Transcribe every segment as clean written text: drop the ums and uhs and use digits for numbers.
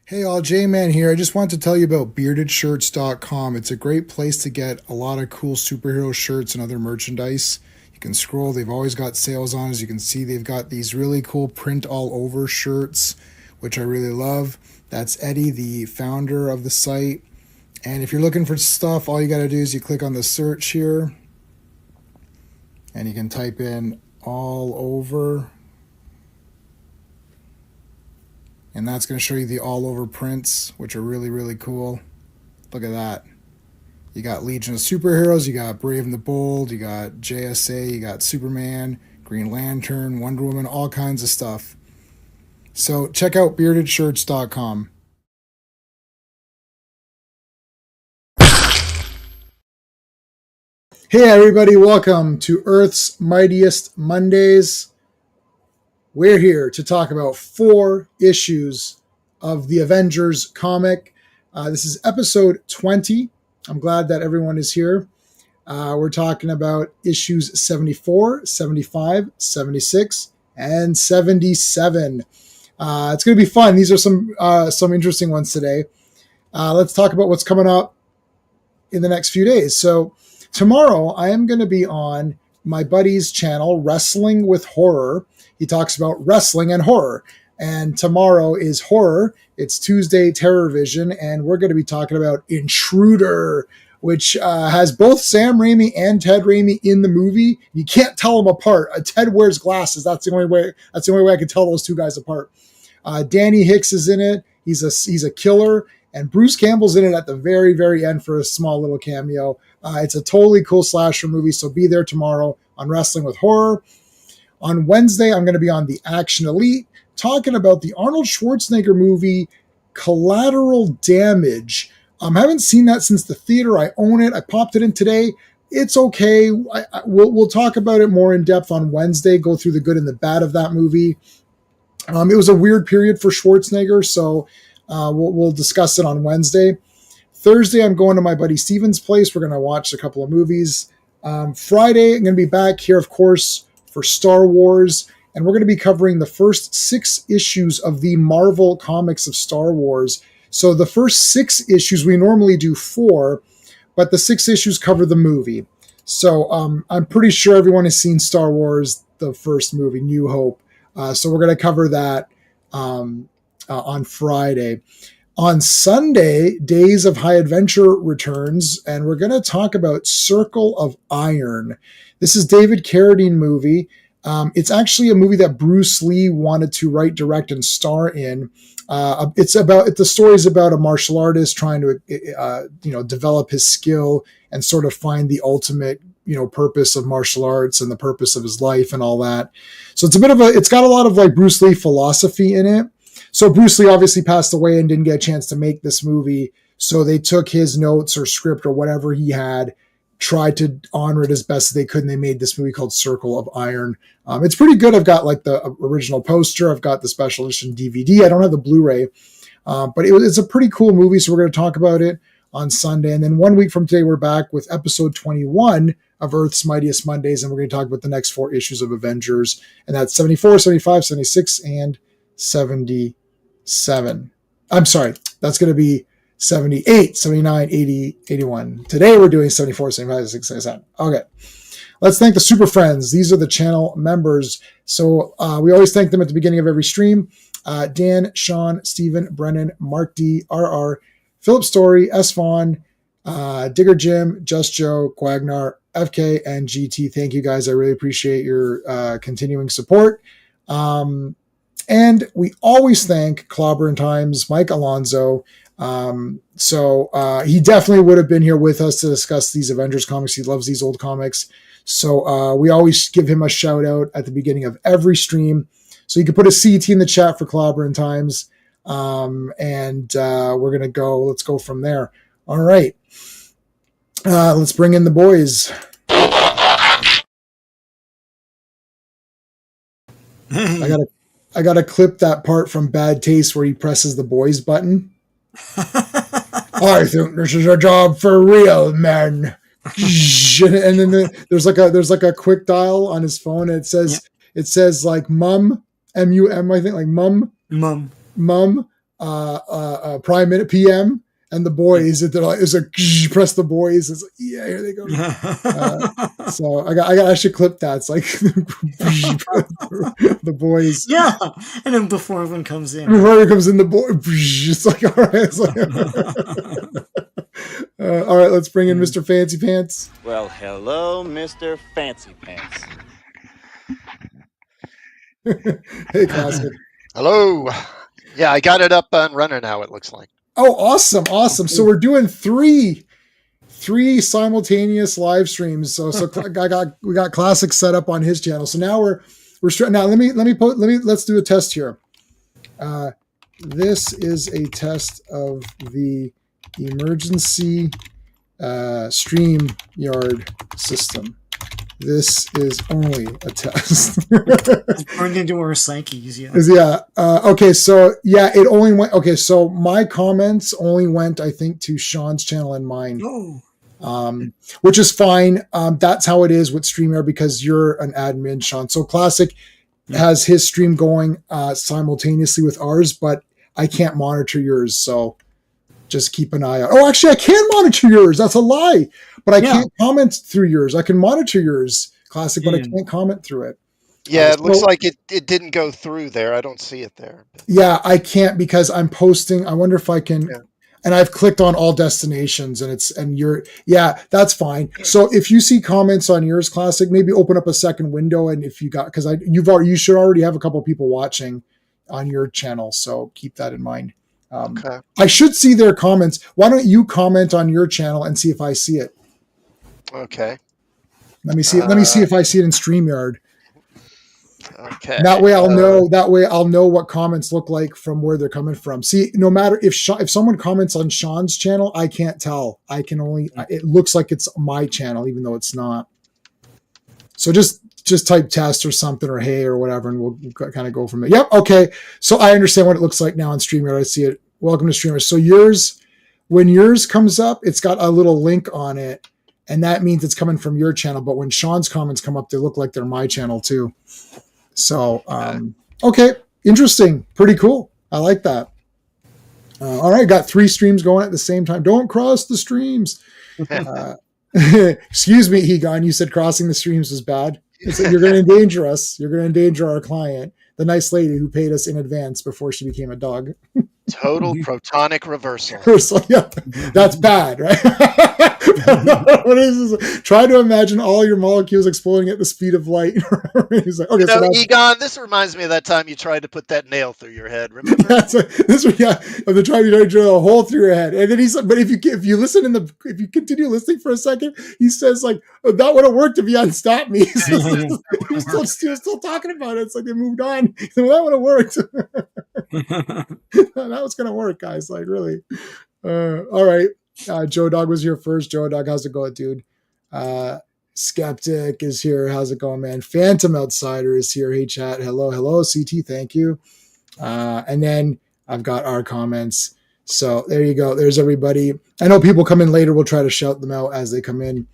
Hey all, J-Man here. I just want to tell you about beardedshirts.com. It's a great place to get a lot of cool superhero shirts and other merchandise. You can scroll, they've always got sales on. As you can see, they've got these really cool print all over shirts, which I really love. That's Eddie, the founder of the site. And if you're looking for stuff, all you got to do is you click on the search here and you can type in all over. And that's going to show you the all over prints, which are really, really cool. Look at that. You got Legion of Superheroes, you got Brave and the Bold, you got JSA, you got Superman, Green Lantern, Wonder Woman, all kinds of stuff. So check out beardedshirts.com. Hey everybody, welcome to Earth's Mightiest Mondays. We're here to talk about 4 issues of the Avengers comic. This is episode 20. I'm glad that everyone is here. We're talking about issues 74, 75, 76, and 77. It's going to be fun. These are some interesting ones today. Let's talk about what's coming up in the next few days. So tomorrow I am going to be on my buddy's channel, Wrestling with Horror. He talks about wrestling and horror. And tomorrow is horror. It's Tuesday, Terror Vision, and we're going to be talking about Intruder, which has both Sam Raimi and Ted Raimi in the movie. You can't tell them apart. Ted wears glasses. That's the only way I can tell those two guys apart. Danny Hicks is in it. He's a killer. And Bruce Campbell's in it at the very, very end for a small little cameo. It's a totally cool slasher movie, so be there tomorrow on Wrestling with Horror. On Wednesday, I'm going to be on the Action Elite talking about the Arnold Schwarzenegger movie Collateral Damage. I haven't seen that since the theater. I own it. I popped it in today. It's okay. We'll talk about it more in depth on Wednesday, go through the good and the bad of that movie. It was a weird period for Schwarzenegger, so we'll discuss it on Wednesday. Thursday, I'm going to my buddy Steven's place. We're going to watch a couple of movies. Friday, I'm going to be back here, of course, for Star Wars, and we're going to be covering the first 6 issues of the Marvel Comics of Star Wars. So the first 6 issues, we normally do 4, but the 6 issues cover the movie. So I'm pretty sure everyone has seen Star Wars, the first movie, New Hope. So we're going to cover that on Friday. On Sunday, Days of High Adventure returns, and we're going to talk about Circle of Iron. This is David Carradine movie. It's actually a movie that Bruce Lee wanted to write, direct, and star in. The story is about a martial artist trying to, develop his skill and sort of find the ultimate, purpose of martial arts and the purpose of his life and all that. So it's got a lot of like Bruce Lee philosophy in it. So Bruce Lee obviously passed away and didn't get a chance to make this movie. So they took his notes or script or whatever he had, tried to honor it as best as they could, and they made this movie called Circle of Iron. It's pretty good. I've got like the original poster. I've got the special edition DVD. I don't have the Blu-ray, but it's a pretty cool movie, so we're going to talk about it on Sunday. And then 1 week from today, we're back with episode 21 of Earth's Mightiest Mondays, and we're going to talk about the next 4 issues of Avengers, and that's 74, 75, 76, and 77. I'm sorry, that's going to be 78, 79, 80, 81. Today we're doing 74, 75, 76, 77. Okay. Let's thank the Super Friends. These are the channel members. So we always thank them at the beginning of every stream. Dan, Sean, Stephen, Brennan, Mark D, RR, Philip Story, S. Vaughn, Digger Jim, Just Joe, Quagnar, FK, and GT. Thank you guys. I really appreciate your continuing support. And we always thank Clobberin Times, Mike Alonzo. So he definitely would have been here with us to discuss these Avengers comics. He loves these old comics. So we always give him a shout out at the beginning of every stream. So you can put a CT in the chat for Clobberin Times. And we're going to go. Let's go from there. All right. Let's bring in the boys. I gotta clip that part from Bad Taste where he presses the boys button. I think this is a job for real men. And then there's like a quick dial on his phone, and it says like mum, MUM, I think, like mum, Prime Minute PM and the boys. They're like, it's like press the boys. It's like, yeah, here they go. So I got actually clipped that. It's like the boys. Yeah, and then before everyone comes in, Before it comes in, the boy. It's like all right. It's like, all right. Let's bring in Mr. Fancy Pants. Well, hello, Mr. Fancy Pants. Hey, Classic. Hello. Yeah, I got it up and running now, it looks like. Oh, awesome. So we're doing three simultaneous live streams. So we got Classic set up on his channel. So now now let's do a test here. This is a test of the emergency StreamYard system. This is only a test. it's burned into our psyches. Yeah. Okay. So it only went. Okay. So my comments only went, I think, to Sean's channel and mine. Oh. Which is fine. That's how it is with StreamYard because you're an admin, Sean. So Classic has his stream going simultaneously with ours, but I can't monitor yours. So just keep an eye out. Oh, actually, I can monitor yours. That's a lie. But I can't comment through yours. I can monitor yours, Classic, but I can't comment through it. Yeah, it looks like it didn't go through there. I don't see it there. Yeah, I can't because I'm posting. I wonder if I can. Yeah. And I've clicked on all destinations that's fine. So if you see comments on yours, Classic, maybe open up a second window. And if you got, because you should already have a couple of people watching on your channel. So keep that in mind. Okay. I should see their comments. Why don't you comment on your channel and see if I see it? Okay. Let me see it. Let me see if I see it in StreamYard. Okay. That way I'll know. That way I'll know what comments look like from where they're coming from. See, no matter if someone comments on Sean's channel, I can't tell. I can only. It looks like it's my channel, even though it's not. So just type test or something or hey or whatever, and we'll kind of go from there. Yep. Okay. So I understand what it looks like now on StreamYard. I see it. Welcome to StreamYard. So when yours comes up, it's got a little link on it, and that means it's coming from your channel. But when Sean's comments come up, they look like they're my channel too. So, okay. Interesting. Pretty cool. I like that. All right. Got 3 streams going at the same time. Don't cross the streams. Excuse me, Egon. You said crossing the streams was bad. You're going to endanger us. You're going to endanger our client, the nice lady who paid us in advance before she became a dog. Total protonic reversal. Yeah, that's bad, right? What is this? Try to imagine all your molecules exploding at the speed of light. He's like, okay, Egon, this reminds me of that time you tried to put that nail through your head. Remember? Of the time you tried to drill a hole through your head, and then he's like, but if you listen if you continue listening for a second, he says like, oh, that would have worked if you hadn't stopped me. He was still talking about it. It's like they moved on. So that would have worked. That was gonna work, guys. Like really. All right. Joe Dog was here first. Joe Dog, how's it going, dude? Skeptic is here. How's it going, man? Phantom Outsider is here. Hey, chat. Hello, CT. Thank you. And then I've got our comments. So there you go. There's everybody. I know people come in later. We'll try to shout them out as they come in.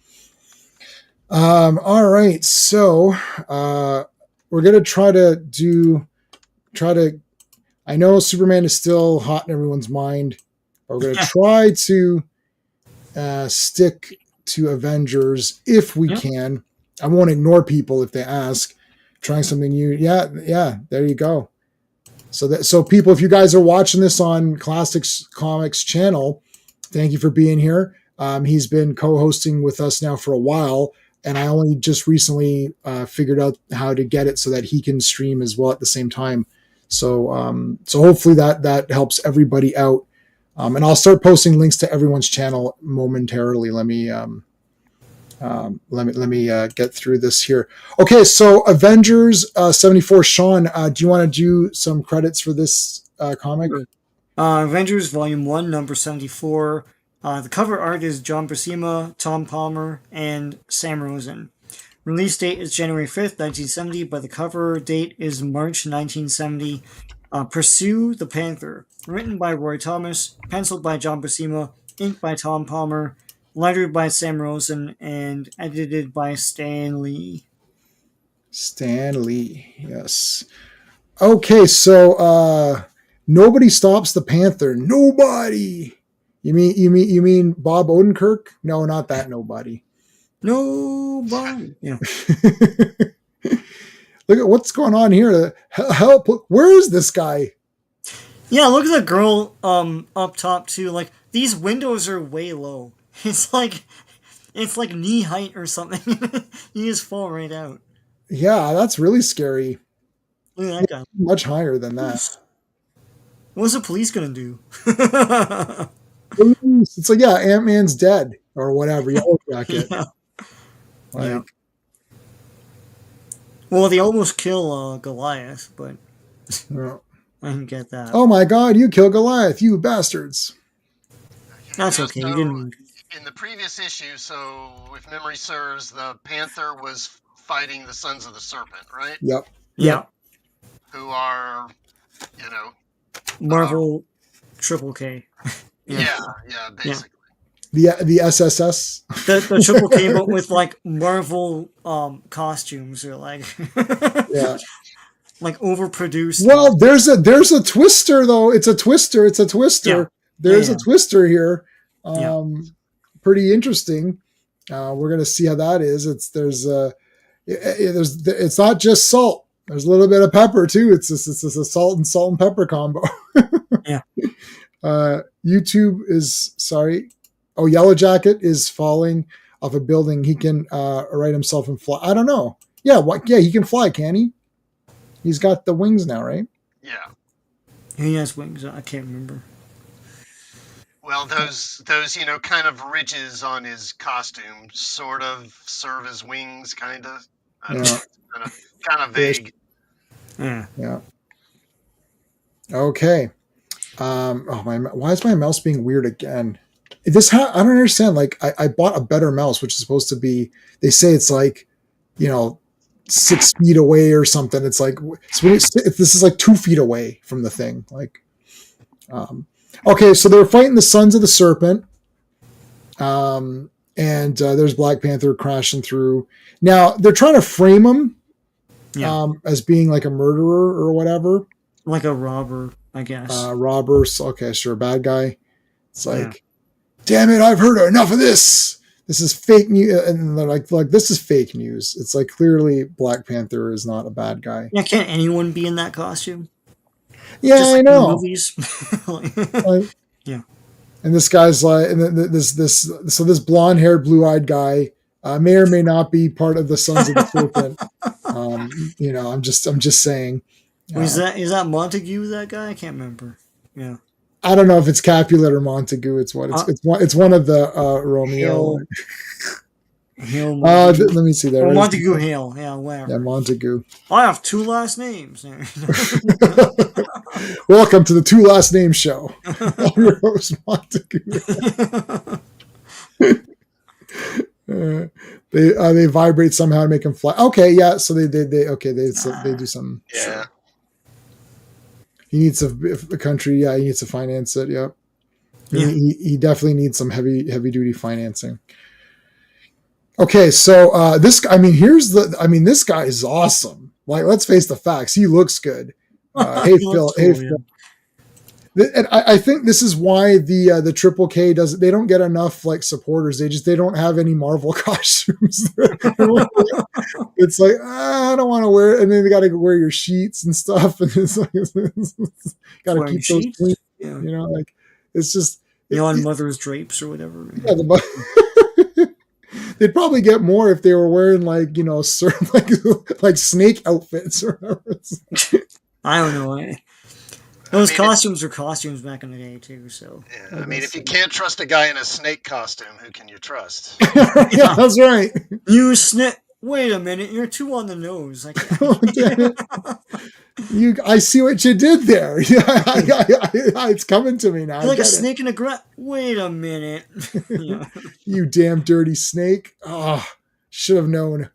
All right. So we're gonna try to. I know Superman is still hot in everyone's mind. But we're going to try to stick to Avengers if we can. I won't ignore people if they ask. Trying something new. Yeah. There you go. So people, if you guys are watching this on Classics Comics channel, thank you for being here. He's been co-hosting with us now for a while, and I only just recently figured out how to get it so that he can stream as well at the same time. So hopefully that helps everybody out. And I'll start posting links to everyone's channel momentarily. Let me get through this here. Okay, so Avengers 74. Sean, do you want to do some credits for this comic? Avengers Volume 1, number 74. The cover art is John Buscema, Tom Palmer, and Sam Rosen. Release date is January 5th, 1970, but the cover date is March 1970. Pursue the Panther. Written by Roy Thomas, penciled by John Buscema, inked by Tom Palmer, lettered by Sam Rosen, and edited by Stan Lee. Stan Lee, yes. Okay, so Nobody stops the Panther. Nobody. You mean Bob Odenkirk? No, not that nobody. Nobody. Yeah. Look at what's going on here. Help! Where is this guy? Yeah, look at the girl up top too. Like these windows are way low. It's like knee height or something. You just fall right out. Yeah, that's really scary. Look at that guy. Much higher than that. What's the police gonna do? It's like, yeah, Ant-Man's dead or whatever. Yellow Jacket. Yeah. Like, Yeah. Well, they almost kill Goliath, but yeah. I can get that. Oh my God! You killed Goliath, you bastards! That's okay. So, You didn't. in the previous issue, so if memory serves, the Panther was fighting the Sons of the Serpent, right? Yep. Yeah. Who are, you know, Marvel Triple K. yeah, basically. The SSS. The Triple K, but with like Marvel costumes or like Yeah. like overproduced. Well, there's a twister though. It's a twister. Yeah. There's Yeah. a twister here. Yeah. Pretty interesting. We're gonna see how that is. It's not just salt. There's a little bit of pepper too. It's a salt and pepper combo. Yeah. YouTube is sorry. Oh, Yellow Jacket is falling off a building. He can right himself and fly. I don't know. Yeah, yeah, he can fly, can he? He's got the wings now, right? Yeah. He has wings. I can't remember. Well, those kind of ridges on his costume sort of serve as wings, kind of. I don't know, kind of vague. Yeah. Yeah. Okay. Why is my mouse being weird again? I don't understand. Like, I bought a better mouse, which is supposed to be. They say it's like, 6 feet away or something. It's like this is like 2 feet away from the thing. Like, okay, so they're fighting the Sons of the Serpent, and there's Black Panther crashing through. Now they're trying to frame him, as being like a murderer or whatever, like a robber, I guess. Robbers. Okay, sure, bad guy. It's like, damn it, I've heard enough of this. This is fake news, and they're like this is fake news. It's like clearly Black Panther is not a bad guy. Yeah, can't anyone be in that costume? Yeah, Just I like in know. movies. Yeah. And this guy's like, and this blonde-haired, blue-eyed guy may or may not be part of the Sons of the Serpent. I'm just saying. Is that Montague? That guy? I can't remember. Yeah. I don't know if it's Capulet or Montague. It's one of the Romeo. Hale Let me see there. Montague Hale. Yeah, whatever. Yeah, Montague. I have 2 last names. Welcome to the 2 last name show. I'm your host, Montague. They vibrate somehow to make them fly. Okay, yeah. So they do some. Yeah. He needs a country. Yeah, he needs to finance it. Yep. Yeah. He definitely needs some heavy duty financing. Okay, so this guy is awesome. Like, let's face the facts. He looks good. Hey Phil. And I think this is why the Triple K they don't get enough like supporters. They don't have any Marvel costumes. It's like, I don't want to wear it, and then they got to wear your sheets and stuff, and it's like got to keep those clean. Yeah. Like it's just on Mother's drapes or whatever. Yeah, they'd probably get more if they were wearing like like snake outfits or whatever. I don't know. Those costumes were costumes back in the day too. So yeah, I mean, if you can't trust a guy in a snake costume, who can you trust? Yeah, that's right. You snake. Wait a minute, you're too on the nose. I see what you did there. It's coming to me now. You're like a snake in a grass. Wait a minute. Yeah. You damn dirty snake. Oh, should have known.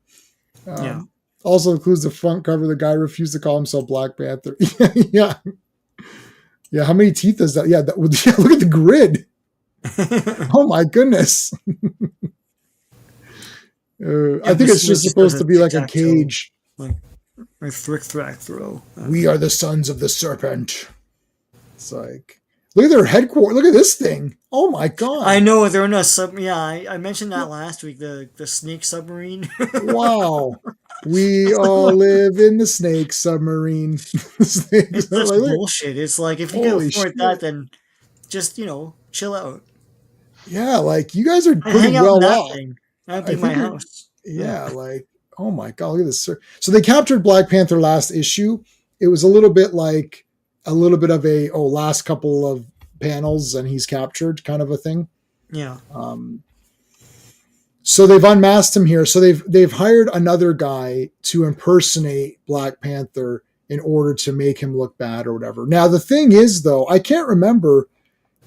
Also includes the front cover. The guy refused to call himself Black Panther. Yeah. Yeah, how many teeth is that? Yeah, look at the grid. Oh my goodness. I think it's just supposed to be like a cage. Like thrack throw. We are the Sons of the Serpent. It's like, look at their headquarters. Look at this thing. Oh my god! I know they're in a sub. Yeah, I mentioned that last week. The snake submarine. Wow. We all live in the snake submarine. It's Snakes. just Like, bullshit. It's like if you can holy afford shit. that, then just chill out. Yeah, like you guys are I pretty hang out in well that off. thing. That'd I be my think you're, house. yeah, like, oh my god, look at this. So they captured Black Panther last issue. It was a little bit like a little bit of a last couple of panels and he's captured kind of a thing. Yeah. So they've unmasked him here. So they've hired another guy to impersonate Black Panther in order to make him look bad or whatever. Now the thing is, though, I can't remember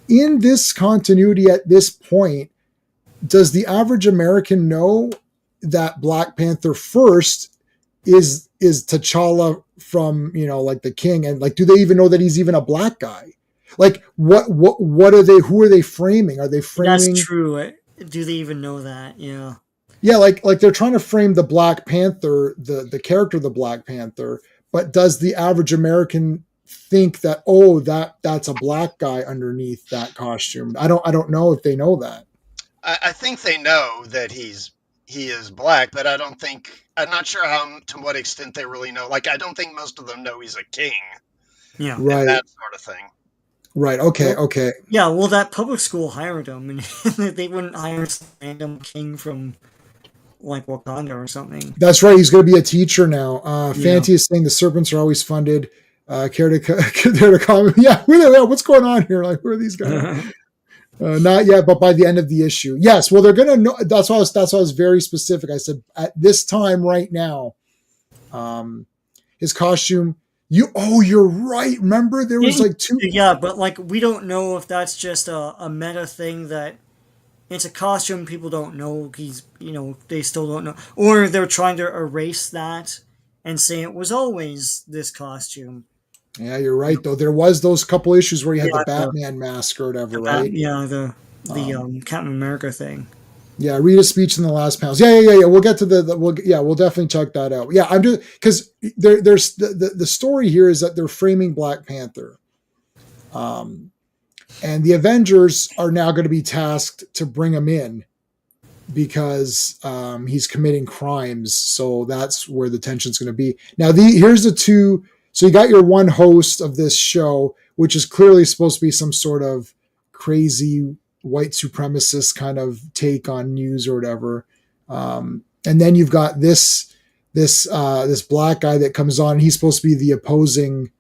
in this continuity at this point. Does the average American know that Black Panther first is T'Challa from like the King, and like do they even know that he's even a black guy? Like what are they? Who are they framing? Are they framing? That's true. Do they even know that? Yeah. Yeah, like they're trying to frame the Black Panther, the character of the Black Panther, but does the average American think that that's a black guy underneath that costume? I don't know if they know that. I think they know that he is black, but I'm not sure to what extent they really know. Like, I don't think most of them know he's a king. Yeah. Right. And that sort of thing. Right. Okay. Okay. Yeah. Well, that public school hired him, and they wouldn't hire some random king from like Wakanda or something. That's right. He's going to be a teacher now. Fanti is saying the serpents are always funded. Care to comment? Yeah. What's going on here? Like, who are these guys? Not yet, but by the end of the issue. Yes. Well, they're going to know. That's why I was very specific. I said at this time right now, his costume. You're right. Remember there was like two. Yeah, but like we don't know if that's just a meta thing that it's a costume people don't know. They still don't know, or they're trying to erase that and say it was always this costume. Yeah, you're right though. There was those couple issues where you had the Batman mask or whatever, right? The Captain America thing. Yeah, read a speech in the last panels. Yeah. We'll get to we'll definitely check that out. Yeah, I'm just because there's the story here is that they're framing Black Panther, and the Avengers are now going to be tasked to bring him in because he's committing crimes. So that's where the tension's going to be. Now, here's the two. So you got your one host of this show, which is clearly supposed to be some sort of crazy white supremacist kind of take on news or whatever. And then you've got this black guy that comes on. He's supposed to be the opposing.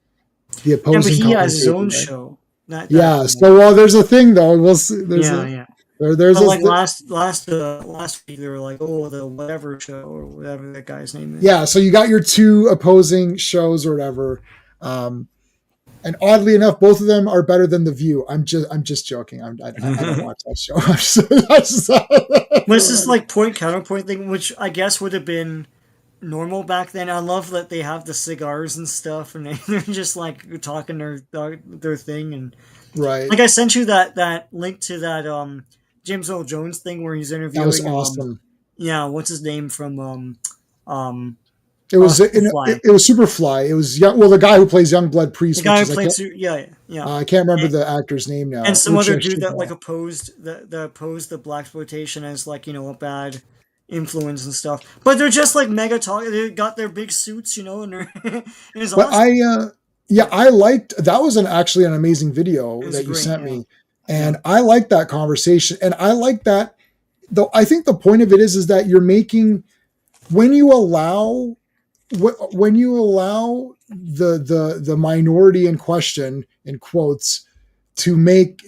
Yeah, but he has his own show. So there's a thing though. We'll see. There's last week they were like, the whatever show or whatever that guy's name is. Yeah, so you got your two opposing shows or whatever. And oddly enough, both of them are better than The View. I'm just joking. I don't watch that show. This is like point counterpoint thing, which I guess would have been normal back then. I love that they have the cigars and stuff, and they're just like talking their thing. And right, like I sent you that link to that James Earl Jones thing where he's interviewing. That was awesome. What's his name from It was Superfly. It was the guy who plays Youngblood Priest. The guy who plays I can't remember the actor's name now. And some other dude that like opposed the blaxploitation as like a bad influence and stuff. But they're just like mega talk. They got their big suits, and they're. It's awesome. I liked that was actually an amazing video that you sent me, and I liked that conversation, and I like that. Though I think the point of it is that you're making when you allow the minority in question in quotes to make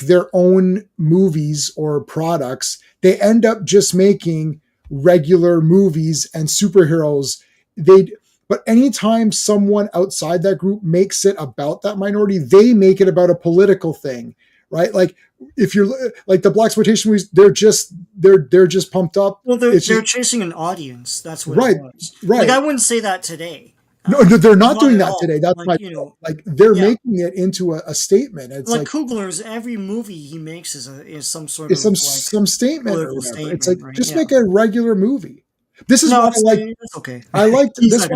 their own movies or products, they end up just making regular movies and superheroes. But anytime someone outside that group makes it about that minority, they make it about a political thing, right? Like if you're like the blaxploitation movies, they're just pumped up. Well, they're chasing an audience. That's what it was. Right. Like I wouldn't say that today. No, they're not doing that today. That's they're making it into a statement. It's like Kugler's every movie he makes is some sort of some statement. It's like just make a regular movie. This is why I like. Okay. I liked this.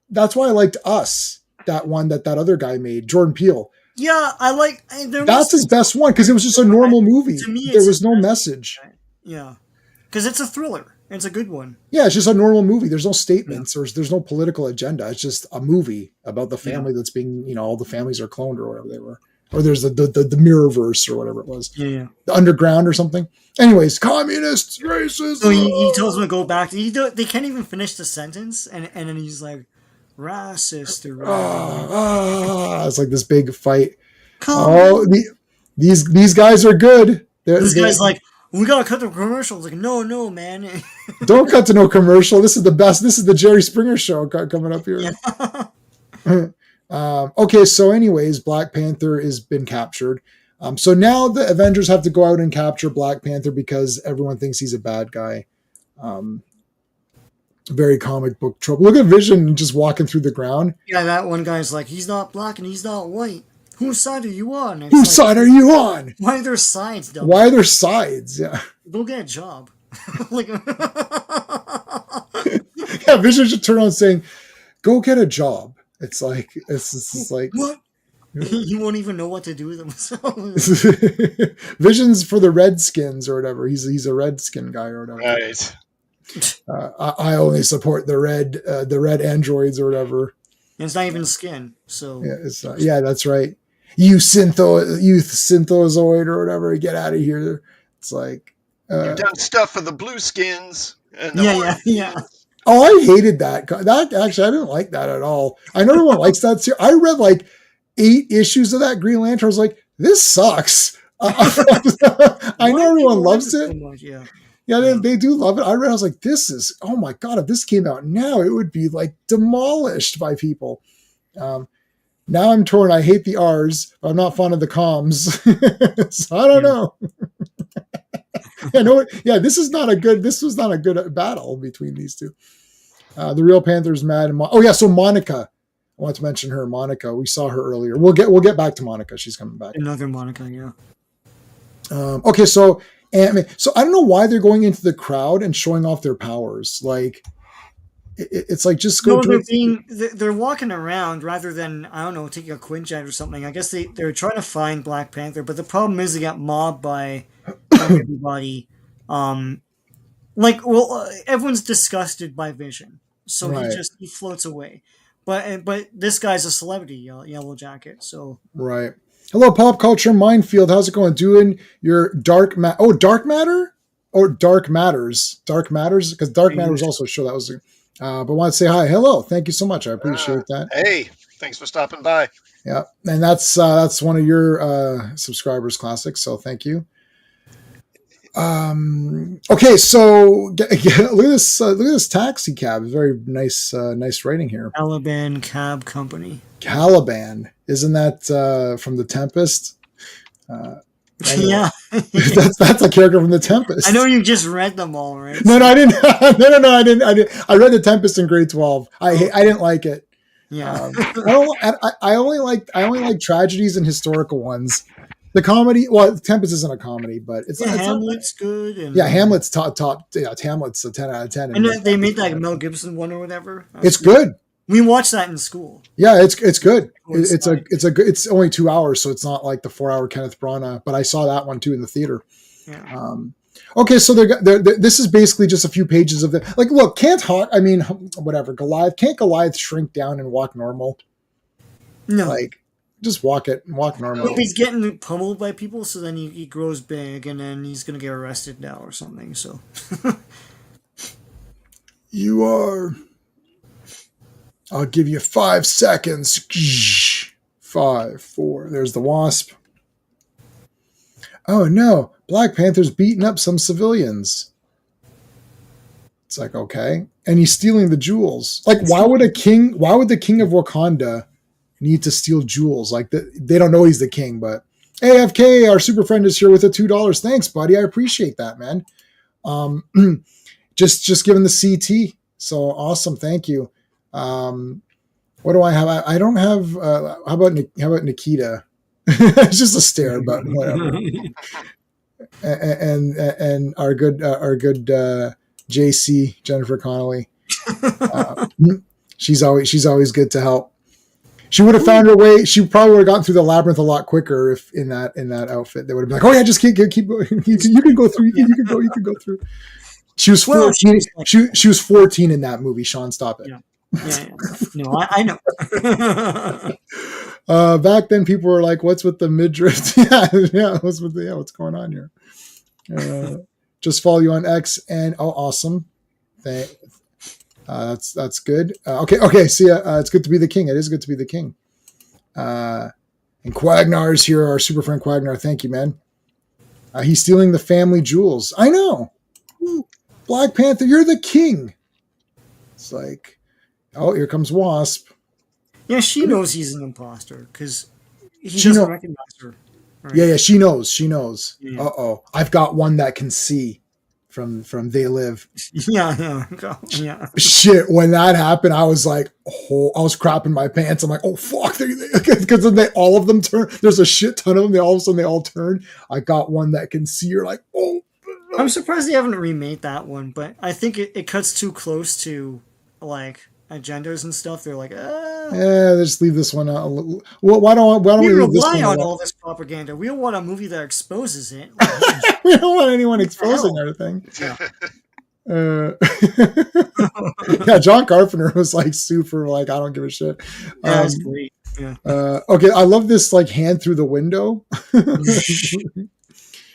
That's why I liked Us. that one that other guy made, Jordan Peele. Yeah, That's his best one because it was just a normal movie. To me, there was no message. Yeah, because it's a thriller. It's a good one. Yeah, it's just a normal movie. There's no statements or there's no political agenda. It's just a movie about the family that's being, all the families are cloned or whatever they were. Or there's the Mirrorverse or whatever it was. Yeah. The Underground or something. Anyways, communists, racists. So he tells him to go back. They can't even finish the sentence, and then he's like, racist or it's like this big fight. Come. These guys are good. This guy's like, we gotta cut the commercials. Like, no, man. Don't cut to no commercial. This is the best. This is the Jerry Springer show coming up here. Yeah. Okay, so anyways, Black Panther has been captured. So now the Avengers have to go out and capture Black Panther because everyone thinks he's a bad guy. Very comic book trope. Look at Vision just walking through the ground. Yeah, that one guy's like, he's not black and he's not white. Whose side are you on? Whose side are you on? Why are there sides, though? Why are there sides? Yeah. Go get a job. Like, yeah, Vision should turn on saying, go get a job. It's like what? He won't even know what to do with himself. Vision's for the Redskins or whatever. He's a Redskin guy or whatever. Right. I only support the red androids or whatever. And it's not even skin. So yeah, that's right. You synthezoid or whatever. Get out of here. It's like you've done stuff for the blue skins. And yeah. Oh, I hated that. That actually, I didn't like that at all. I know everyone likes that. I read like 8 issues of that Green Lantern. I was like, this sucks. I know everyone loves it. So much, yeah, they do love it. I was like, this is, oh my God, if this came out now, it would be like demolished by people. Now I'm torn. I hate the R's, but I'm not fond of the comms. So I don't know. This was not a good battle between these two. The real Panther's mad. So Monica. I want to mention her. Monica. We saw her earlier. We'll get back to Monica. She's coming back. Another Monica, yeah. Okay, so Ant-Man. So I don't know why they're going into the crowd and showing off their powers. Like, it's like just go. No, they're walking around rather than, I don't know, taking a Quinjet or something. I guess they're trying to find Black Panther, but the problem is they got mobbed by everybody. Everyone's disgusted by Vision, so he floats away. But this guy's a celebrity, Yellow Jacket. So right. Hello, Pop Culture Minefield. How's it going? Doing your Dark Matter or Dark Matters? Dark Matters, because Dark Matters also a show that was. But want to say hi. Hello. Thank you so much. I appreciate that. Hey, thanks for stopping by. Yeah, and that's one of your subscribers' classics. So thank you. Okay, so look at this taxi cab. Very nice rating here. Caliban Cab Company. Caliban, isn't that from The Tempest? Yeah, that's a character from The Tempest. I know you just read them all, right? No, I didn't. No, I didn't. I read The Tempest in grade 12. I didn't like it. Yeah, I only like tragedies and historical ones. The comedy, well, Tempest isn't a comedy, but it's Hamlet's good. And, Hamlet's top. Yeah, Hamlet's a 10 out of 10. And they made that Mel Gibson one or whatever. It's good. We watched that in school. Yeah, it's good. It's only 2 hours, so it's not like the 4-hour Kenneth Branagh. But I saw that one too in the theater. Yeah. Okay, so this is basically just a few pages of the like. Look, Goliath can't Goliath shrink down and walk normal? No, like just walk normal. Well, he's getting pummeled by people, so then he grows big, and then he's gonna get arrested now or something. So you are. I'll give you 5 seconds. 5, 4. There's the Wasp. Oh no, Black Panther's beating up some civilians. It's like, okay. And he's stealing the jewels. Like, why would the king of Wakanda need to steal jewels? Like, they don't know he's the king, but AFK, our super friend, is here with the $2. Thanks, buddy. I appreciate that, man. Just giving the CT. So awesome. Thank you. What do I have? I don't have, how about Nikita? It's just a stare, but whatever. and our good JC, Jennifer Connelly. She's always good to help. She would have found her way. She probably would have gotten through the labyrinth a lot quicker if in that outfit. They would have been like, "Oh yeah, just keep going. You can go through. You can go through." She was 14. She was 14 in that movie. Sean, stop it. Yeah. No, I know. Back then, people were like, "What's with the midriff?" yeah. What's going on here? Just follow you on X and awesome. That's good. Okay. See ya. It's good to be the king. It is good to be the king. And Quagnar's here, our super friend Quagnar. Thank you, man. He's stealing the family jewels. I know. Black Panther, you're the king. It's like, oh, here comes Wasp. Yeah, she knows he's an imposter because he doesn't recognize her. Right? Yeah, she knows. Yeah. Uh-oh. I've got one that can see from They Live. Yeah. Shit, when that happened, I was like, I was crapping my pants. I'm like, oh, fuck. Because then all of them turn. There's a shit ton of them. All of a sudden, they all turn. I got one that can see. You're like, oh. I'm surprised they haven't remade that one, but I think it cuts too close to, like, agendas and stuff. They're like, just leave this one out. Well, why don't we leave this one on all this propaganda? We don't want a movie that exposes it. We don't want anyone exposing anything. Yeah. John Carpenter was like super like, I don't give a shit. That's great. Yeah. Okay, I love this like hand through the window.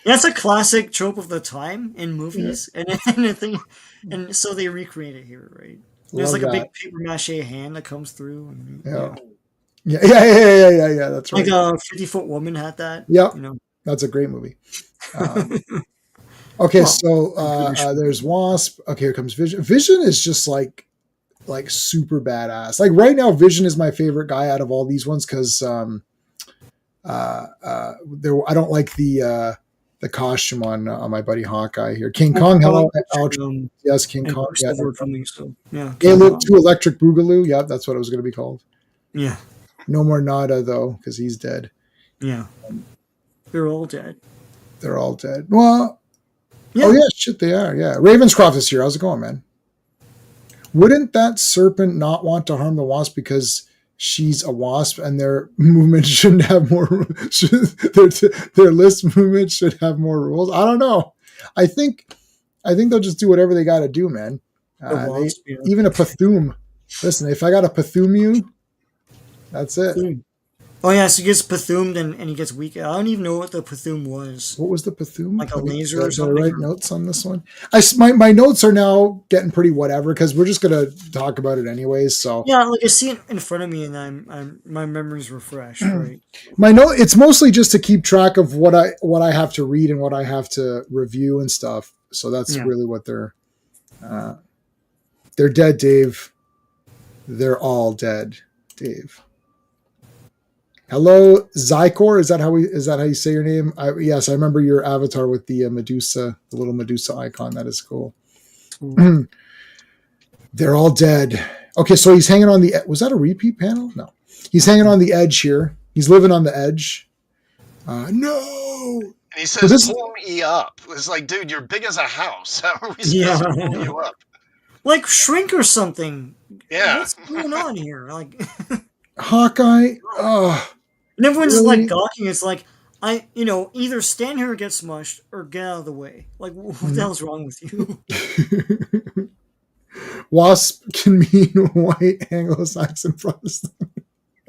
That's a classic trope of the time in movies, and so they recreate it here, right? There's like a big paper mache hand that comes through. And, yeah. That's right. Like a 50-foot woman had that. Yeah, that's a great movie. Okay, so there's Wasp. Okay, here comes Vision. Vision is just like super badass. Like right now, Vision is my favorite guy out of all these ones because I don't like the costume on my buddy Hawkeye here. King Kong, hello. Yes, King Kong. Yeah. Halo 2 Electric Boogaloo. Yeah, that's what it was going to be called. Yeah. No more Nada, though, because he's dead. Yeah. They're all dead. Well, yeah. Oh, yeah, shit, they are. Yeah. Ravenscroft is here. How's it going, man? Wouldn't that serpent not want to harm the wasp because she's a wasp and their movement shouldn't have more their list movement should have more rules? I don't know. I think they'll just do whatever they got to do, man. Even a Pathum. Listen, if I got a Pathum you, that's it. Oh yeah, so he gets Pathumed and he gets weak. I don't even know what the Pathum was. What was the Pathum? Like a laser or something? Did I write notes on this one? My notes are now getting pretty whatever because we're just gonna talk about it anyways. So yeah, like I see it in front of me and my memory's refreshed. Right. My note. It's mostly just to keep track of what I have to read and what I have to review and stuff. So that's really what they're dead, Dave. They're all dead, Dave. Hello, Zykor. Is that how you say your name? Yes, I remember your avatar with the Medusa, the little Medusa icon. That is cool. They're all dead. Okay, so he's hanging on the. Was that a repeat panel? No, he's hanging on the edge here. He's living on the edge. No. And he says, "Pull me up." It's like, dude, you're big as a house. How are we supposed to pull you up? Like shrink or something. Yeah. What's going on here? Like Hawkeye. And everyone's really? Like gawking. It's like either stand here and get smushed or get out of the way. Like what the hell's wrong with you? Wasp can mean white Anglo-Saxon Protestant.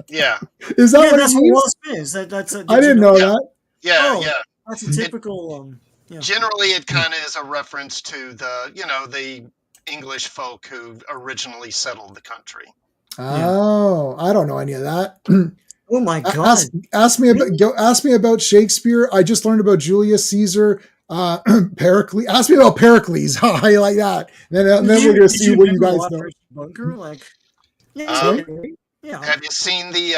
Yeah. Is that what that's what Wasp is? That's I didn't know that. Yeah, That's a typical. Generally, it kind of is a reference to the English folk who originally settled the country. Oh, I don't know any of that. Oh my God! Ask me about Shakespeare. I just learned about Julius Caesar, Pericles. Ask me about Pericles. How you like that? Then we're gonna see what you guys know. Bunker, like, yeah. Have you seen the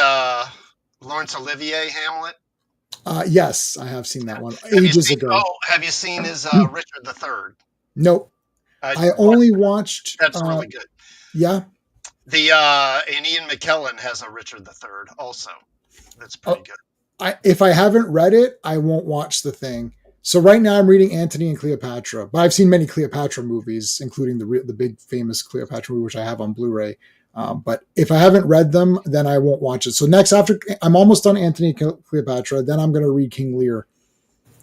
Laurence Olivier Hamlet? Yes, I have seen that one ages ago. Oh, have you seen his Richard III? Nope. I only watched. That's really good. Yeah. And Ian McKellen has a Richard III also. That's pretty good. If I haven't read it, I won't watch the thing. So right now I'm reading Antony and Cleopatra, but I've seen many Cleopatra movies, including the big famous Cleopatra movie, which I have on Blu-ray. But if I haven't read them, then I won't watch it. So next, after I'm almost done Anthony Cleopatra, then I'm going to read King Lear.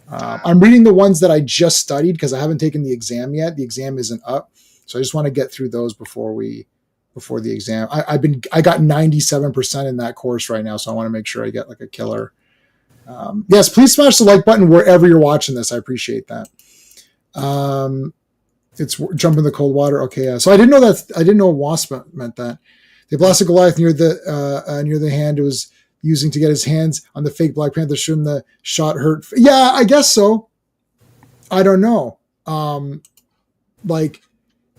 I'm reading the ones that I just studied because I haven't taken the exam yet. The exam isn't up, so I just want to get through those before the exam. I got 97% in that course right now, so I want to make sure I get like a killer. Yes, please smash the like button wherever you're watching this. I appreciate that. It's jump in the cold water. Okay, yeah. So I didn't know wasp meant that. They blasted Goliath near the hand it was using to get his hands on the fake Black Panther. Shouldn't the shot hurt? Yeah, I guess so. I don't know. Like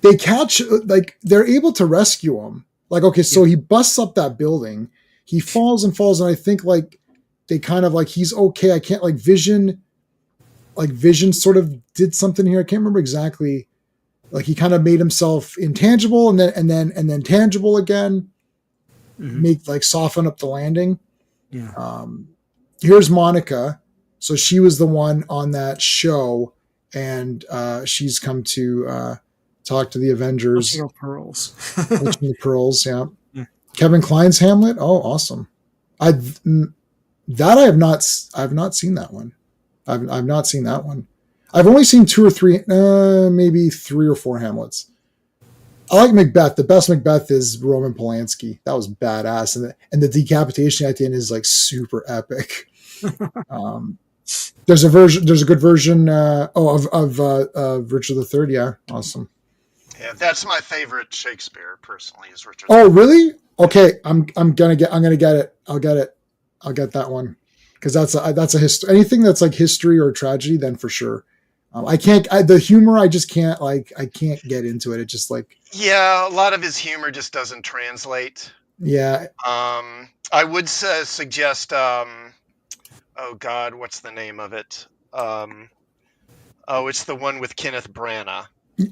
they catch, like they're able to rescue him. Like, okay, so he busts up that building. He falls, and I think like they kind of like he's okay. I can't like Vision sort of did something here. I can't remember exactly. Like he kind of made himself intangible and then tangible again. Make like soften up the landing. Yeah. Here's Monica. So she was the one on that show, and she's come to talk to the Avengers. Pearls. The pearls, yeah. Kevin Kline's Hamlet. Oh, awesome. I've not seen that one. I've not seen that one. I've only seen 2 or 3, maybe 3 or 4 Hamlets. I like Macbeth. The best Macbeth is Roman Polanski. That was badass, and the decapitation at the end is like super epic. There's a good version. Of Richard III. Yeah, awesome. Yeah, that's my favorite Shakespeare personally. Is Richard. Oh, really? Okay, I'm gonna get it. I'll get it. I'll get that one because that's a history. Anything that's like history or tragedy, then for sure. I can't. The humor, I just can't like. I can't get into it. It just like. Yeah, a lot of his humor just doesn't translate. Yeah. I would suggest. Oh God, what's the name of it? It's the one with Kenneth Branagh. He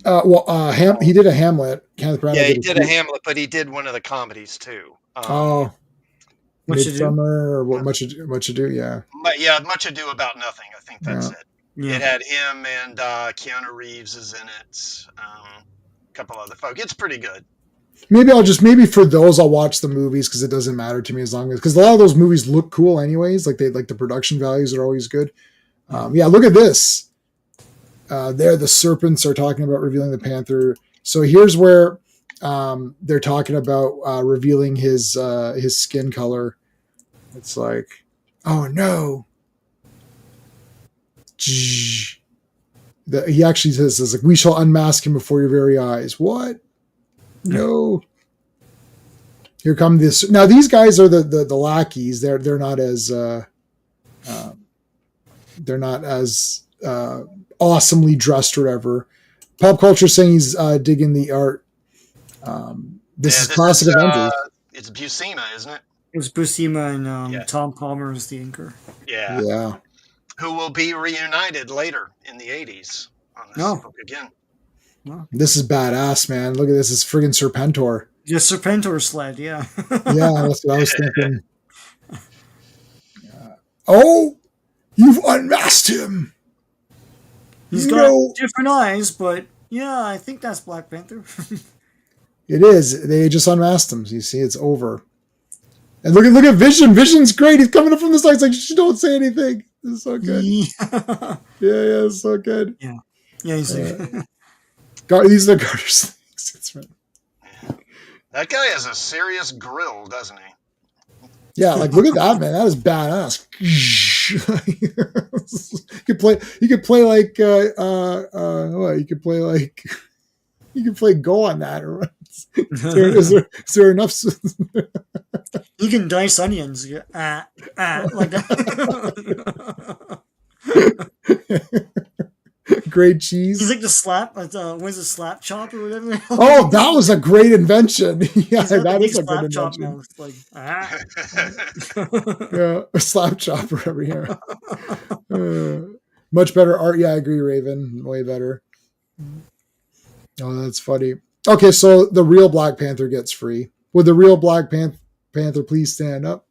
did a Hamlet. Kenneth Branagh. Yeah, he did a Hamlet, but he did one of the comedies too. Midsummer or Much Ado, yeah. But yeah, Much Ado About Nothing. I think that's it. Yeah. It had him and Keanu Reeves is in it. A couple other folk. It's pretty good. Maybe for those I'll watch the movies because it doesn't matter to me as long as because a lot of those movies look cool anyways. Like the production values are always good. Yeah, look at this. There, the serpents are talking about revealing the panther. So here's where they're talking about revealing his skin color. It's like, oh no. He actually says, like, we shall unmask him before your very eyes. What? No. Here come this. Now these guys are the lackeys. They're not as awesomely dressed or whatever. Pop culture saying he's digging the art. This is classic Avengers. It's Buscema, isn't it? It was Buscema and Tom Palmer is the inker. Yeah. Yeah. Who will be reunited later in the 80s on this book again. Wow. This is badass, man. Look at this. It's friggin' Serpentor. The Serpentor sled, yeah. Yeah, that's what I was thinking. Oh, you've unmasked him. He's got different eyes, but yeah, I think that's Black Panther. It is. They just unmasked him. You see, it's over. And look at Vision. Vision's great. He's coming up from the side. It's like, don't say anything. This is so good. Yeah, it's so good. Yeah. Yeah, he's these are the Garter's things. That's right. That guy has a serious grill, doesn't he? Yeah, like look at that, man. That is badass. You could play like you could play Go on that. Or is there enough? You can dice onions. Like that. Great cheese. He's like the slap. What is it, slap chop or whatever? Oh, that was a great invention. Yeah, that is a good invention. Mouth, like, Yeah, a slap chopper over here. Much better art. Yeah, I agree, Raven. Way better. Oh, that's funny. Okay, so the real Black Panther gets free. Would the real Black Panther please stand up?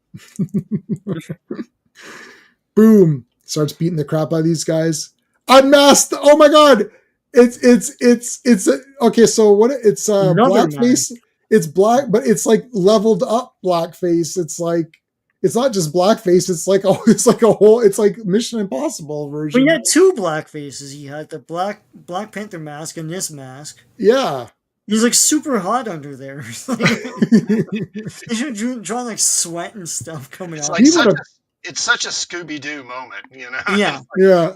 Boom. Starts beating the crap out of these guys. Unmasked. Oh my god. It's okay. So what? It's blackface. it's black, but it's like leveled up blackface. It's like it's not just blackface. It's like it's like Mission Impossible version. But he had two black faces. He had the Black Panther mask and this mask. Yeah. He's like super hot under there. He should have drawn like sweat and stuff coming out. Like it's such a Scooby Doo moment, you know? Yeah. Yeah.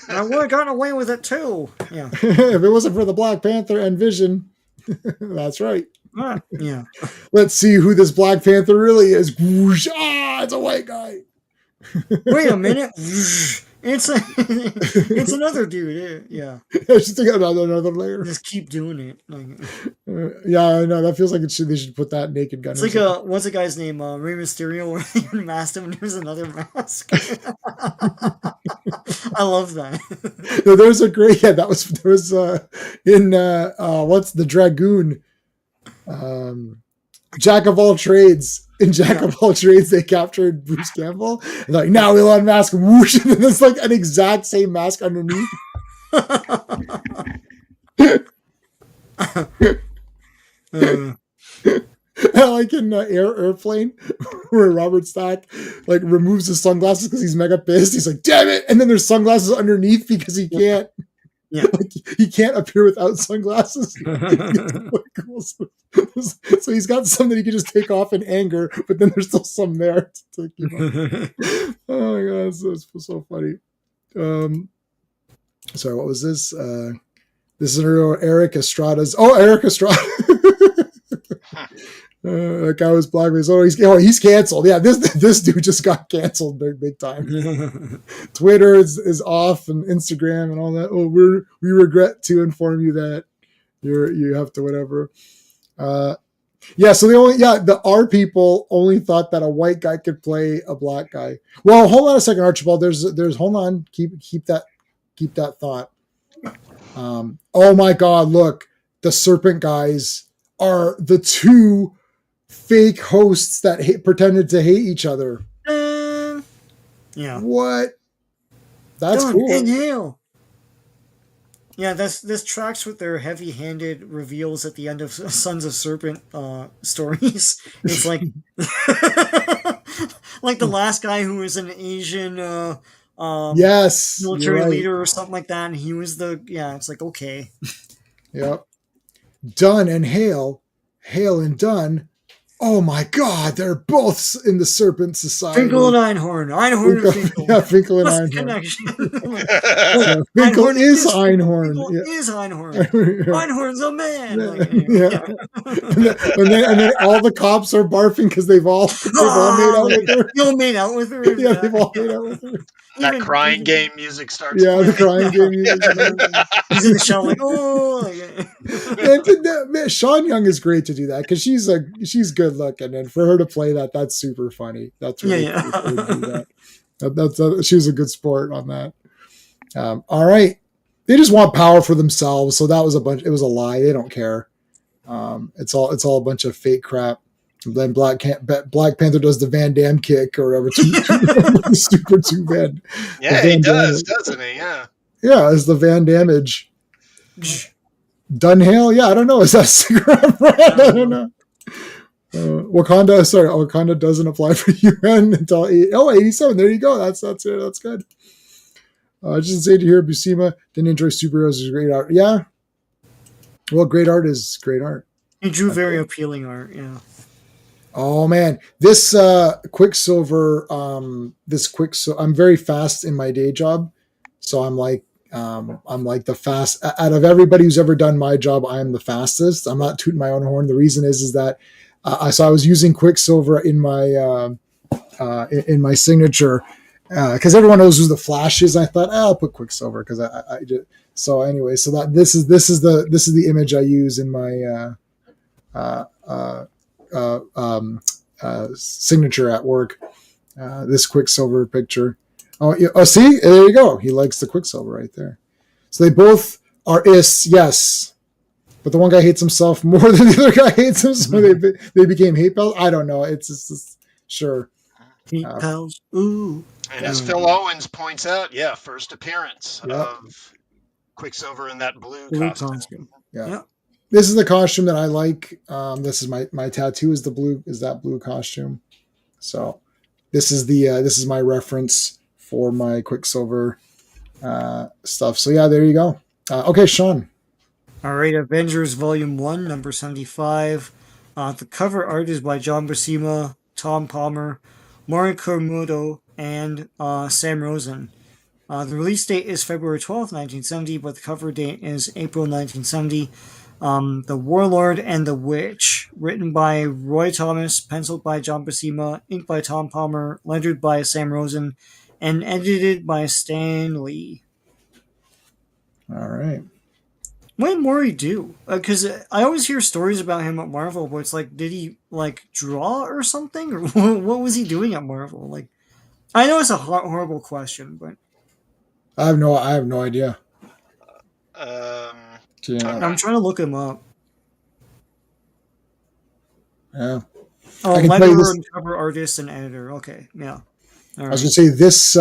I would have gotten away with it too. Yeah. If it wasn't for the Black Panther and Vision. That's right. Yeah. Let's see who this Black Panther really is. Whoosh, it's a white guy. Wait a minute. It's another dude. Yeah. Just another layer. Just keep doing it. Like, yeah, I know. That feels like they should put that naked gun. It's like what's the guy's name? Rey Mysterio, where they masked him and there's another mask. I love that. No, there's a great there was in what's the Dragoon? Jack of all trades. In Jack of all trades, they captured Bruce Campbell. And like, now we'll unmask whoosh, and then it's like an exact same mask underneath. Like in Airplane, where Robert Stack like removes his sunglasses because he's mega pissed. He's like, "Damn it!" And then there's sunglasses underneath because he can't. Yeah, like, he can't appear without sunglasses. So he's got some that he can just take off in anger, but then there's still some there to keep on. Oh my god, that's so funny. Sorry, what was this? This is Eric Estrada's. Oh, Eric Estrada. That guy was blackface. He's canceled. Yeah, this dude just got canceled big time. Twitter is off, and Instagram and all that. Oh, we regret to inform you that you have to whatever. Yeah. So the R people only thought that a white guy could play a black guy. Well, hold on a second, Archibald. There's hold on. Keep that thought. Oh my God! Look, the Serpent guys are the two fake hosts that pretended to hate each other. Yeah. What? That's cool. Inhale. Yeah, this tracks with their heavy-handed reveals at the end of Sons of Serpent stories. It's like like the last guy who was an Asian yes, military leader or something like that, and he was it's like, okay. Yep. Dunn and Hale and Dunn. Oh my God, they're both in the Serpent Society. Finkel and Einhorn. Einhorn and Finkel. Yeah, Finkel and Einhorn. Connection. Finkel is Einhorn. Finkel is Einhorn. Einhorn's a man. And then all the cops are barfing because they've all made out with her. They all made out with her. Yeah, they've all made out with her. That crying game music starts. Yeah, the crying game music. He's in the show like, oh. Man, Sean Young is great to do that because she's good looking, and for her to play that's super funny. That's really cool for her to do that. She was a good sport on that. All right, they just want power for themselves, so that was it was a lie. They don't care. It's all a bunch of fake crap. And then Black Panther does the Van Damme kick or whatever. Super two Van. Yeah, he does, doesn't he? Yeah. Yeah, it's the Van Damage. Dunhale? Yeah, I don't know. Is that a cigarette brand? I don't know. Wakanda doesn't apply for UN until 87. There you go. That's it. That's good. Just say to hear Buscema didn't enjoy superheroes is great art. Yeah. Well, great art is great art. He drew very appealing art, yeah. Oh man, this Quicksilver, I'm very fast in my day job. So I'm like the fast out of everybody who's ever done my job. I am the fastest. I'm not tooting my own horn. The reason is that I was using Quicksilver in my signature because everyone knows who the Flash is. I thought I'll put Quicksilver because I did. So anyway, so that this is the image I use in my signature at work. This Quicksilver picture. Oh, see, there you go. He likes the Quicksilver right there. So they both are yes, but the one guy hates himself more than the other guy hates him. So they became hate pals. I don't know. It's just sure. Hate pals. Ooh. And as Phil Owens points out, first appearance of Quicksilver in that blue costume. Yeah. this is the costume that I like. This is my tattoo is that blue costume. So this is my reference for my Quicksilver stuff. So yeah, there you go. Okay, Sean. All right, Avengers Volume 1, number 75. The cover art is by John Buscema, Tom Palmer, Mari Komodo, and Sam Rosen. The release date is February 12th, 1970, but the cover date is April 1970. The Warlord and the Witch, written by Roy Thomas, penciled by John Buscema, inked by Tom Palmer, lettered by Sam Rosen, and edited by Stan Lee. All right. What did Maury do? Because I always hear stories about him at Marvel, but it's like, did he like draw or something, or what was he doing at Marvel? Like, I know it's a horrible question, but I have no idea. Yeah. I'm trying to look him up. Yeah. Oh, letterer and cover artist and editor. Okay, yeah. I was gonna say this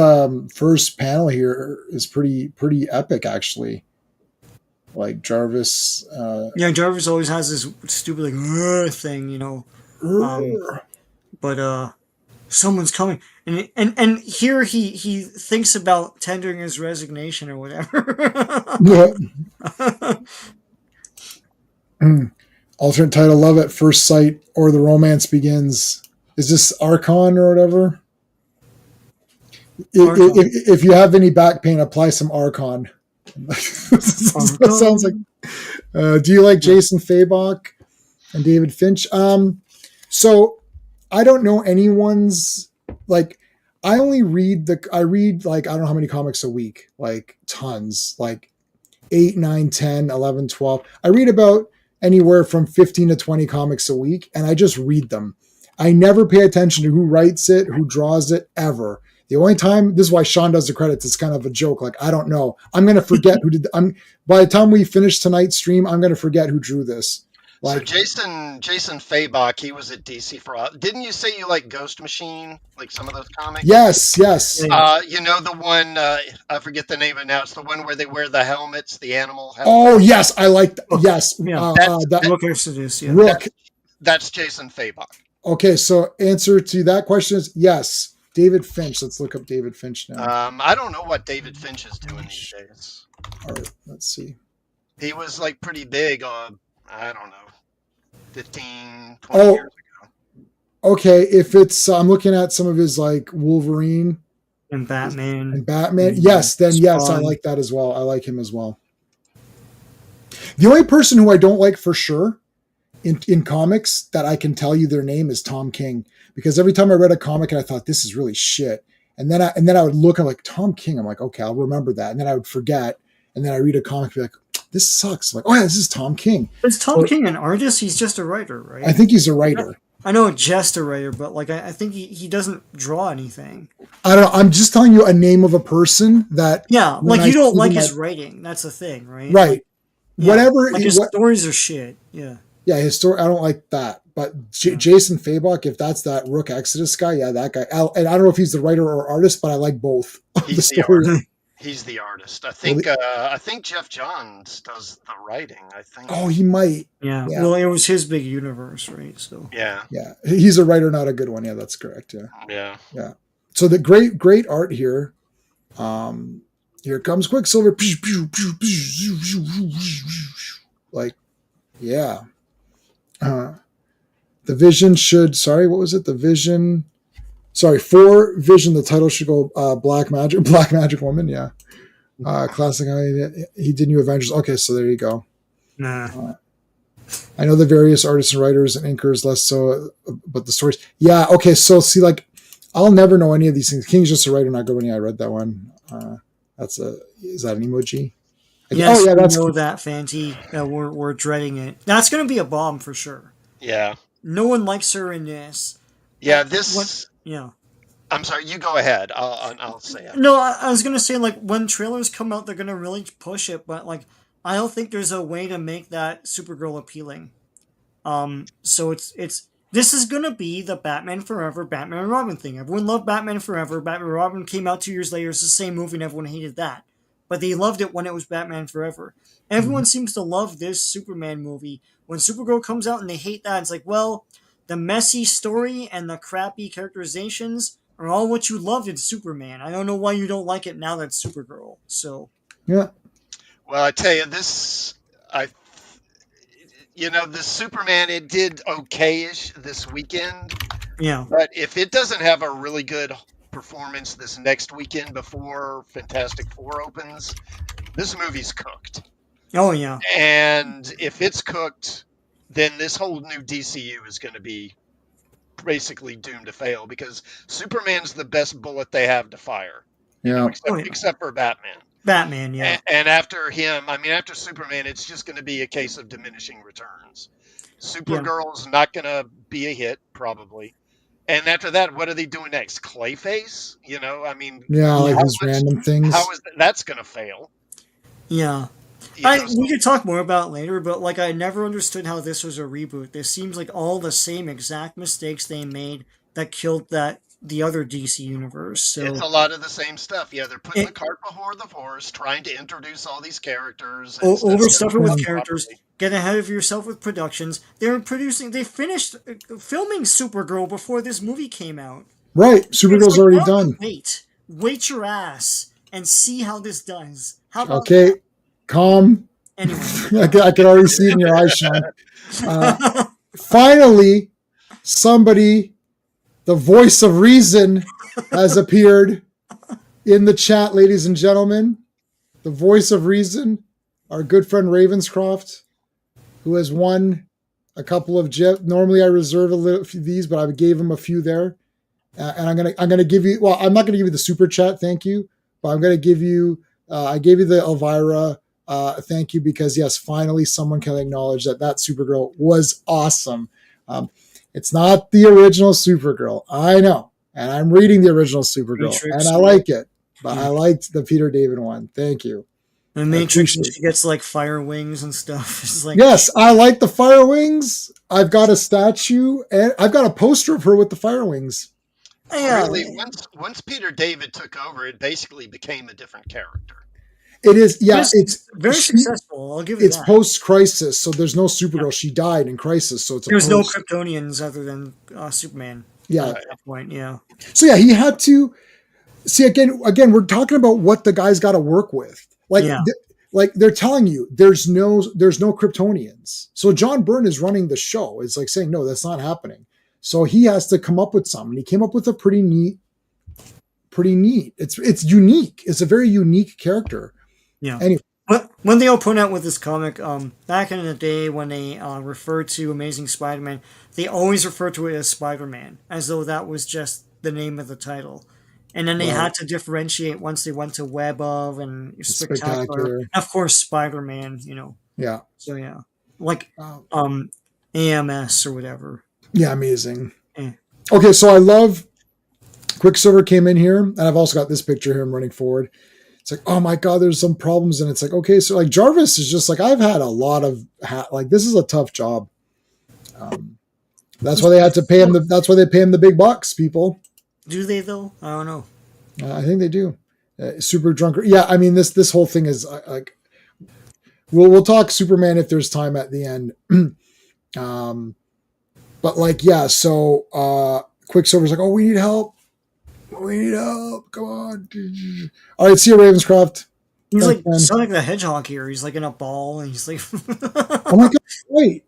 first panel here is pretty epic, actually. Like Jarvis. Jarvis always has this stupid like thing, you know. But someone's coming, and here he thinks about tendering his resignation or whatever. Alternate title: Love at First Sight, or The Romance Begins. Is this Archon or whatever? If you have any back pain, apply some Archon. That sounds like. Do you like Jason Fabok and David Finch? So I don't know anyone's like. I read like I don't know how many comics a week, like tons, like 8, 9, 10, 11, 12. I read about anywhere from 15 to 20 comics a week, and I just read them. I never pay attention to who writes it, who draws it, ever. The only time, this is why Sean does the credits, it's kind of a joke. Like, I don't know. I'm going to forget who did. By the time we finish tonight's stream, I'm going to forget who drew this. Like, so Jason Fabok, he was at DC for a while. Didn't you say you like Ghost Machine, like some of those comics? Yes. You know the one, I forget the name of it now. It's the one where they wear the helmets, the animal helmets. Oh, yes. I like that. Yes. Rook. Rook. That's Jason Fabok. Okay, so answer to that question is yes. David Finch. Let's look up David Finch now. I don't know what David Finch is doing these days. All right, let's see. He was like pretty big on, I don't know, 15, 20 years ago. Okay, if it's, I'm looking at some of his like Wolverine and Batman. Yes, then Spawn. Yes, I like that as well. I like him as well. The only person who I don't like for sure in comics that I can tell you their name is Tom King, because every time I read a comic and I thought this is really shit, and then I would look, I'm like, Tom King, I'm like, okay, I'll remember that, and then I would forget, and then I read a comic and be like, this sucks. I'm like, oh yeah, this is Tom King. Is Tom King an artist? He's just a writer, right? I think he's a writer. I know just a writer, but like I think he doesn't draw anything. I don't know. I'm just telling you a name of a person that. Yeah, like you don't like his writing. That's the thing, right? Right. Like, whatever. Like his stories are shit. Yeah. Yeah, his story. I don't like that. But Jason Fabok, if that's that Rook Exodus guy, yeah, that guy. And I don't know if he's the writer or artist, but I like both. He's the artist. He's the artist. I think Jeff Johns does the writing. I think. Oh, he might. Yeah. Well, it was his big universe, right? So. Yeah. Yeah, he's a writer, not a good one. Yeah, that's correct. Yeah. Yeah. Yeah. So the great art here. Here comes Quicksilver. Like, yeah. The Vision should. Sorry, what was it? The Vision. Sorry, for Vision, the title should go Black Magic Woman. Yeah. Classic. He did New Avengers. Okay, so there you go. Nah. I know the various artists and writers and inkers less so, but the stories. Yeah. Okay. So see, like, I'll never know any of these things. King's just a writer, not good one. Yeah, I read that one. Is that an emoji? Yes, that's know that, Fanty. We're dreading it. That's going to be a bomb for sure. Yeah. No one likes her in this. Yeah, this. Yeah. I'm sorry. You go ahead. I'll say it. No, I was going to say, like, when trailers come out, they're going to really push it, but like, I don't think there's a way to make that Supergirl appealing. So it's this is going to be the Batman Forever, Batman and Robin thing. Everyone loved Batman Forever. Batman and Robin came out 2 years later. It's the same movie and everyone hated that. but they loved it when it was Batman Forever. Everyone seems to love this Superman movie. When Supergirl comes out and they hate that, it's like, well, the messy story and the crappy characterizations are all what you loved in Superman. I don't know why you don't like it now that it's Supergirl. So Yeah. Well, I tell you, the Superman, it did okay-ish this weekend, yeah, but if it doesn't have a really good performance this next weekend before Fantastic Four opens, this movie's cooked. oh yeah, And if it's cooked, then this whole new DCU is going to be basically doomed to fail because Superman's the best bullet they have to fire, Yeah. except for Batman. Batman, yeah. And after him, after Superman, it's just going to be a case of diminishing returns. Supergirl's not going to be a hit, probably. And after that, what are they doing next? Clayface? Like these random things. How is that's going to fail? Yeah. We could talk more about it later, but like I never understood how this was a reboot. This seems like all the same exact mistakes they made that killed the other DC universe. So it's a lot of the same stuff. Yeah, they're putting the cart before the horse, trying to introduce all these characters. Overstuff it with characters. Get ahead of yourself with productions. They finished filming Supergirl before this movie came out. Right, Supergirl's already done. Wait your ass and see how this does. How about okay, that? Calm. Anyway, I can already see it in your eyes, Sean. Finally, somebody, the voice of reason, has appeared in the chat, ladies and gentlemen. The voice of reason, our good friend Ravenscroft, who has won a couple of normally I reserve a few of these, but I gave him a few there. And I'm gonna give you. Well, I'm not gonna give you the super chat, thank you, but I'm gonna give you. I gave you the Elvira. Thank you, because yes, finally someone can acknowledge that Supergirl was awesome. It's not the original Supergirl, I know, and I'm reading the original Supergirl, and I like it, but I liked the Peter David one. Thank you. The Matrix, she gets like fire wings and stuff. It's like, yes, I like the fire wings. I've got a statue, and I've got a poster of her with the fire wings. Yeah. Really, once Peter David took over, it basically became a different character. It is, yeah. It's very successful. I'll give it. It's post-Crisis, so there's no Supergirl. Yeah. She died in Crisis, so there's no Kryptonians other than Superman. Yeah, at that point, yeah. So yeah, he had to see again. We're talking about what the guy's got to work with. Like they're telling you, there's no Kryptonians. So John Byrne is running the show. It's like saying, no, that's not happening. So he has to come up with something. He came up with a pretty neat. It's unique. It's a very unique character. Yeah. Anyway. When they all point out with this comic, back in the day when they referred to Amazing Spider-Man, they always referred to it as Spider-Man, as though that was just the name of the title. And then they had to differentiate once they went to Web of and Spectacular. And of course, Spider-Man, Yeah. So, yeah. Like AMS or whatever. Yeah, amazing. Okay, so I love Quicksilver came in here, and I've also got this picture here. I'm running forward. It's like, oh my God, there's some problems. And it's like, okay, so like Jarvis is just like, I've had a lot of, this is a tough job. That's why they had to pay him. That's why they pay him the big bucks, people. Do they though? I don't know. I think they do. Super drunker. Yeah. I mean, this whole thing is like, we'll talk Superman if there's time at the end. But like, yeah. So Quicksilver's like, oh, we need help. We need help. Come on. All right, see you, Ravenscroft. He's like Sonic the Hedgehog here. He's like in a ball, and he's like, oh my God, wait.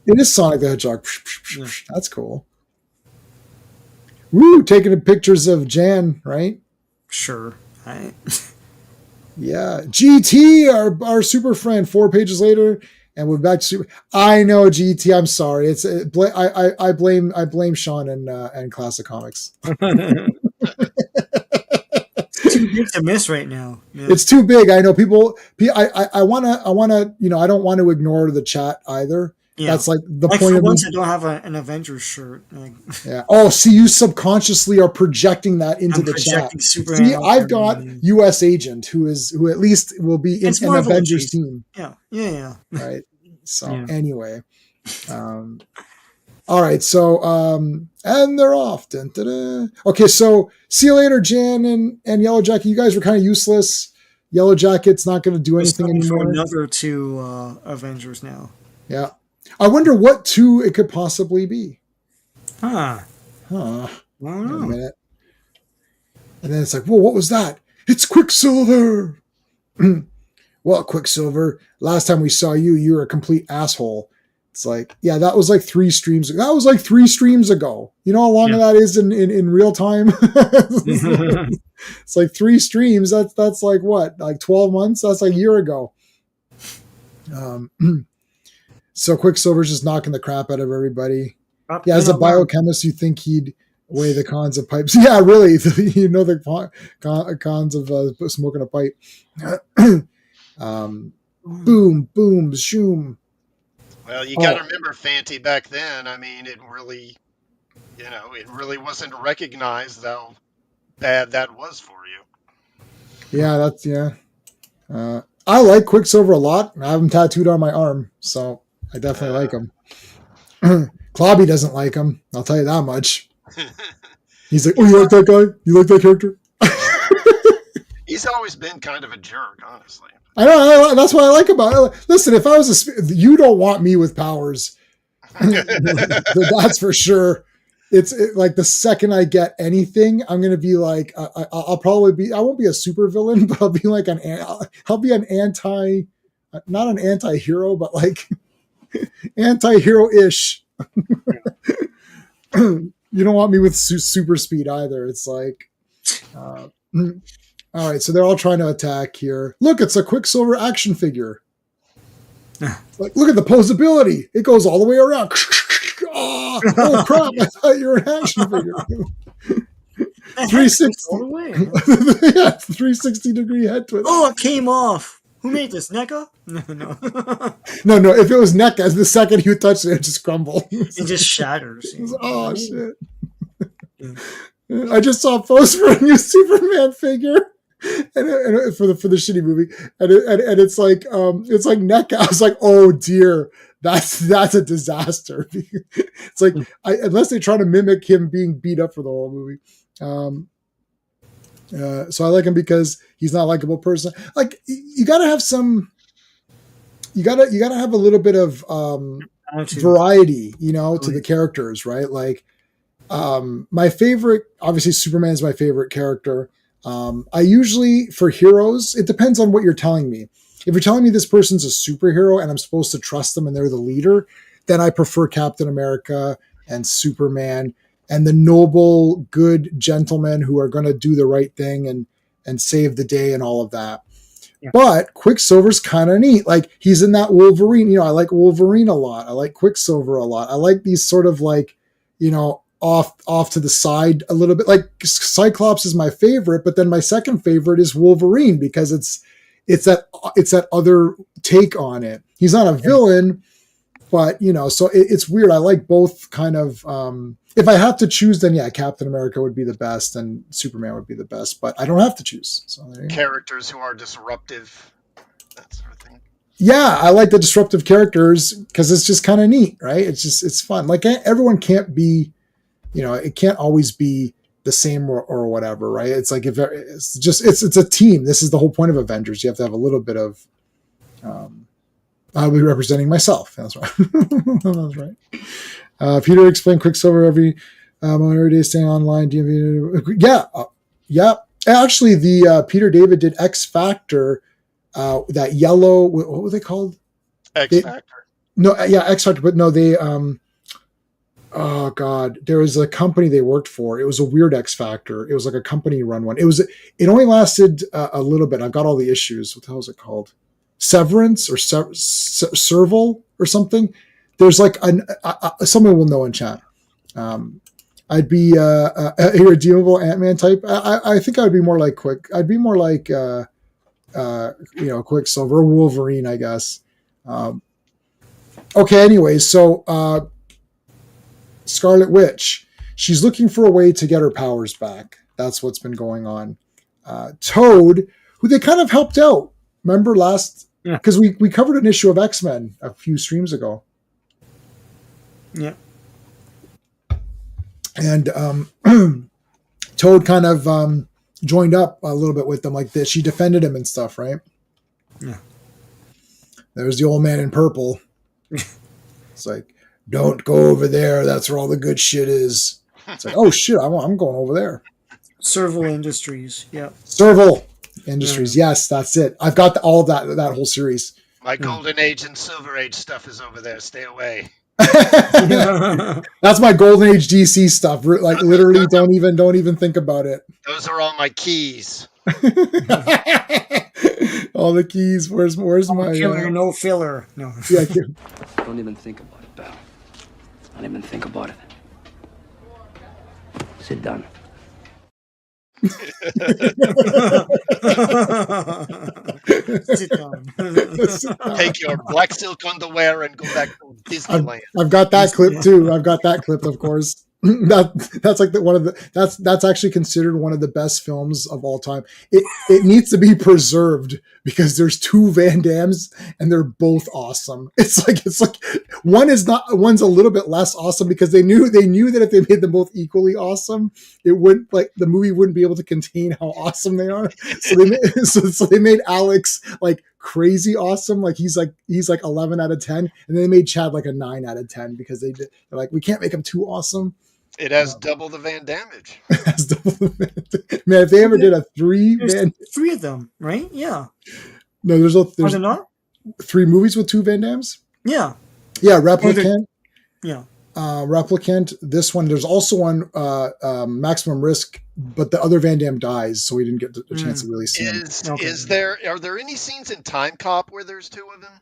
It is Sonic the Hedgehog. Yeah. That's cool. Woo, taking pictures of Jan, right? Sure. Right. Yeah. GT, our super friend, 4 pages later. And we're back to Super. I know, GT. I'm sorry. It's I blame Sean and Classic Comics. It's too big to miss right now. Yeah. It's too big. I know people. I wanna. I don't want to ignore the chat either. Yeah. That's like the point of once I don't have an Avengers shirt. Yeah. Oh, see, you subconsciously are projecting that into the chat. Superman see, I've got U.S. Agent who at least will be in an Avengers team. Yeah. Right. So anyway, All right, so and they're off. Dun, dun, dun. Okay, so see you later, Jan and Yellow Jacket. You guys were kind of useless. Yellow Jacket's not going to do anything For anymore. another 2 Avengers now. Yeah, I wonder what 2 it could possibly be. Huh. Huh. I don't Wait a know. minute. And then it's like, whoa, what was that? It's Quicksilver. Well, Quicksilver, last time we saw you, you were a complete asshole. It's like, yeah, that was like 3 streams ago. That was like 3 streams ago. You know how long that is in real time? It's like 3 streams. That's like what? Like 12 months? That's like a year ago. So Quicksilver's just knocking the crap out of everybody. Yeah, as a biochemist, you think he'd weigh the cons of pipes. Yeah, really. You know the cons of smoking a pipe. Boom, boom, shoom. Well, you got to remember, Fanty, back then, I mean, it really wasn't recognized how bad that was for you. Yeah, I like Quicksilver a lot. I have him tattooed on my arm, so I definitely like him. Clobby doesn't like him. I'll tell you that much. He's like, oh, you like that guy? You like that character? He's always been kind of a jerk, honestly. I know. That's what I like about it. Listen, if I was you don't want me with powers. That's for sure. It's like the second I get anything, I'm gonna be like, I'll probably be. I won't be a super villain, but I'll be like I'll be an not an anti-hero, but like anti-hero-ish. You don't want me with super speed either. It's like, all right, so they're all trying to attack here. Look, it's a Quicksilver action figure. Like, look at the posability. It goes all the way around. Oh crap, I thought you were an action figure. 360. Yeah, 360-degree head twist. Oh, it came off. Who made this? NECA? No. No. If it was NECA, the second you touch it, it just crumbles. It just shatters. Oh, shit. I just saw a post for a new Superman figure. And for the shitty movie, and it's like NECA. I was like, oh dear, that's a disaster. It's like unless they try to mimic him being beat up for the whole movie. So I like him because he's not a likable person. Like you gotta have some. You gotta have a little bit of variety, to the characters, right? Like my favorite, obviously, Superman's my favorite character. I usually, for heroes, it depends on what you're telling me. If you're telling me this person's a superhero and I'm supposed to trust them and they're the leader, then I prefer Captain America and Superman and the noble, good gentlemen who are going to do the right thing and save the day and all of that. Yeah. But Quicksilver's kind of neat. Like he's in that Wolverine. I like Wolverine a lot. I like Quicksilver a lot. I like these sort of like, off to the side a little bit. Like Cyclops is my favorite, but then my second favorite is Wolverine because it's that other take on it. He's not a villain, but so it's weird. I like both kind of. If I have to choose, then yeah, Captain America would be the best and Superman would be the best, but I don't have to choose. So there you go. Characters who are disruptive, that sort of thing. Yeah, I like the disruptive characters because it's just kind of neat, right? It's fun. Like everyone can't be. It can't always be the same or whatever, right? It's like if it's a team. This is the whole point of Avengers. You have to have a little bit of. I'll be representing myself. That's right. That's right. Peter explained Quicksilver every day staying online. DMV. Yeah. Actually, the Peter David did X Factor. That yellow. What were they called? X Factor. No, yeah, X Factor. But no, they. Oh God, there was a company they worked for. It was a weird X Factor. It was like a company run one. It only lasted a little bit. I've got all the issues. What the hell is it called? Severance or Serval or something. There's like someone will know in chat. I'd be a irredeemable Ant-Man type. I think I would be more like I'd be more like Quicksilver, Wolverine, I guess. Okay. Anyways, so. Scarlet Witch, she's looking for a way to get her powers back. That's what's been going on. Toad, who they kind of helped out. Remember because we covered an issue of X-Men a few streams ago. Yeah. And Toad kind of joined up a little bit with them like this. She defended him and stuff, right? Yeah. There's the old man in purple. It's like, don't go over there. That's where all the good shit is. It's like, oh shit, I'm going over there. Serval Industries. Yeah. Serval Industries. Yes, that's it. I've got all of that whole series. My Golden Age and Silver Age stuff is over there. Stay away. That's my Golden Age DC stuff. Like literally, don't even think about it. Those are all my keys. All the keys. Where's my killer? No filler. No. Yeah. Don't even think about it, pal. Don't even think about it. Sit down. Sit down. Take your black silk underwear and go back to Disneyland. I've got that clip too. I've got that clip, of course. That's like that's actually considered one of the best films of all time. It needs to be preserved because there's two Van Dammes and they're both awesome. It's like one's a little bit less awesome because they knew that if they made them both equally awesome, it wouldn't, like, the movie wouldn't be able to contain how awesome they are. So they made Alex like crazy awesome, like he's like 11 out of 10, and then they made Chad like a 9 out of 10 because they're like, we can't make him too awesome. It has double the Van damage. Man, if they ever did a three of them, right? Yeah. No, there's Are not? 3 movies with 2 Van Dammes. Yeah. Yeah, Replicant. Yeah. Replicant. This one, there's also one, Maximum Risk, but the other Van Damme dies, so we didn't get a chance to really see him. Are there any scenes in Time Cop where there's 2 of them?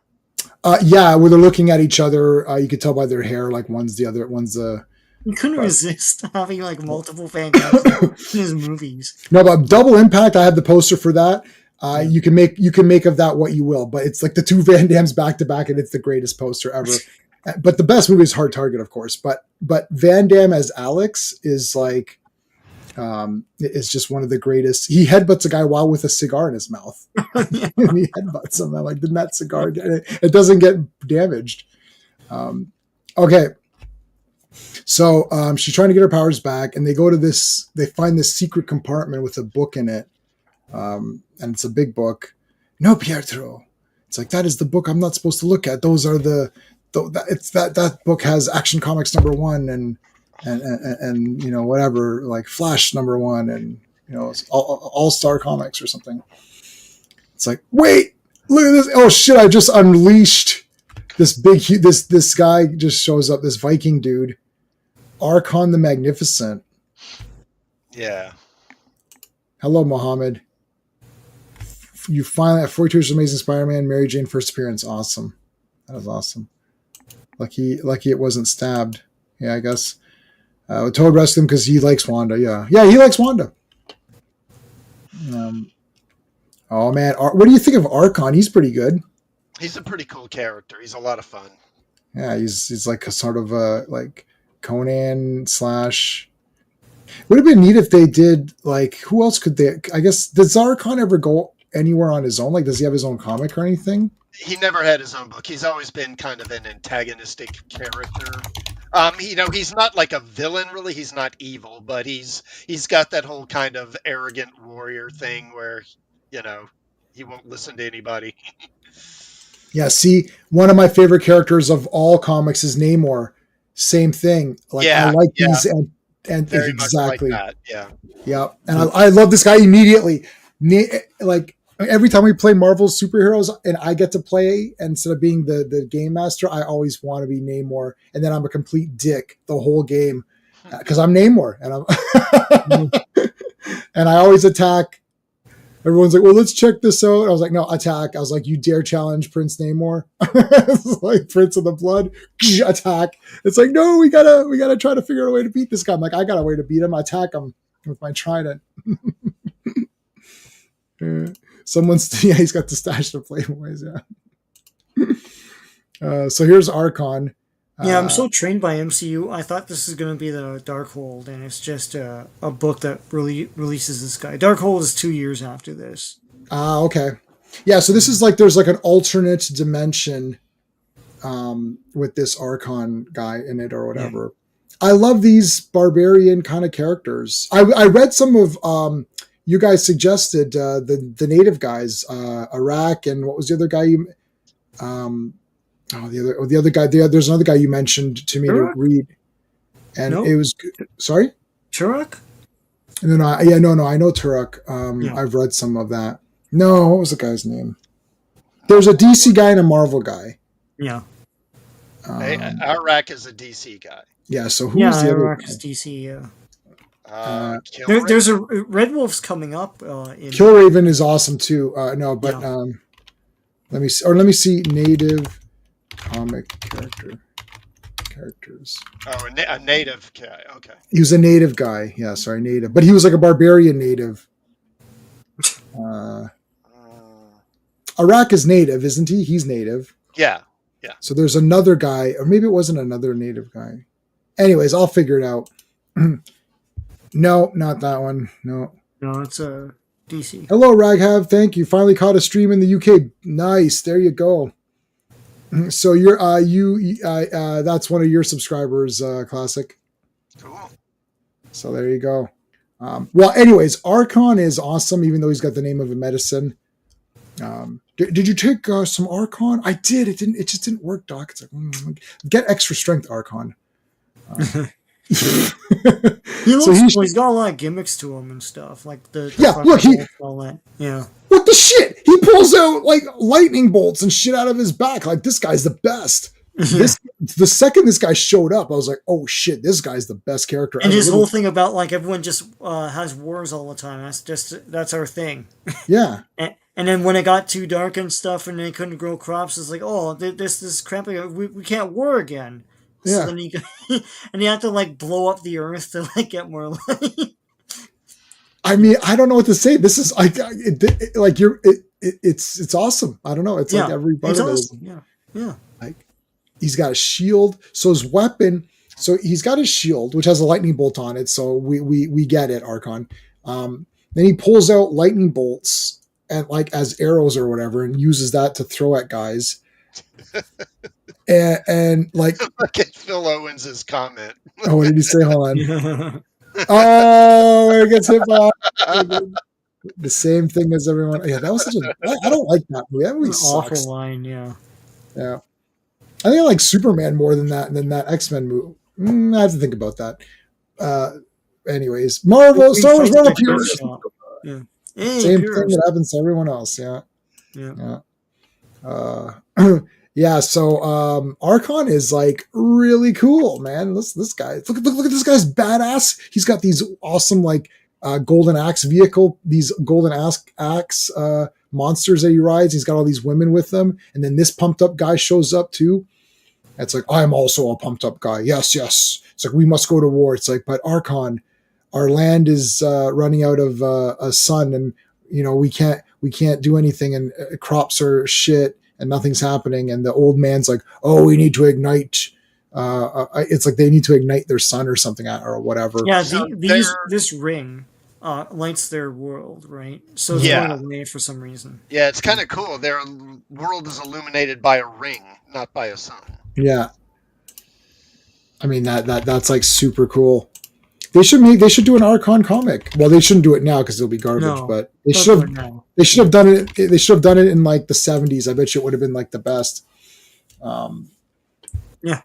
Yeah, where they're looking at each other. You could tell by their hair, like one's the other, one's the. You couldn't resist having like multiple Van Dammes in his movies. No, but Double Impact, I have the poster for that. You can make of that what you will, but it's like the 2 Van Dammes back to back, and it's the greatest poster ever. But the best movie is Hard Target, of course. But Van Damme as Alex is like, is just one of the greatest. He headbutts a guy while with a cigar in his mouth. And he headbutts him. I'm like, didn't that cigar? It doesn't get damaged. Okay. So she's trying to get her powers back, and they go to this. They find this secret compartment with a book in it, and it's a big book. No, Pietro. It's like, that is the book I'm not supposed to look at. Those are that book has Action Comics #1 and you know, whatever, like Flash #1 and, you know, All-Star Comics or something. It's like, wait, look at this. Oh shit, I just unleashed this this guy just shows up, this Viking dude. Archon the Magnificent. Yeah. Hello, Mohammed. You finally, at 42 Years of Amazing Spider-Man, Mary Jane first appearance. Awesome. That was awesome. Lucky it wasn't stabbed. Yeah, I guess. Toad rescued him because he likes Wanda. Yeah, he likes Wanda. Oh man, what do you think of Archon? He's pretty good. He's a pretty cool character. He's a lot of fun. Yeah, he's like a sort of like Conan / Would have been neat if they did, like, who else could they? I guess, does Archon ever go anywhere on his own? Like, does he have his own comic or anything? He never had his own book. He's always been kind of an antagonistic character. You know, he's not like a villain, really. He's not evil, but he's got that whole kind of arrogant warrior thing where, you know, he won't listen to anybody. Yeah, see, one of my favorite characters of all comics is Namor. Same thing. Like, yeah, I like these and very exactly. much like that. Yeah. And I love this guy immediately. Like, every time we play Marvel's superheroes and I get to play, instead of being the game master, I always want to be Namor. And then I'm a complete dick the whole game because I'm Namor. And and I always attack. Everyone's like, well, let's check this out. I was like, no, attack. I was like, you dare challenge Prince Namor? It's like Prince of the Blood, attack. It's like, no, we gotta try to figure out a way to beat this guy. I'm like, I got a way to beat him. I attack him with my trident. He's got the stash of Playboys, yeah. So here's Archon. Yeah, I'm so trained by MCU. I thought this is going to be the Darkhold, and it's just a book that releases this guy. Darkhold is 2 years after this. Okay. Yeah, so this is like, there's like an alternate dimension with this Archon guy in it or whatever. I love these barbarian kind of characters. I read some of you guys suggested the native guys, Iraq, and what was the other guy you the other guy. There's another guy you mentioned to me Turok? to read, and Nope. it was sorry. Turok? No, I know Turok. Yeah. I've read some of that. No, what was the guy's name? There's a DC guy and a Marvel guy. Yeah. Iraq is a DC guy. Yeah. So who's the other Iraq guy? is DC. Yeah. Killraven? There's a Red Wolf's coming up. In Killraven is awesome too. No, but Yeah. let me see native comic characters. Oh, a native guy. Okay. He was a native guy. Yeah, sorry, native. But he was like a barbarian native. Iraq is native, isn't he? He's native. Yeah. So there's another guy, or maybe it wasn't another native guy. Anyways, I'll figure it out. No, not that one. No, it's a DC. Hello, Raghav. Thank you. Finally caught a stream in the UK. Nice. There you go. So you're that's one of your subscribers, Classic. Cool. So there you go. Well, anyways, Archon is awesome, even though he's got the name of a medicine. Did you take some Archon? I did. It just didn't work, Doc. It's like get extra strength Archon. He looks cool. He's got a lot of gimmicks to him and stuff, like the look, all that. Yeah. What the shit? He pulls out like lightning bolts and shit out of his back. Like this guy's the best. The second this guy showed up, I was like, oh shit, this guy's the best character. And his whole thing about like everyone just has wars all the time. That's our thing. Yeah. And then when it got too dark and stuff, and they couldn't grow crops, it's like, oh, this crappy. We can't war again. Yeah. So then you have to like blow up the earth to like get more light. I mean, I don't know what to say. This is it's awesome. I don't know. It's like every part of it. Yeah. Like he's got a shield. So his weapon. So he's got his shield, which has a lightning bolt on it. So we get it, Archon. Then he pulls out lightning bolts and like as arrows or whatever, and uses that to throw at guys. And like look at Phil Owens' comment. Oh, what did he say? Hold on. Oh, it gets hit by the same thing as everyone. Yeah, that was such a. I don't like that movie. That movie sucks. Awful line, yeah. Yeah, I think I like Superman more than that X-Men movie. I have to think about that. Anyways, Marvel, Star Wars, Marvel, yeah. Same thing that happens to everyone else. Yeah. Yeah, so Archon is like really cool, man. This guy. Look at this guy's badass. He's got these awesome like golden axe vehicle, these golden axe monsters that he rides. He's got all these women with him, and then this pumped up guy shows up too. It's like I'm also a pumped up guy. Yes. It's like we must go to war. It's like, but Archon, our land is running out of a sun, and we can't do anything, and crops are shit. And nothing's happening, and the old man's like, "Oh, we need to ignite." It's like they need to ignite their sun or something, or whatever. Yeah, this ring lights their world, right? So it's going away for some reason. Yeah, it's kind of cool. Their world is illuminated by a ring, not by a sun. Yeah, I mean that's like super cool. They should do an Archon comic. Well, they shouldn't do it now because it'll be garbage. But they should have done it. They should have done it in like the 70s. I bet you it would have been like the best. Yeah.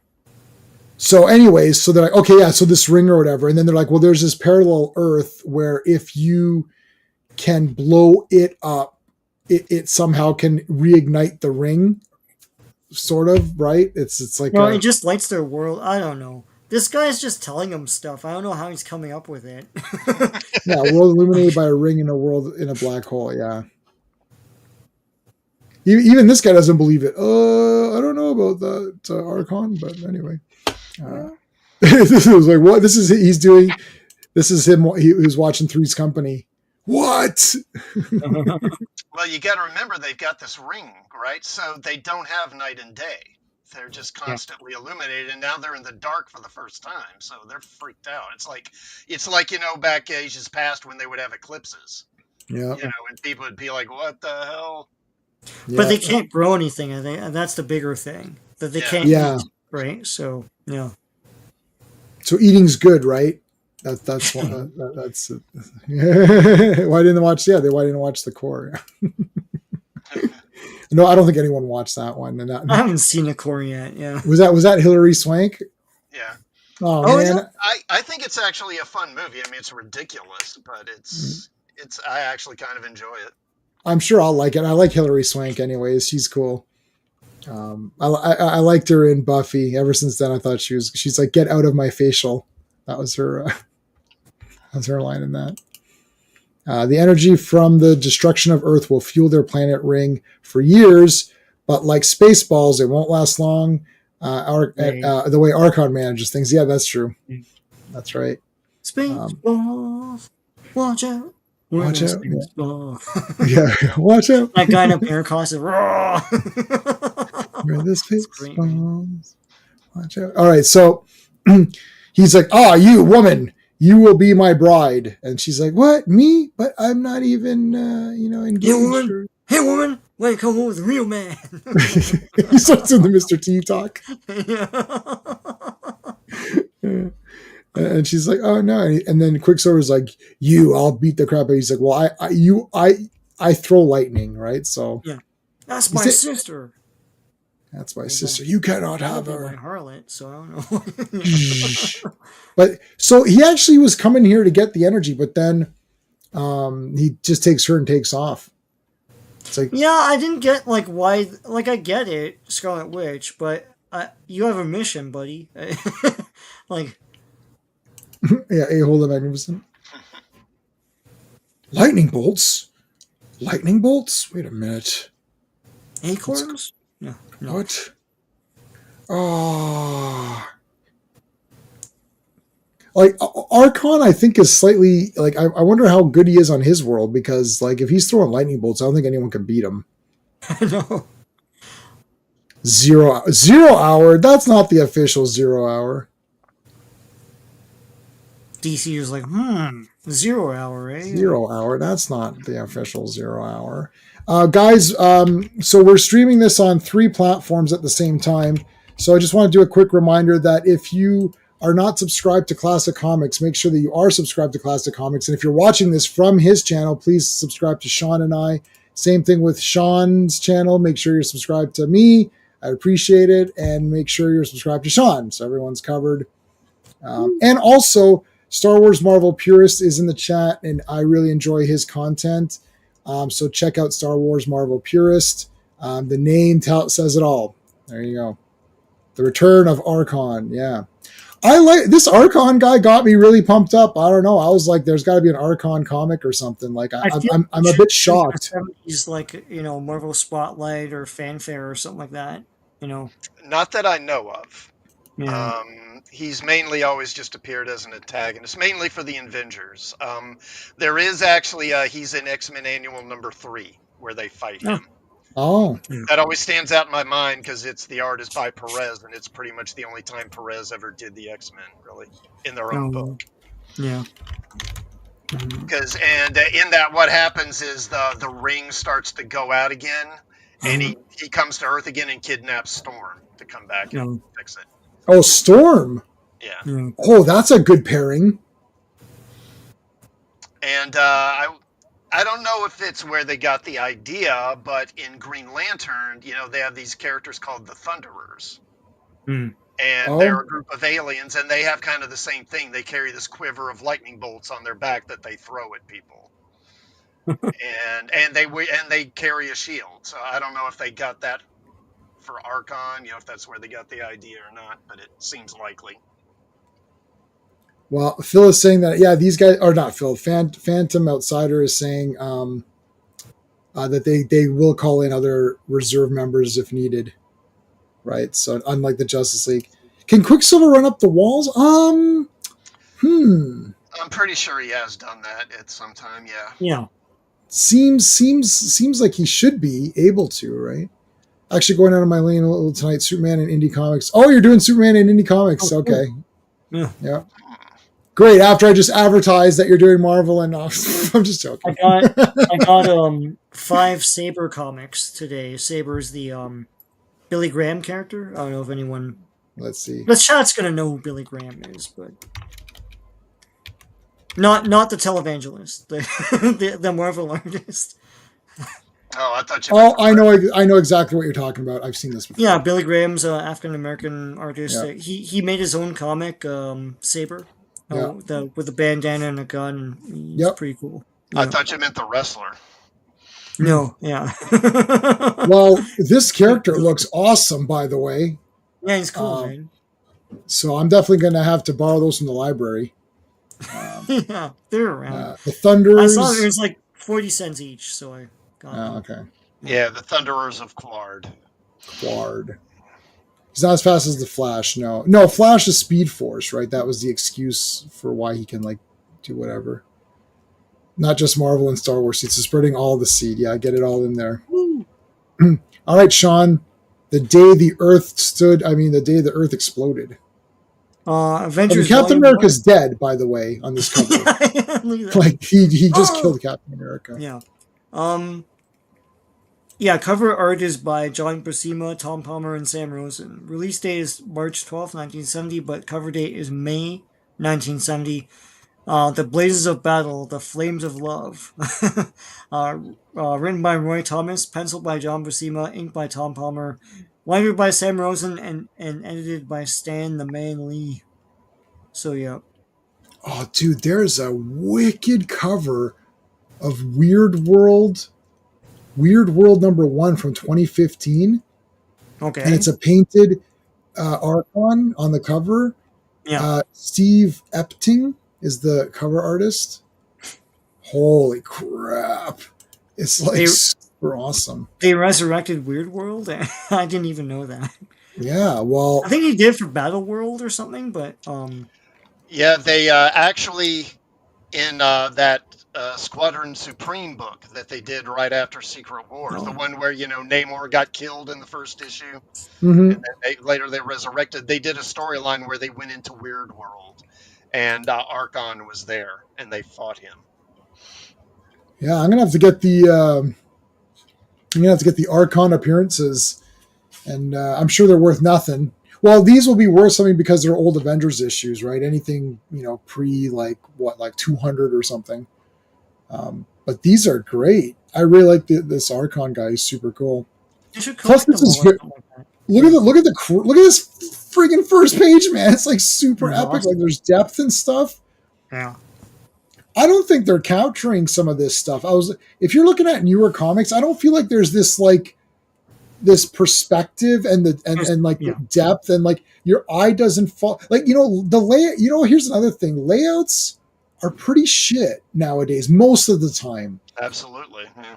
So, anyways, so they're like, okay, yeah. So this ring or whatever, and then they're like, well, there's this parallel Earth where if you can blow it up, it somehow can reignite the ring. Sort of, right? It's like it just lights their world. I don't know. This guy's just telling him stuff. I don't know how he's coming up with it. Yeah, world illuminated by a ring in a world in a black hole. Yeah. Even this guy doesn't believe it. I don't know about that Archon, but anyway. This was like, what? This is he's doing. This is him. He was watching Three's Company. What? Well, you got to remember they've got this ring, right? So they don't have night and day. They're just constantly illuminated, and now they're in the dark for the first time, so they're freaked out. It's like back ages past when they would have eclipses. Yeah. And people would be like, "What the hell?" Yeah. But they can't grow anything, and that's the bigger thing that they can't eat, right? So yeah. So eating's good, right? That's why. That's why didn't they watch? Yeah, why didn't watch the core? No, I don't think anyone watched that one. And I haven't seen a core yet. Yeah. was that Hilary Swank? Yeah. Oh is man, it? I think it's actually a fun movie. I mean, it's ridiculous, but it's I actually kind of enjoy it. I'm sure I'll like it. I like Hilary Swank, anyways. She's cool. I liked her in Buffy. Ever since then, I thought she's like, get out of my facial. That was her. That was her line in that. The energy from the destruction of Earth will fuel their planet ring for years, but like Spaceballs, it won't last long. The way Archon manages things, yeah, that's true. That's right. Spaceballs, watch out! Watch out! Spaceball. Yeah, watch out! That guy in a pair costume. Raw. We're the Spaceballs. Watch out! All right, so he's like, you woman, you will be my bride. And she's like, what, me? But I'm not even, engaged. Hey, woman, way to come home with a real man. He starts in the Mr. T talk. Yeah. And she's like, oh, no. And then Quicksilver's like, I'll beat the crap out of you. He's like, well, I throw lightning, right? So yeah. That's my sister. That's my sister. You cannot have her. My harlot, so I don't know. But so he actually was coming here to get the energy, but then he just takes her and takes off. It's like, yeah, I didn't get like why. Like I get it, Scarlet Witch, but you have a mission, buddy. Like, yeah, A-hole the Magnificent. Lightning bolts. Wait a minute. acorns? No. What? Oh. Like Archon, I think is slightly like I wonder how good he is on his world, because like if he's throwing lightning bolts, I don't think anyone can beat him. I know. Zero hour. That's not the official 0 hour. DC is like, 0 hour, eh? 0 hour. That's not the official 0 hour. Guys, so we're streaming this on 3 platforms at the same time. So I just want to do a quick reminder that if you are not subscribed to Classic Comics, make sure that you are subscribed to Classic Comics. And if you're watching this from his channel, please subscribe to Sean and I. Same thing with Sean's channel. Make sure you're subscribed to me. I appreciate it. And make sure you're subscribed to Sean, so everyone's covered. And also, Star Wars Marvel Purist is in the chat, and I really enjoy his content. So check out Star Wars Marvel Purist. The name says it all. There you go. The Return of Archon. Yeah. I like this Archon guy. Got me really pumped up. I don't know. I was like, there's got to be an Archon comic or something. Like, I'm a bit shocked. He's like, Marvel Spotlight or Fanfare or something like that. Not that I know of. Yeah. He's mainly always just appeared as an antagonist, mainly for the Avengers. There is actually he's in X-Men Annual number 3 where they fight him. Oh, that always stands out in my mind because it's the art is by Perez, and it's pretty much the only time Perez ever did the X-Men really in their own book. Yeah. Because in that, what happens is the ring starts to go out again, and he comes to Earth again and kidnaps Storm to come back and fix it. Oh, Storm. Yeah. Oh, that's a good pairing. And I don't know if it's where they got the idea, but in Green Lantern, they have these characters called the Thunderers. And they're a group of aliens, and they have kind of the same thing. They carry this quiver of lightning bolts on their back that they throw at people. and they carry a shield. So I don't know if they got that for Archon, if that's where they got the idea or not, but it seems likely. Well, Phil is saying that, these guys are not Phil. Phantom Outsider is saying that they will call in other reserve members if needed. Right. So unlike the Justice League, can Quicksilver run up the walls? I'm pretty sure he has done that at some time. Yeah. Yeah. Seems like he should be able to, right? Actually, going out of my lane a little tonight. Superman and Indie Comics. Oh, you're doing Superman and Indie Comics. Oh, okay. Cool. Yeah. Great. After I just advertised that you're doing Marvel, and I'm just joking. I got 5 Saber comics today. Saber's the Billy Graham character. I don't know if anyone Let's see. The chat's gonna know who Billy Graham is, but not the televangelist, the Marvel artist. Oh, I thought you meant Oh, I know exactly what you're talking about. I've seen this before. Yeah, Billy Graham's African American artist. Yeah. He made his own comic, Saber, Yeah. with a bandana and a gun. He's Yep. pretty cool. I Yeah. thought you meant the wrestler. No, yeah. Well, this character looks awesome, by the way. Yeah, he's cool, man. So I'm definitely going to have to borrow those from the library. Yeah, they're around. The Thunders. I saw it was like 40 cents each, so I got them. Oh, okay. Yeah, the Thunderers of Quard. Quard. He's not as fast as the Flash. No, Flash is Speed Force, right? That was the excuse for why he can like do whatever. Not just Marvel and Star Wars. It's spreading all the seed. Yeah, get it all in there. All right, Sean. The day the the Earth exploded. Avengers. Captain America's dead, by the way, on this cover. Like he just killed Captain America. Yeah. Yeah, cover art is by John Buscema, Tom Palmer, and Sam Rosen. Release date is March 12th, 1970, but cover date is May 1970. The Blazes of Battle, The Flames of Love. Written by Roy Thomas, penciled by John Buscema, inked by Tom Palmer, lettered by Sam Rosen, and edited by Stan the Man Lee. So, yeah. Oh, dude, there's a wicked cover of Weird World #1 from 2015. Okay. And it's a painted Archon on the cover. Yeah. Steve Epting is the cover artist. Holy crap. It's like super awesome. They resurrected Weird World? I didn't even know that. Yeah, well... I think he did for Battle World or something, but... Yeah, they actually, in that Squadron Supreme book that they did right after Secret Wars, the one where, Namor got killed in the first issue, and then later they resurrected, they did a storyline where they went into Weird World, and Archon was there, and they fought him. Yeah, I'm gonna have to get the Archon appearances, and I'm sure they're worth nothing. Well, these will be worth something because they're old Avengers issues, right? Anything pre 200 or something. But these are great. I really like this Archon guy. He's super cool. Plus, this is look at this friggin' first page, man. It's like super epic. Awesome. Like there's depth and stuff. Yeah. I don't think they're capturing some of this stuff. If you're looking at newer comics, I don't feel like there's this this perspective and the depth, and like your eye doesn't fall. Like, the layout, here's another thing. Layouts are pretty shit nowadays, most of the time. Absolutely. Yeah.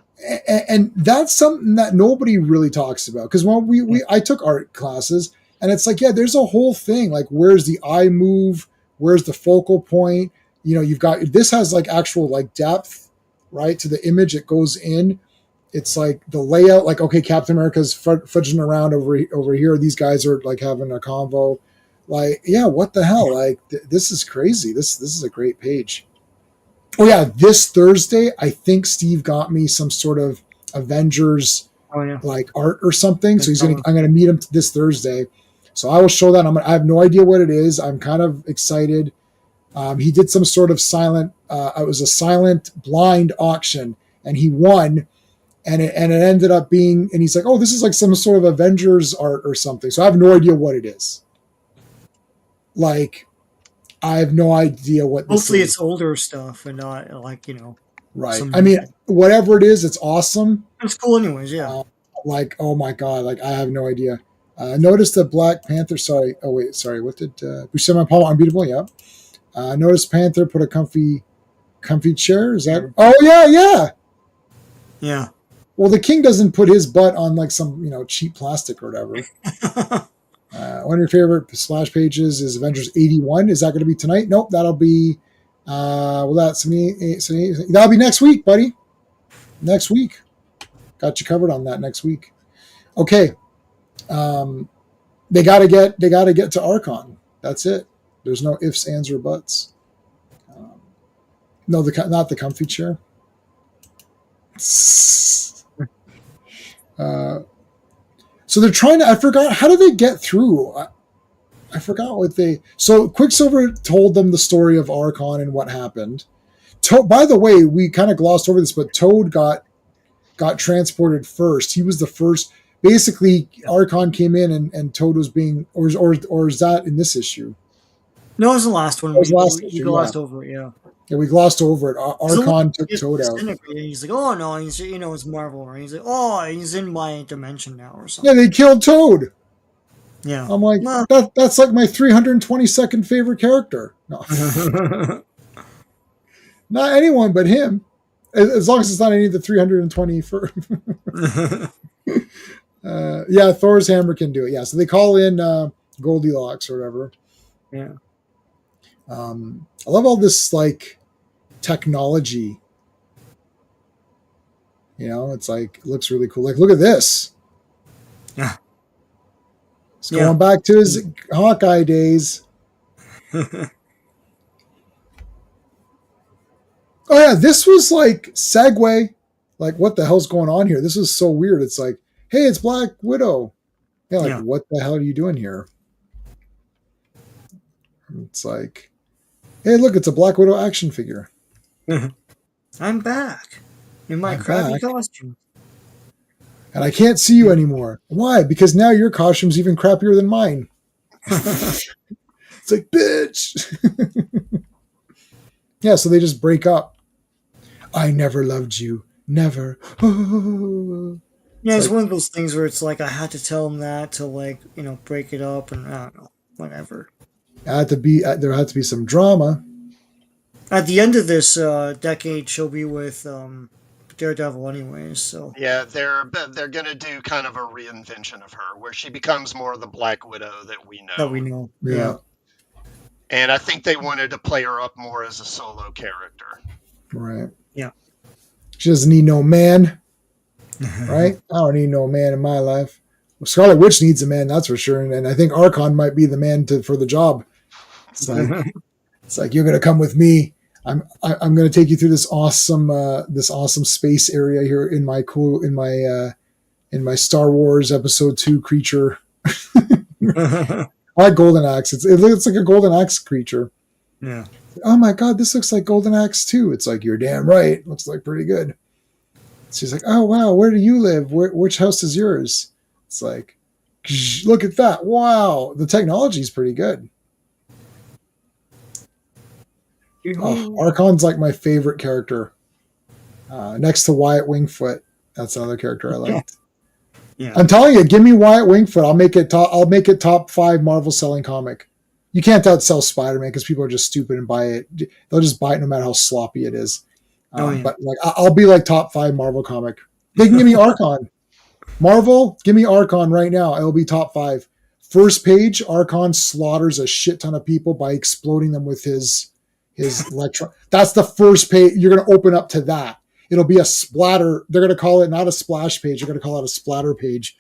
And that's something that nobody really talks about. Because when I took art classes, and it's like, yeah, there's a whole thing. Like, where's the eye move? Where's the focal point? You've got, this has like actual like depth, right? To the image it goes in. It's like the layout, like, okay, Captain America's fudging around over here. These guys are like having a convo. Like, yeah, what the hell? Like, this is crazy. This is a great page. Oh yeah, this Thursday, I think Steve got me some sort of Avengers like art or something. So I'm gonna meet him this Thursday. So I will show that. I have no idea what it is. I'm kind of excited. He did some sort of silent. It was a silent blind auction, and he won. And it ended up being, and he's like, oh, this is like some sort of Avengers art or something. So I have no idea what it is. Like, I have no idea what this Hopefully is. it's older stuff and not like, Right. I mean, whatever it is, it's awesome. It's cool anyways, yeah. Like, oh my God, like I have no idea. Notice that Black Panther, what did Buscema Paul Unbeatable, yeah. Notice Panther put a comfy chair, is that? Oh yeah. Yeah. Well, the King doesn't put his butt on like some, cheap plastic or whatever. One of your favorite splash pages is Avengers 81. Is that going to be tonight? Nope, that'll be, that's 78. That'll be next week, buddy. Next week. Got you covered on that next week. Okay. They got to get to Archon. That's it. There's no ifs, ands, or buts. No, not the comfy chair. So they're trying to, I forgot, how do they get through? I forgot what they. So Quicksilver told them the story of Archon and what happened. By the way, we kind of glossed over this, but Toad got transported first. He was the first. Basically, Archon came in and Toad was being, or is that in this issue? No, it was the last one. That was last We issue, glossed yeah. over it, yeah. Yeah, we glossed over it. Archon took He's Toad out. disintegrated. He's like, oh no, he's it's Marvel, right? He's like, oh, he's in my dimension now or Yeah, something. they killed Toad. Yeah. I'm like, Well, that's like my 322nd favorite character. No, not anyone but him. As long as it's not any of the 321st. Yeah, Thor's hammer can do it. Yeah, so they call in Goldilocks or whatever. Yeah. I love all this like technology. You know, it's like, it looks really cool. Like, look at this. Yeah. He's going back to his Hawkeye days. Oh yeah, this was like segue. Like, what the hell's going on here? This is so weird. It's like, hey, it's Black Widow. Yeah, like, what the hell are you doing here? It's like, hey, look, it's a Black Widow action figure. I'm back in my crappy costume. And I can't see you anymore. Why? Because now your costume's even crappier than mine. It's like, bitch. Yeah, so they just break up. I never loved you. Never. Yeah, it's like, one of those things where it's like I had to tell him that to, like, you know, break it up, and I don't know, whatever. There had to be some drama. At the end of this decade, she'll be with Daredevil anyways, so yeah, they're gonna do kind of a reinvention of her where she becomes more of the Black Widow that we know. Yeah. And I think they wanted to play her up more as a solo character. Right. Yeah. She doesn't need no man. Right? I don't need no man in my life. Well, Scarlet Witch needs a man, that's for sure. And I think Archon might be the man for the job. It's like you're gonna come with me. I'm gonna take you through this awesome space area here in my Star Wars Episode 2 creature. I like Golden Axe. It looks like a Golden Axe creature. Yeah. Oh my god, this looks like Golden Axe too. It's like, you're damn right. Looks like pretty good. She's like, oh wow, where do you live? Which house is yours? It's like, look at that. Wow, the technology is pretty good. Oh, Archon's like my favorite character. Next to Wyatt Wingfoot. That's another character I liked. Yeah. I'm telling you, give me Wyatt Wingfoot. I'll make it top 5 Marvel selling comic. You can't outsell Spider-Man because people are just stupid and buy it. They'll just buy it no matter how sloppy it is. But like, I'll be like top 5 Marvel comic. They can give me Archon. Marvel, give me Archon right now. It'll be top 5. First page, Archon slaughters a shit ton of people by exploding them with his electron. That's the first page. You're going to open up to that. It'll be a splatter. They're going to call it not a splash page. They're going to call it a splatter page.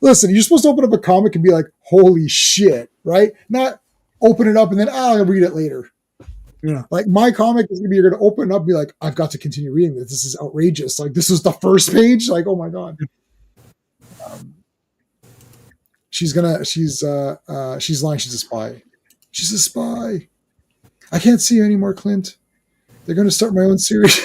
Listen, you're supposed to open up a comic and be like, holy shit, right? Not open it up and then I'll read it later. Yeah. Like, my comic is going to be, you're going to open it up and be like, I've got to continue reading this. This is outrageous. Like, this is the first page. Like, oh my God. She's lying. She's a spy. She's a spy. I can't see you anymore, Clint. They're going to start my own series.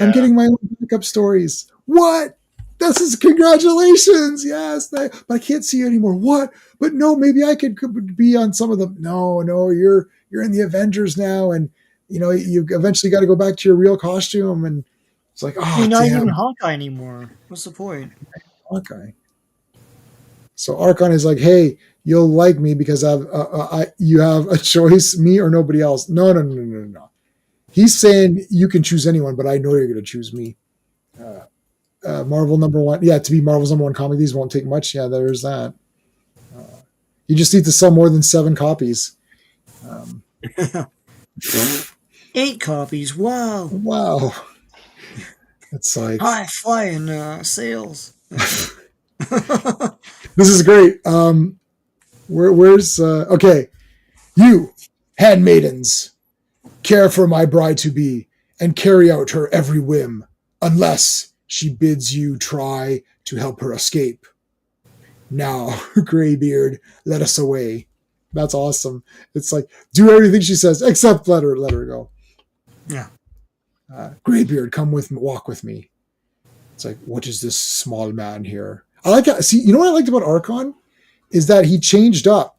I'm getting my own backup stories. What? This is congratulations. Yes. But I can't see you anymore. What? But no, maybe I could be on some of them. No, you're in the Avengers now. And, you know, you eventually got to go back to your real costume. And it's like, oh, you're not even Hawkeye anymore. What's the point? Hawkeye. So Archon is like, hey, you'll like me because you have a choice, me or nobody else. No. He's saying you can choose anyone, but I know you're going to choose me. Marvel #1. Yeah, to be Marvel's #1 comic, these won't take much. Yeah, there's that. You just need to sell more than 7 copies. 8 copies. Wow. Wow. It's like high flying sales. This is great. Where's okay? You, handmaidens, care for my bride to be and carry out her every whim, unless she bids you try to help her escape. Now, Graybeard, let us away. That's awesome. It's like, do everything she says, except let her go. Yeah. Graybeard, come with me, walk with me. It's like, what is this small man here? I like it. See, you know what I liked about Archon is that he changed up.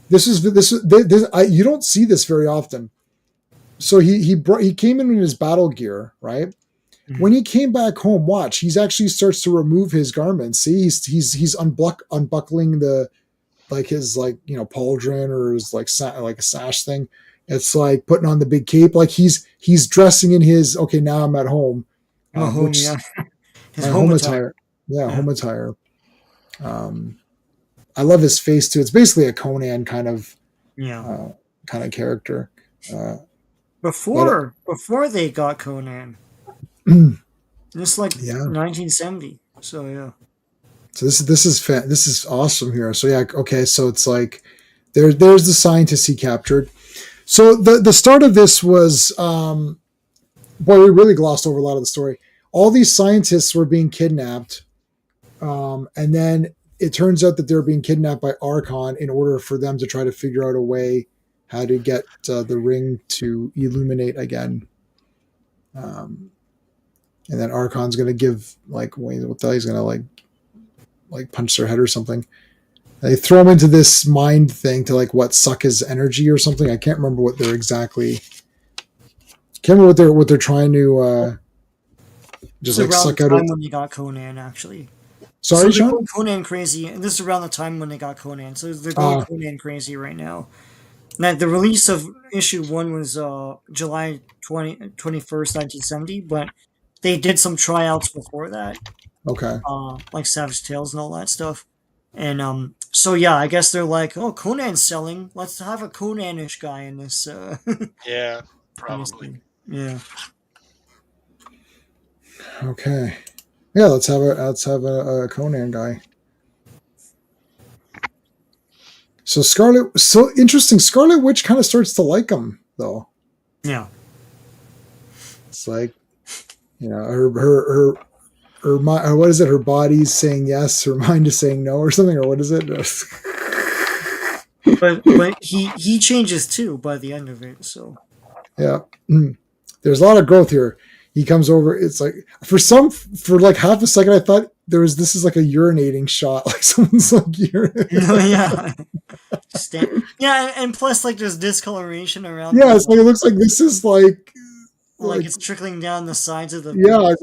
You don't see this very often. So he came in his battle gear, right? Mm-hmm. When he came back home, watch, he's actually starts to remove his garments. See, he's unbuckling the his pauldron or his like a sash thing. It's like putting on the big cape. Like he's dressing in his okay. Now I'm at home. His home attire. Yeah, home attire. I love his face too. It's basically a Conan kind of character. Before they got Conan, just 1970. So yeah. So this is awesome here. So yeah, okay. So it's like there's the scientist he captured. So the start of this was we really glossed over a lot of the story. All these scientists were being kidnapped, and then it turns out that they're being kidnapped by Archon in order for them to try to figure out a way how to get the ring to illuminate again. And then Archon's going to give what the hell, he's going to like punch their head or something. They throw him into this mind thing to suck his energy or something. I can't remember what they're exactly. Can't remember what they're trying to just suck out. Around the time when they got Conan, actually. Sorry, so Sean? Going Conan crazy. This is around the time when they got Conan, so they're going Conan crazy right now. Now, the release of issue 1 was July 21st, 1970, but they did some tryouts before that. Okay. Like Savage Tales and all that stuff. And so yeah, I guess they're like, oh, Conan's selling. Let's have a Conan-ish guy in this. Yeah, probably. Yeah. Okay. Yeah, let's have a Conan guy. So interesting. Scarlet Witch kind of starts to like him though. Yeah. It's like, her mind, what is it? Her body's saying yes, her mind is saying no, or something, or what is it? but he changes too by the end of it. So yeah, there's a lot of growth here. He comes over. It's like for like half a second, I thought this is like a urinating shot, like someone's like urinating. Oh yeah. Yeah, and plus there's discoloration around. Yeah, it's like it looks like this is like it's trickling down the sides of the. Yeah, like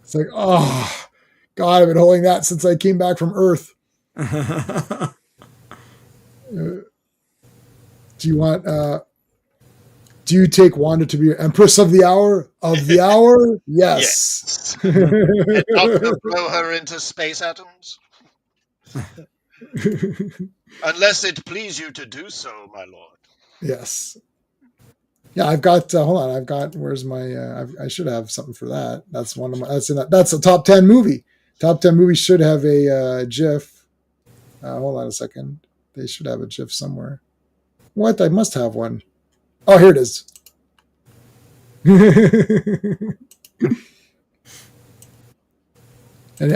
it's like, oh God, I've been holding that since I came back from Earth. Do you take Wanda to be your Empress of the Hour? Yes. And not blow her into space atoms? Unless it please you to do so, my lord. Yes. Yeah, I've got. Hold on, I've got. Where's my? I should have something for that. That's one of my. That's a top 10 movie. Top 10 movies should have a GIF. Hold on a second. They should have a GIF somewhere. What? I must have one. Oh, here it is. And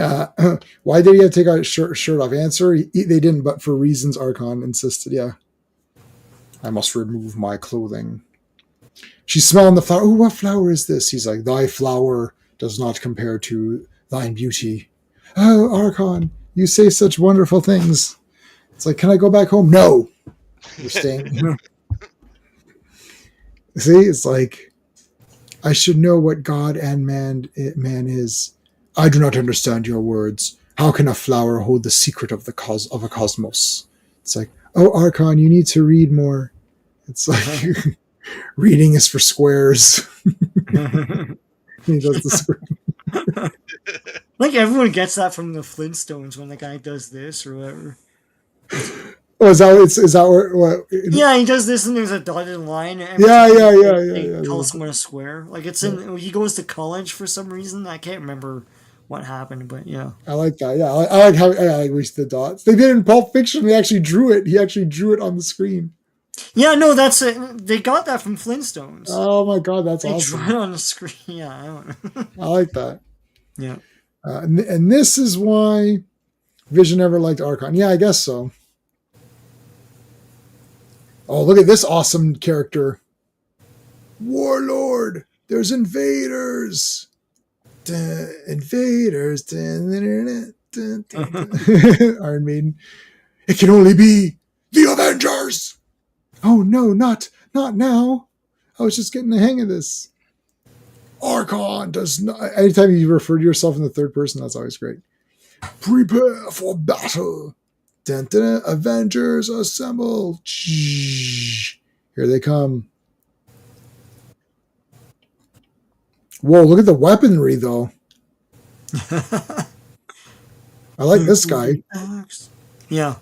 why did he have to take his shirt off? Answer: they didn't, but for reasons Archon insisted. Yeah, I must remove my clothing. She's smelling the flower. Oh, what flower is this? He's like, thy flower does not compare to thine beauty. Oh, Archon, you say such wonderful things. It's like, can I go back home? No, you're staying. See, it's like, I should know what God and man is. I do not understand your words. How can a flower hold the secret of a cosmos? It's like, oh, Archon, you need to read more. It's like, reading is for squares. He does the like everyone gets that from the Flintstones when the guy does this or whatever. Oh, is that what? Yeah, he does this and there's a dotted line. Yeah. Tell us what a square. Like he goes to college for some reason. I can't remember what happened, but yeah. I like that. Yeah, I like how I wish the dots. They did in Pulp Fiction. They actually drew it. He actually drew it on the screen. Yeah, no, that's it. They got that from Flintstones. Oh my God, that's awesome. They drew it on the screen. Yeah, I don't know. I like that. Yeah. And this is why Vision never liked Archon. Yeah, I guess so. Oh, look at this awesome character. Warlord. There's invaders. Invaders. Iron Maiden. It can only be the Avengers. Oh no, not now. I was just getting the hang of this. Archon does not. Anytime you refer to yourself in the third person, that's always great. Prepare for battle. Dun, dun, dun. Avengers assemble. Here they come. Whoa, look at the weaponry, though. I like this guy. Yeah.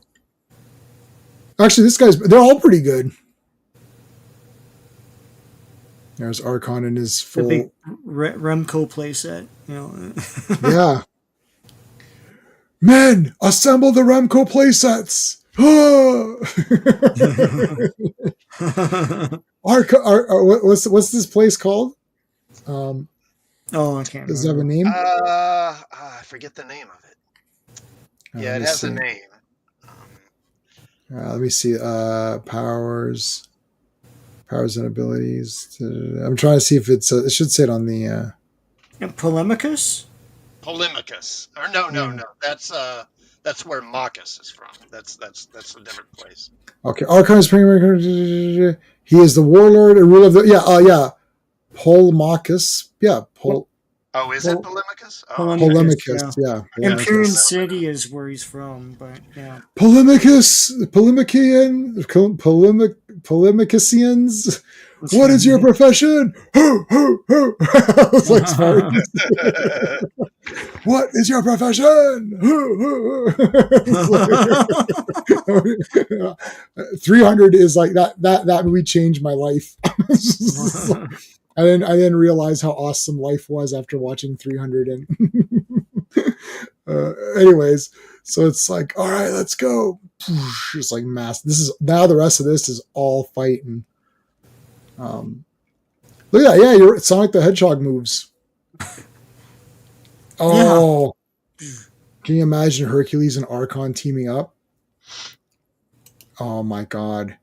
Actually, they're all pretty good. There's Archon in his full... The big Remco playset, you know. Yeah. Men, assemble the Remco playsets! What's this place called? I can't Does it have a name? I forget the name of it. Yeah, it has a name. Let me see. Powers and abilities. I'm trying to see if it should say it on the... Polemicus? Polemicus. Or no. That's where Marcus is from. That's a different place. Okay, Archon is primary. He is the warlord and ruler of the Polemachus. Yeah, is it Polemicus? Oh. Polemachus, yeah. Imperial City is where he's from, but yeah. Polemachisians. What is your profession? Ho, ho, ho. I was like, sorry. What is your profession? 300 is like that movie changed my life. I didn't realize how awesome life was after watching 300. And anyways, so it's like, all right, let's go. It's like mass. Now the rest of this is all fighting. Look at that. Yeah, you're Sonic the Hedgehog moves. Oh, yeah. Can you imagine Hercules and Archon teaming up? Oh my God.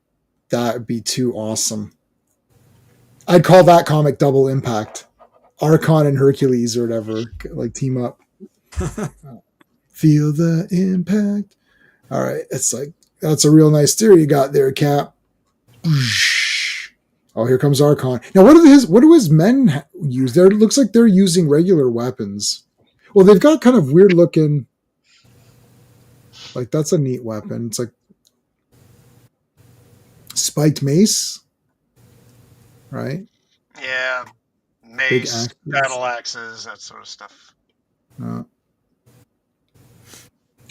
That would be too awesome. I'd call that comic Double Impact. Archon and Hercules or whatever, like team up. Feel the impact. All right. It's like, that's a real nice theory you got there, Cap. Oh, here comes Archon. Now, what do his men use? It looks like they're using regular weapons. Well, they've got kind of weird looking. Like, that's a neat weapon. It's like spiked mace, right? Yeah, mace, battle axes, that sort of stuff.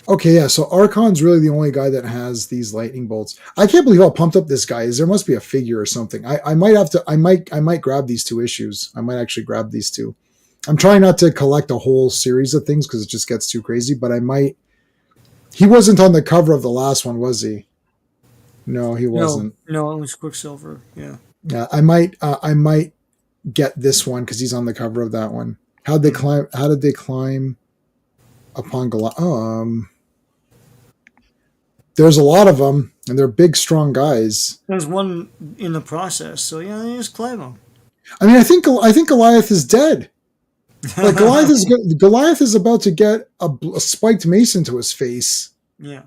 Okay, yeah. So Archon's really the only guy that has these lightning bolts. I can't believe how pumped up this guy is. There must be a figure or something. I might grab these 2 issues. I might actually grab these 2. I'm trying not to collect a whole series of things because it just gets too crazy. But I might. He wasn't on the cover of the last one, was he? No, he wasn't. No, it was Quicksilver. Yeah. Yeah, I might get this one because he's on the cover of that one. How did they climb upon Goliath? There's a lot of them, and they're big, strong guys. There's one in the process, so yeah, they just climb them. I mean, I think Goliath is dead. Like Goliath is about to get a spiked mace into his face. Yeah,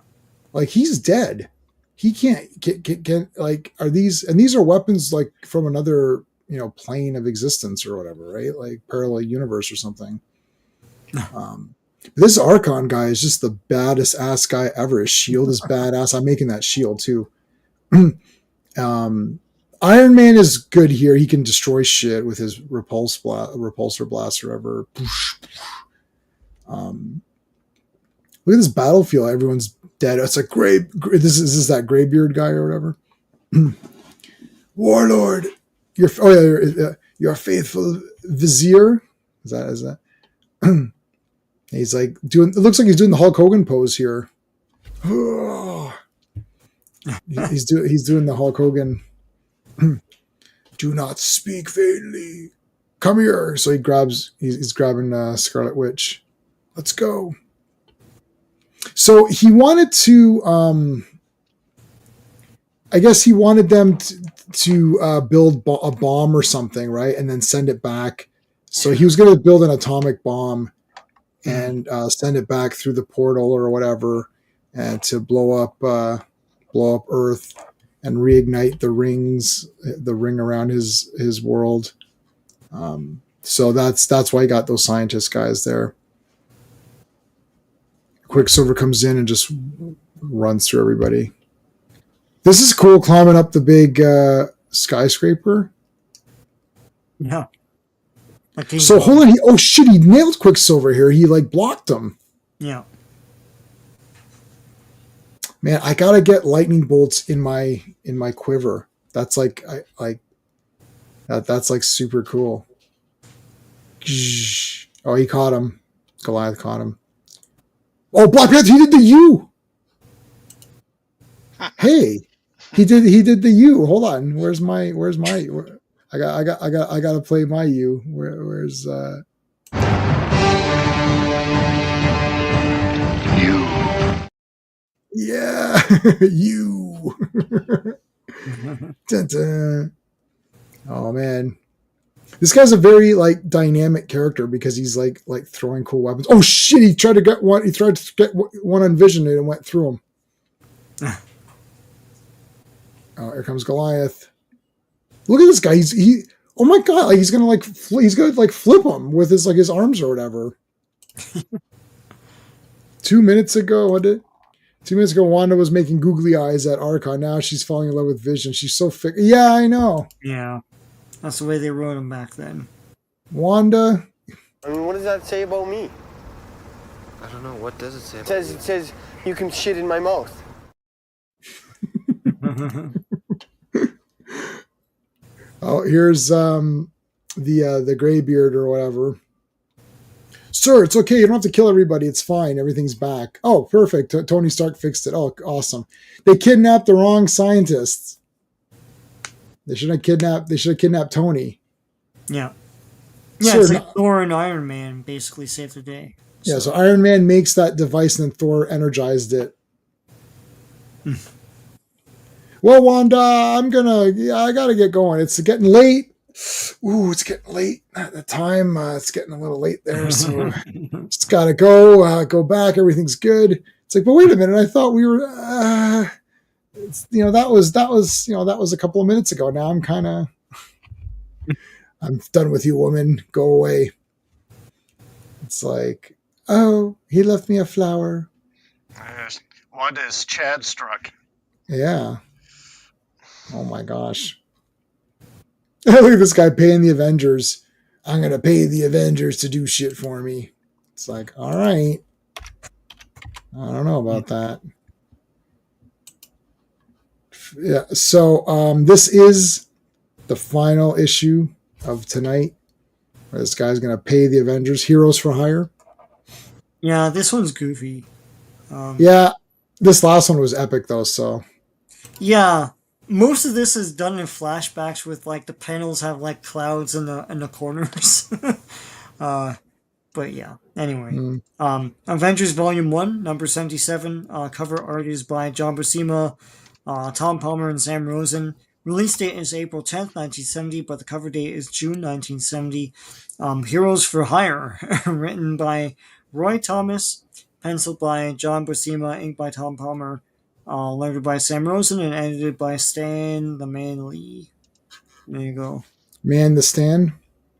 like he's dead. He can't get like these are weapons like from another plane of existence or whatever, right? Like parallel universe or something. This Archon guy is just the baddest ass guy ever. His shield is badass. I'm making that shield too. Iron Man is good here. He can destroy shit with his repulsor blast or whatever. Look at this battlefield. Everyone's dead. It's like this is that Greybeard guy or whatever. Warlord, your faithful vizier. Is that? He's like it looks like he's doing the Hulk Hogan pose here. He's doing the Hulk Hogan. Do not speak vainly. Come here. So he's grabbing Scarlet Witch. Let's go. So he wanted to, I guess he wanted them to build a bomb or something, right? And then send it back. So he was going to build an atomic bomb and send it back through the portal or whatever, and to blow up Earth and reignite the ring around his world. So that's why he got those scientist guys there. Quicksilver comes in and just runs through everybody. This is cool, climbing up the big skyscraper. Yeah. So hold on. Oh shit! He nailed Quicksilver here. He like blocked him. Yeah. Man, I gotta get lightning bolts in my quiver. That's like that's like super cool. Oh, he caught him. Goliath caught him. Oh, Black Panther, he did the U. Hey, he did the U. Hold on. Where's my I gotta play my U. Where's You. Yeah, you. Dun, dun. Oh man, this guy's a very like dynamic character because he's like throwing cool weapons. Oh shit! He tried to get one. He tried to get one on Vision and it went through him. Oh, here comes Goliath. Look at this guy. He. Oh my god! Like he's gonna flip him with his arms or whatever. 2 minutes ago, what did? 2 minutes ago, Wanda was making googly eyes at Archon. Now she's falling in love with Vision. She's so thick. Yeah, I know. Yeah. That's the way they wrote him back then. Wanda. I mean, what does that say about me? I don't know. What does it say? It says you can shit in my mouth. Oh, here's the Graybeard or whatever. Sir, it's okay. You don't have to kill everybody. It's fine. Everything's back. Oh, perfect. Tony Stark fixed it. Oh, awesome. They kidnapped the wrong scientists. They should have kidnapped Tony. Yeah. Yeah, Sir, it's like Thor and Iron Man basically saved the day. Yeah, so Iron Man makes that device and then Thor energized it. Well, Wanda, I gotta get going. It's getting late. Ooh, it's getting late at the time. It's getting a little late there, so just gotta go back. Everything's good. It's like, but wait a minute. I thought we were, that was a couple of minutes ago. Now I'm done with you, woman. Go away. It's like, oh, he left me a flower. Wanda is Chad struck. Yeah. Oh my gosh. Look at this guy paying the Avengers. I'm going to pay the Avengers to do shit for me. It's like, all right. I don't know about that. Yeah. So this is the final issue of tonight, where this guy's going to pay the Avengers. Heroes for Hire. Yeah, this one's goofy. Yeah. This last one was epic though. So yeah. Most of this is done in flashbacks with like the panels have like clouds in the corners. But yeah. Anyway, Avengers Volume 1, number 77. Cover art is by John Buscema, Tom Palmer, and Sam Rosen. Release date is April 10th, 1970, but the cover date is June 1970. Heroes for Hire, written by Roy Thomas, penciled by John Buscema, inked by Tom Palmer, lettered by Sam Rosen, and edited by Stan the Man Lee. There you go. Man the Stan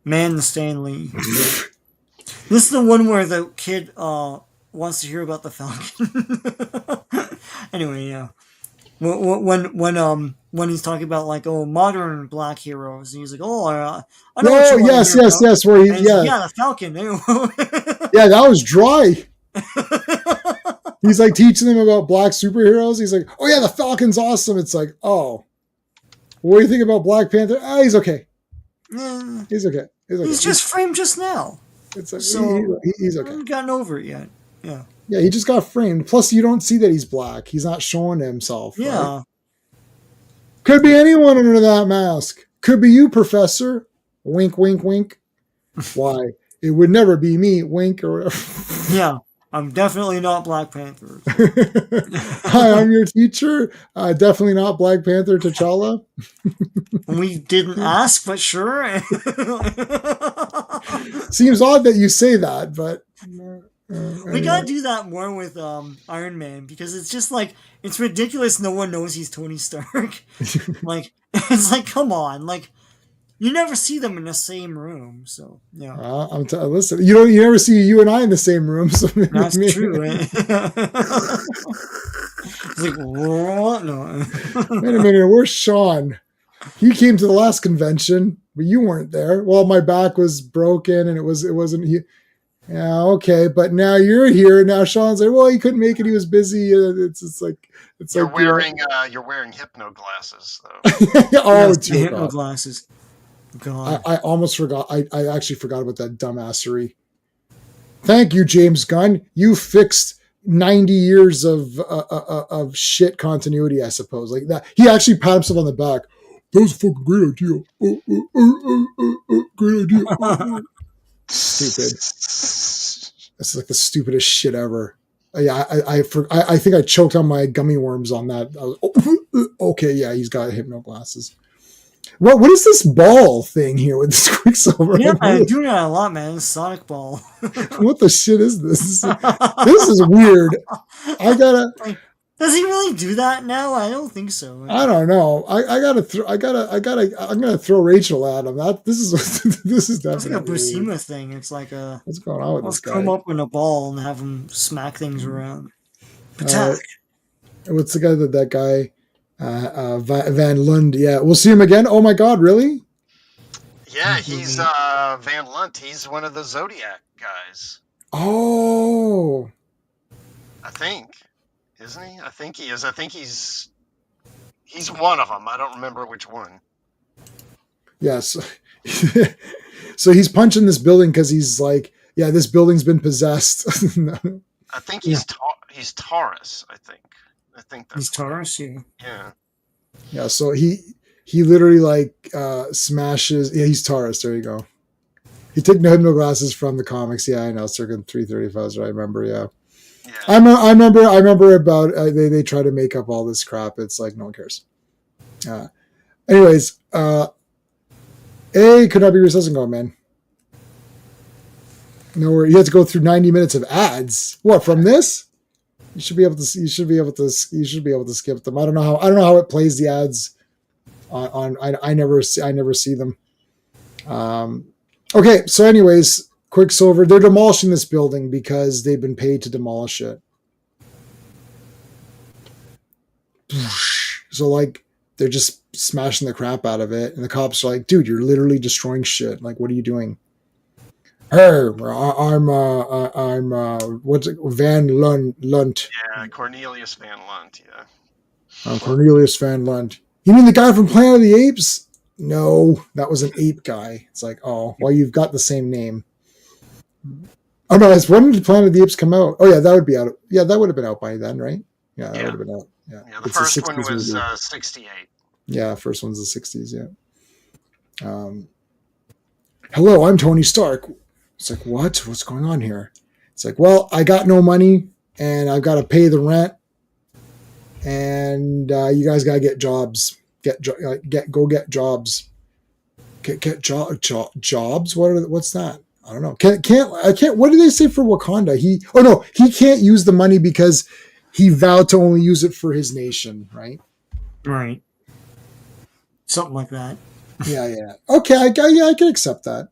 Lee. This is the one where the kid wants to hear about the Falcon. Anyway, yeah. When he's talking about like modern black heroes, and he's like, I know what you want to hear about. Where the Falcon. Yeah, that was dry. He's like teaching them about black superheroes. He's like, oh yeah, the Falcon's awesome. It's like, oh, what do you think about Black Panther? He's okay. He's okay. He's just framed just now. It's like, so he's okay. I haven't gotten over it yet. Yeah. Yeah, he just got framed. Plus, you don't see that he's black. He's not showing himself. Yeah. Right? Could be anyone under that mask. Could be you, Professor. Wink, wink, wink. Why? It would never be me. Wink or whatever. Yeah. I'm definitely not Black Panther. Hi, I'm your teacher. Definitely not Black Panther T'Challa. We didn't ask, but sure. Seems odd that you say that, but We gotta do that more with Iron Man because it's just like it's ridiculous. No one knows he's Tony Stark. Like it's like, come on, like you never see them in the same room. So yeah, listen. You never see you and I in the same room. So that's true. Eh? It's like what? No. Wait a minute, where's Sean? He came to the last convention, but you weren't there. Well, my back was broken, and it wasn't he. Yeah, okay, but now you're here. Now Sean's like, well, he couldn't make it. He was busy. It's like You're wearing hypno glasses though. Oh, yes, hypno glasses. God, I almost forgot. I actually forgot about that dumbassery. Thank you, James Gunn. You fixed 90 years of shit continuity, I suppose. Like that, he actually pat himself on the back. That was a fucking great idea. Great idea. Stupid. It's like the stupidest shit ever. Yeah, I think I choked on my gummy worms on that. Okay, yeah, he's got hypno glasses. What is this ball thing here with this Quicksilver? yeah, I do that a lot, man. Sonic Ball. What the shit is this? This is weird. I gotta. Does he really do that now? I don't think so. I don't know. I'm gonna throw Rachel at him. This is It's like a definitely Buscema weird. thing. It's like What's going on with let's this guy? come up with a ball and have him smack things around. Attack. What's the guy that guy? Van Lund. Yeah, we'll see him again. Oh my God, really? Yeah, he's Van Lunt. He's one of the Zodiac guys. Oh, I think. Isn't he? I think he is. I think he's one of them. I don't remember which one. yes. So he's punching this building because he's like, yeah, this building's been possessed. I think he's Taurus. I think that's He's Taurus. Yeah. Yeah. Yeah. So he literally like smashes. Yeah, he's Taurus. There you go. He took no hypno glasses from the comics. Yeah, I know. Circa 335. I remember. Yeah. I remember about they try to make up all this crap. It's like no one cares. Anyways, could not be recessing going, man. No, you have to go through 90 minutes of ads. What from this? You should be able to skip them. I don't know how it plays the ads on I never see them. Okay, so anyways, Quicksilver, they're demolishing this building because they've been paid to demolish it. So like they're just smashing the crap out of it, and the cops are like, "Dude, you're literally destroying shit. Like, what are you doing?" Hey, I'm what's it? Van Lunt. Yeah, Cornelius Van Lunt. Yeah. I'm Cornelius Van Lunt. You mean the guy from Planet of the Apes? No, that was an ape guy. It's like, oh, well, you've got the same name. Oh no, when did Planet of the Apes come out? Oh yeah, that would be out. Yeah, that would have been out by then, right? Yeah, that would have been out. Yeah, the first one was 68. Yeah, first one's the 60s. Yeah. Hello, I'm Tony Stark. It's like, what? What's going on here? It's like, well, I got no money, and I've got to pay the rent, and you guys got to get jobs. Get jobs. Get jobs. What's that? I don't know. I can't. What do they say for Wakanda? He can't use the money because he vowed to only use it for his nation, right? Right. Something like that. Yeah. Okay, I can accept that.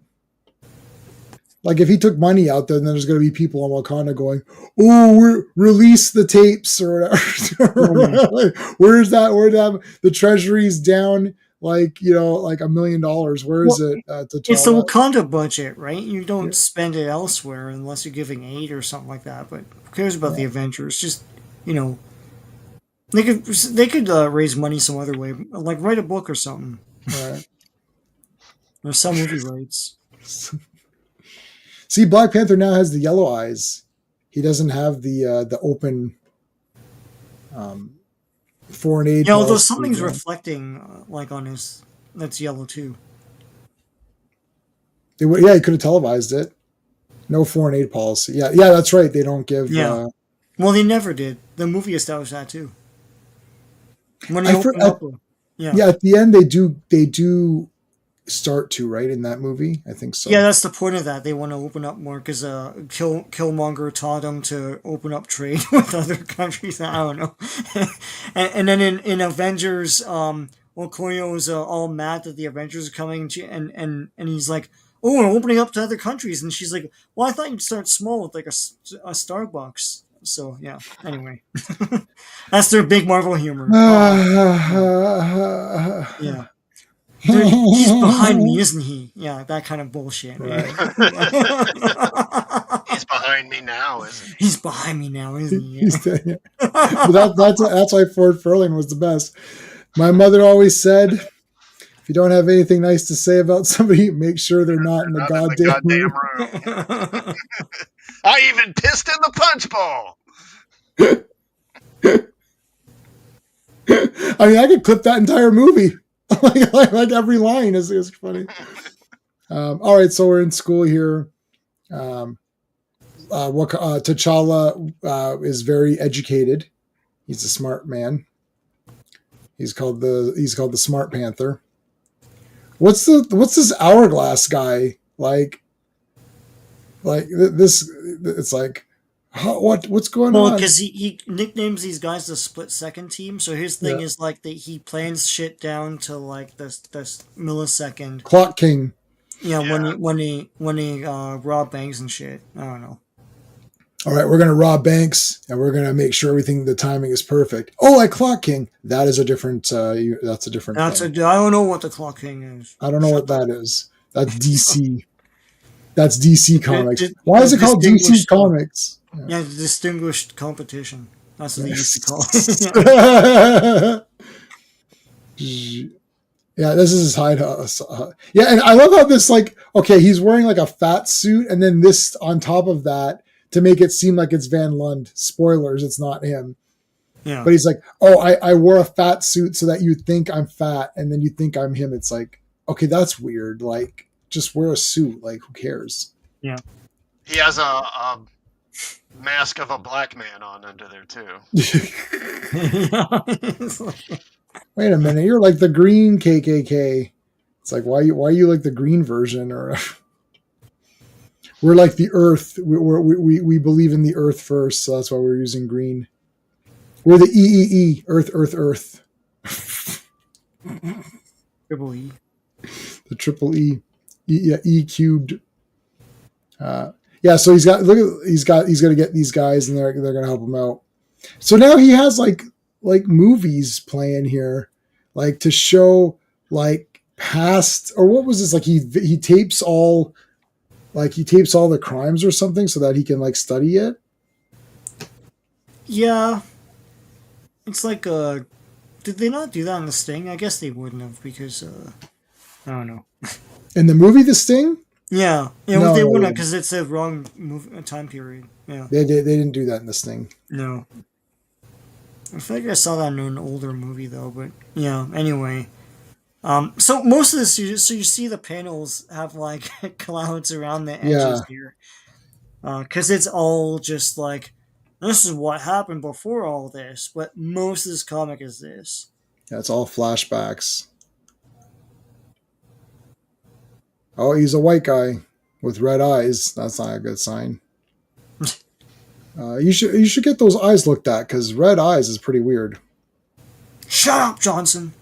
Like if he took money out there, then there's going to be people on Wakanda going, "Oh, release the tapes or whatever." Like, where's that? The treasury's down, like like $1 million. Where is it? It's the Wakanda budget, right? You don't spend it elsewhere unless you're giving aid or something like that. But who cares about the Avengers? Just they could raise money some other way, like write a book or something. Right. Or sell movie rights. See, Black Panther now has the yellow eyes. He doesn't have the open foreign aid. Yeah, although something's reflecting like on his. That's yellow too. Yeah, he could have televised it. No foreign aid policy. Yeah, that's right. They don't give. Yeah. Well, they never did. The movie established that too. When they I for, open up, yeah. yeah, at the end they do start to, right, in that movie. I think so. Yeah, that's the point of that. They want to open up more because Killmonger taught them to open up trade with other countries. I don't know. And then in Avengers, Okoyo's all mad that the Avengers are coming, and he's like, "Oh, we're opening up to other countries," and she's like, "Well, I thought you'd start small with like a Starbucks." So yeah. Anyway, that's their big Marvel humor. Yeah. He's behind me, isn't he? Yeah, that kind of bullshit. Right. He's behind me now, isn't he? He's behind me now, isn't he? Yeah. But that's why Ford Furling was the best. My mother always said, if you don't have anything nice to say about somebody, make sure they're not in the goddamn room. I even pissed in the punch bowl. I mean, I could clip that entire movie. like every line is funny. All right, so we're in school here. T'Challa is very educated. He's a smart man. He's called the Smart Panther. What's this hourglass guy like? Like this? It's like, what's going on? Well, because he nicknames these guys the Split Second Team. So his thing is like that he plans shit down to like this millisecond. Clock King. Yeah, when he rob banks and shit. I don't know. All right, we're gonna rob banks and we're gonna make sure the timing is perfect. Oh, like Clock King. That is a different. That's a different. I don't know what the Clock King is. I don't know what that is. That's DC. That's DC Comics. Why is it called DC Comics? Yeah, the distinguished competition. That's what they used to call it. Yeah, this is his hideout. Yeah, and I love how this, like, okay, he's wearing like a fat suit, and then this on top of that to make it seem like it's Van Lund. Spoilers, it's not him. Yeah. But he's like, oh, I wore a fat suit so that you think I'm fat, and then you think I'm him. It's like, okay, that's weird. Like, just wear a suit. Like, who cares? Yeah. He has a mask of a black man on under there too. Wait a minute, you're like the green KKK. It's like, why you like the green version? Or we're like the Earth. We believe in the Earth first, so that's why we're using green. We're the EEE, Earth. Triple E. The triple E. E cubed. Yeah, so he's gonna get these guys, and they're gonna help him out. So now he has like movies playing here, like to show like past, or what was this, like he tapes all the crimes or something so that he can like study it. Yeah, it's like did they not do that in The Sting? I guess they wouldn't have because I don't know. In the movie The Sting? Yeah, No, they wouldn't because it's a wrong time period. Yeah, they didn't do that in The Sting. No. I feel like I saw that in an older movie though, but yeah. Anyway, so most of this, you see the panels have like clouds around the edges here, because it's all just like this is what happened before all this, but most of this comic is this. Yeah, it's all flashbacks. Oh, he's a white guy with red eyes. That's not a good sign. You should get those eyes looked at because red eyes is pretty weird. Shut up, Johnson.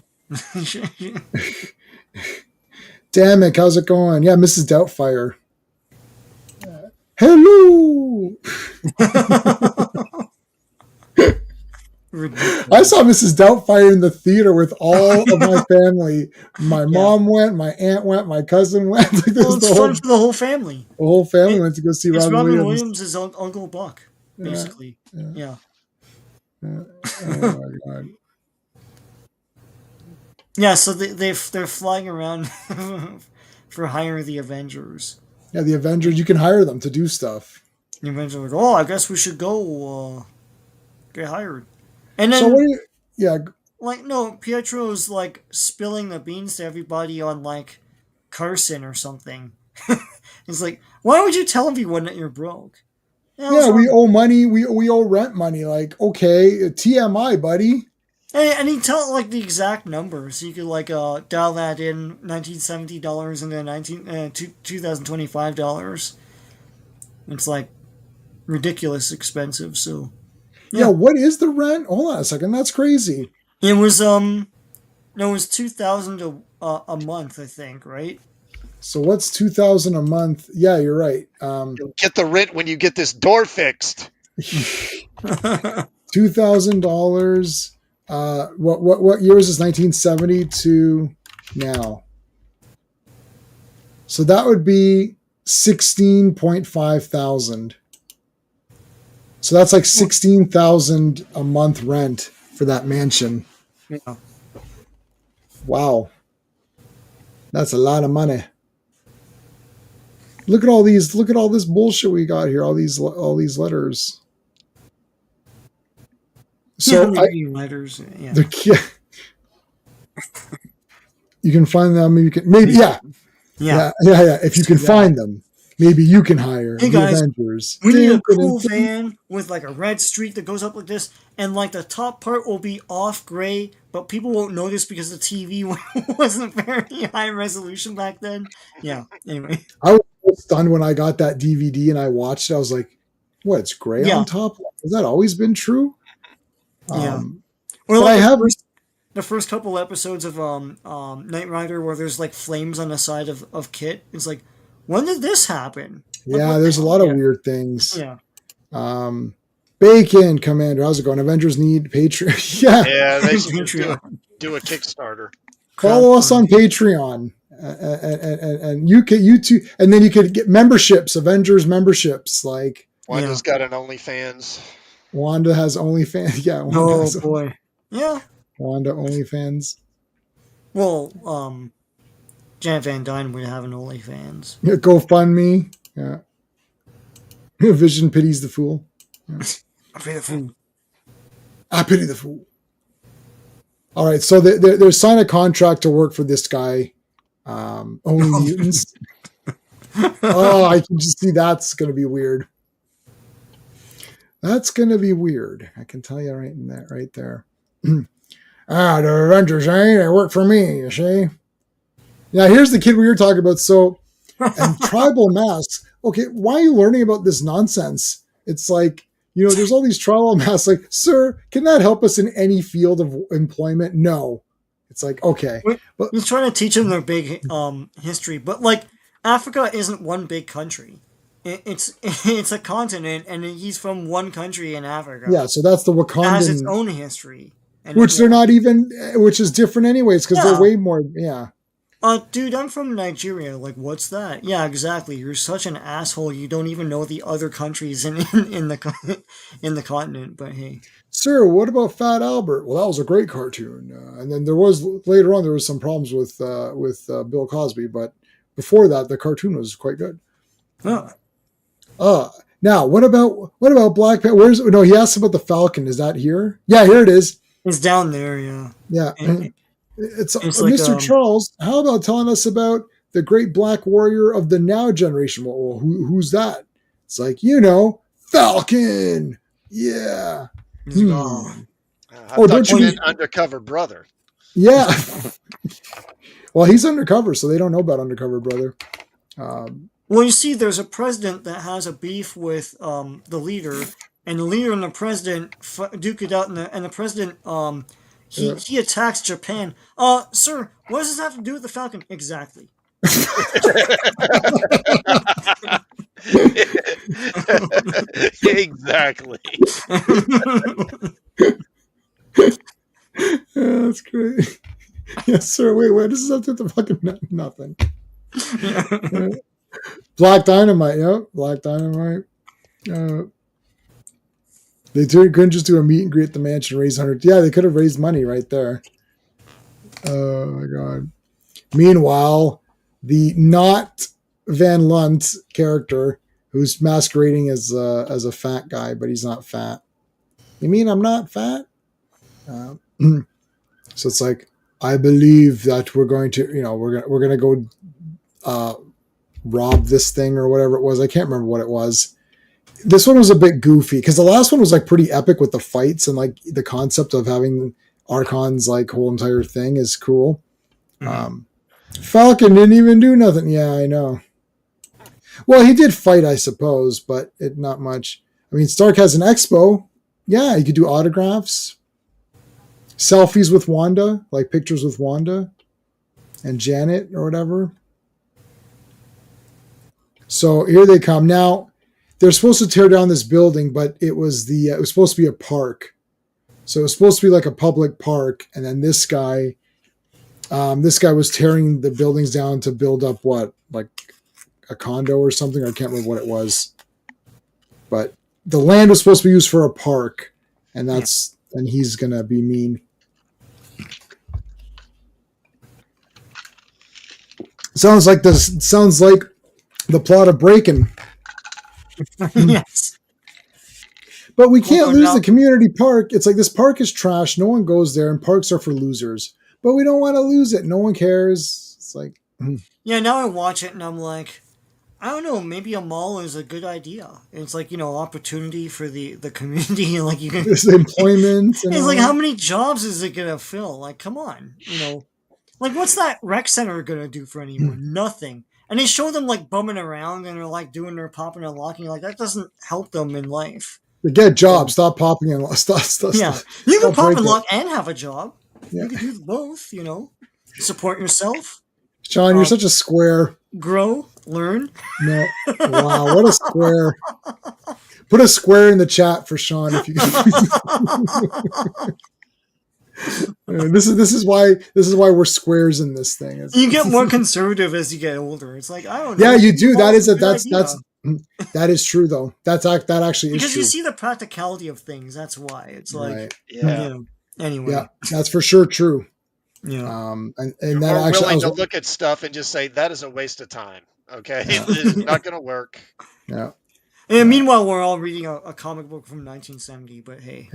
Damn it, how's it going? Yeah, Mrs. Doubtfire. Hello. I saw Mrs. Doubtfire in the theater with all of my family. My mom went, my aunt went, my cousin went. Like, it's fun for the whole family. The whole family went to go see Robin Williams. Williams is Uncle Buck, basically. Yeah. Oh my god. Yeah, so they're flying around for hire the Avengers. Yeah, the Avengers. You can hire them to do stuff. The Avengers are like, oh, I guess we should go get hired. And then, so what do you, like, no, Pietro's like spilling the beans to everybody on like Carson or something. It's like, why would you tell everyone that you're broke? Yeah, we owe money. We owe rent money. Like, okay, TMI, buddy. And he tell like the exact numbers. So you could like dial that in $1970 and then $2025. It's like ridiculous expensive. So Yeah, what is the rent? Hold on a second. That's crazy. it was no, it was 2,000 a month, I think, right? So what's 2,000 a month? Yeah, you're right. You'll get the rent when you get this door fixed. $2,000. What year is this? 1970 to now. So that would be 16.5 thousand. So that's like 16,000 a month rent for that mansion. Yeah. Wow. That's a lot of money. Look at all these. Look at all this bullshit we got here. All these letters. So letters. Yeah. You can find them. You can maybe yeah. If you can find them, maybe you can hire the guys, Avengers. We need a cool van with like a red streak that goes up like this, and like the top part will be off gray, but people won't notice because the TV wasn't very high resolution back then. Yeah. Anyway, I was stunned when I got that DVD and I watched it. I was like, "What? It's gray on top? Has that always been true?" Yeah. Or like the first couple episodes of Knight Rider where there's like flames on the side of Kit. It's like, when did this happen? Yeah, there's a lot of weird things. Yeah. Bacon, Commander. How's it going? Avengers need Patreon. Yeah, they should do a Kickstarter. Follow us on Patreon. And you too, and then you could get memberships, Avengers memberships. Like Wanda's got an OnlyFans. Wanda has OnlyFans. Yeah. Wanda boy. Yeah. Wanda OnlyFans. Well, Janet Van Dyne would have an OnlyFans. Yeah, GoFundMe. Yeah. Vision pities the fool. Yeah. I pity the fool. I pity the fool. All right, so they're signed a contract to work for this guy. Only mutants. Oh, I can just see that's going to be weird. That's going to be weird. I can tell you right there. The Avengers, they work for me, you see? Now, here's the kid we were talking about. So, and tribal masks. Okay, why are you learning about this nonsense? It's like, there's all these tribal masks. Like, sir, can that help us in any field of employment? No. It's like, okay. But he's trying to teach them their big history. But, like, Africa isn't one big country. It's a continent, and he's from one country in Africa. Yeah, so that's the Wakandan. It has its own history. Which they're not even, which is different anyways, because they're way more, dude, I'm from Nigeria. Like, what's that? Yeah, exactly. You're such an asshole. You don't even know the other countries in the continent. But hey, sir, what about Fat Albert? Well, that was a great cartoon. And then later on there was some problems with Bill Cosby, but before that, the cartoon was quite good. Now what about Black Panther? No, he asked about the Falcon. Is that here? Yeah, here it is. It's down there. Yeah. Yeah. It's like, Mr. Charles, how about telling us about the great black warrior of the now generation? Well, who's that? It's like, Falcon. Yeah. Don't you meant Undercover Brother? Yeah. Well, he's undercover, so they don't know about Undercover Brother. Well, you see, there's a president that has a beef with the leader, and the leader and the president duke it out, and the president he attacks Japan. Sir, what does this have to do with the Falcon? Exactly. Exactly. Yeah, that's great. Yes, sir. Wait, what does this have to do with the fucking nothing? Black Dynamite, yeah. Black Dynamite. They couldn't just do a meet and greet at the mansion, raise 100. Yeah, they could have raised money right there. Oh my god. Meanwhile, the not Van Lunt character, who's masquerading as a fat guy, but he's not fat. You mean I'm not fat? So it's like, I believe that we're going to, we're gonna go rob this thing or whatever it was. I can't remember what it was. This one was a bit goofy because the last one was like pretty epic with the fights and like the concept of having Archon's like whole entire thing is cool. Falcon didn't even do nothing. Yeah, I know. Well, he did fight, I suppose, but not much. I mean, Stark has an expo. Yeah, you could do autographs, selfies with Wanda, like pictures with Wanda and Janet or whatever. So here they come. Now, they're supposed to tear down this building, but it was supposed to be a park. So it was supposed to be like a public park, and then this guy was tearing the buildings down to build up what, like a condo or something. I can't remember what it was, but the land was supposed to be used for a park, and and he's gonna be mean. Sounds like the plot of Breaking. Yes. But we can't lose the community park. It's like this park is trash. No one goes there, and parks are for losers. But we don't want to lose it. No one cares. It's like... Yeah, now I watch it, and I'm like, I don't know, maybe a mall is a good idea. It's like, opportunity for the community. Like you can... There's employment. It's like, how many jobs is it going to fill? Like, come on. Like, what's that rec center going to do for anyone? Nothing. And they show them, like, bumming around, and they're, like, doing their popping and locking. Like, that doesn't help them in life. Get jobs. Stop popping and stop. Yeah. You can pop and lock and have a job. Yeah. You can do both, Support yourself. Sean, you're such a square. Grow. Learn. No. Wow, what a square. Put a square in the chat for Sean if you can. This is why we're squares in this thing. You get more conservative as you get older. It's like, I don't know. Yeah, you do. That is true though. That actually is true. Because you see the practicality of things. That's why. It's like, right. Yeah. Anyway. Yeah, that's for sure true. Yeah. And You're that more actually willing to look at stuff and just say that is a waste of time. Okay, it's not going to work. Yeah. And meanwhile, we're all reading a comic book from 1970. But hey,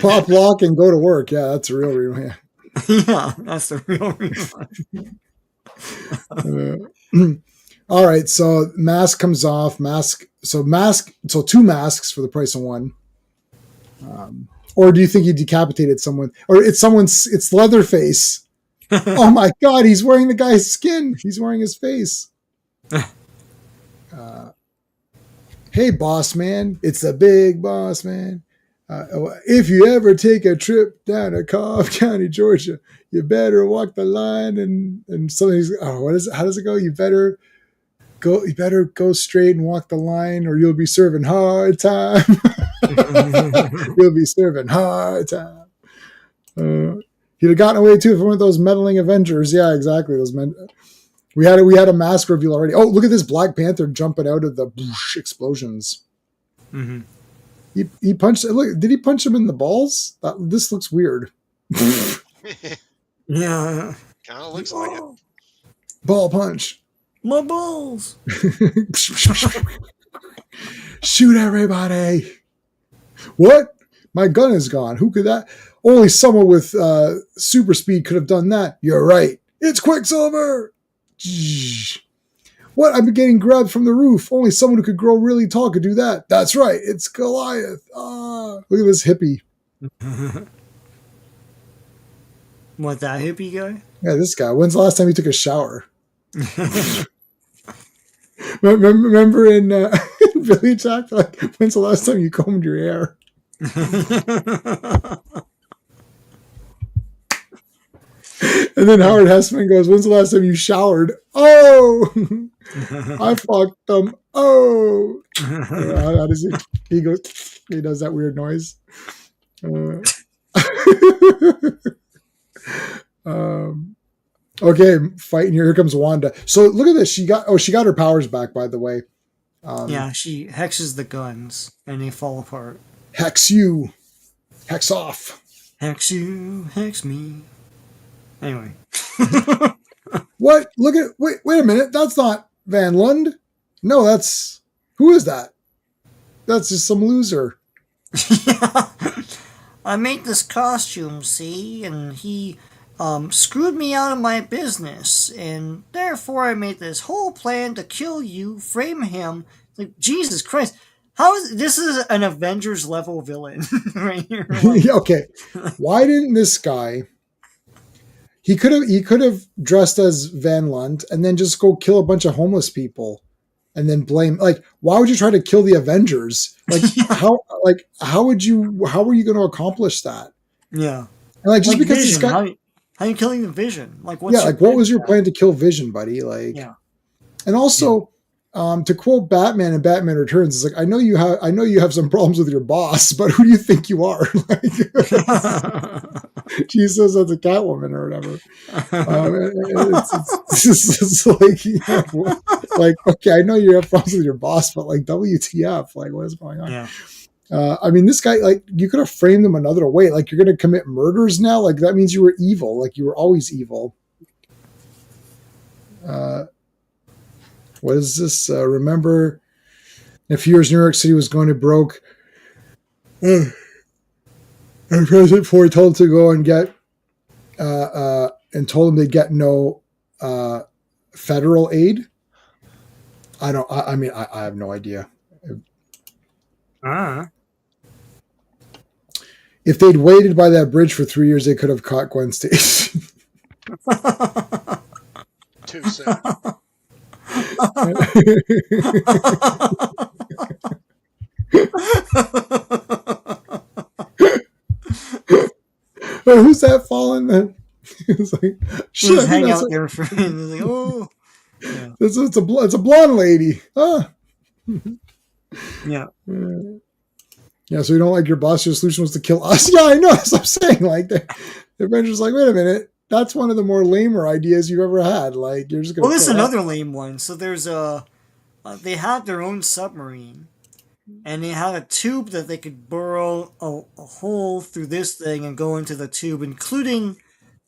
pop lock and go to work. Yeah, that's the real reason. Yeah. Yeah, that's the real reason. All right, so mask comes off. So two masks for the price of one. Or do you think he decapitated someone? Or it's Leatherface. Oh my God, he's wearing the guy's skin. He's wearing his face. Hey, boss man, it's the big boss man. If you ever take a trip down to Cobb County, Georgia, you better walk the line and something's. Oh, what is it? How does it go? You better go straight and walk the line, or you'll be serving hard time. You'll be serving hard time. He'd have gotten away too if one of those meddling Avengers. Yeah, exactly. Those men. We had a mask reveal already. Oh, look at this Black Panther jumping out of the explosions. Mm-hmm. He punched. Look, did he punch him in the balls? This looks weird. Yeah, kind of looks like it. Ball punch. My balls. Shoot everybody. What? My gun is gone. Who could that? Only someone with super speed could have done that. You're right. It's Quicksilver. What? I'm getting grabbed from the roof. Only someone who could grow really tall could do that. That's right. It's Goliath. Look at this hippie. What, that hippie guy? Yeah, this guy. When's the last time he took a shower? Remember in Billy Jack? Like, when's the last time you combed your hair? And then Howard Hessman goes, when's the last time you showered? Oh, I fucked them. Oh, how does he goes, he does that weird noise. Okay, fighting here. Here comes Wanda. So look at this. She got her powers back, by the way. Yeah, she hexes the guns and they fall apart. Hex you. Hex off. Hex you, hex me. Anyway. What? Look at wait a minute. That's not Van Lund. No, who is that? That's just some loser. Yeah. I made this costume, see, and he screwed me out of my business, and therefore I made this whole plan to kill you, frame him. Like, Jesus Christ. How is this is an Avengers level villain right here? Like, Okay, why didn't this guy? He could have dressed as Van Lunt and then just go kill a bunch of homeless people, and then blame. Like, why would you try to kill the Avengers? Like, how would you? How were you going to accomplish that? yeah. And like, just Like because this Vision. guy, How you killing the Vision? Like, what's yeah, your like, what plan was for your that? plan to kill Vision, buddy? Like, Yeah. and also, to quote Batman in Batman Returns, it's like, I know you have some problems with your boss, but who do you think you are? Like, she says that's a Catwoman or whatever. It's like, like, okay, I know you have problems with your boss, but like, WTF? Like, what is going on? Yeah. I mean, this guy, like, you could have framed him another way. Like, you're going to commit murders now. Like, that means you were evil. Like, you were always evil. What is this? Remember, in a few years, New York City was going to broke. And President Ford told him to go and get, and told him they'd get no federal aid. I mean, I have no idea. If they'd waited by that bridge for 3 years, they could have caught Gwen Stacy. Too soon. Who's that falling? Then it's like, shit. Just hang out there for like, oh, yeah. It's a blonde lady. Ah. Yeah. Yeah, so you don't like your boss, your solution was to kill us? Yeah, I know. That's what I'm saying. Like, the Avengers like, wait a minute. That's one of the more lamer ideas you've ever had. Like, you're just going to. Well, there's another lame one. So there's they had their own submarine, and they had a tube that they could burrow a hole through this thing and go into the tube, including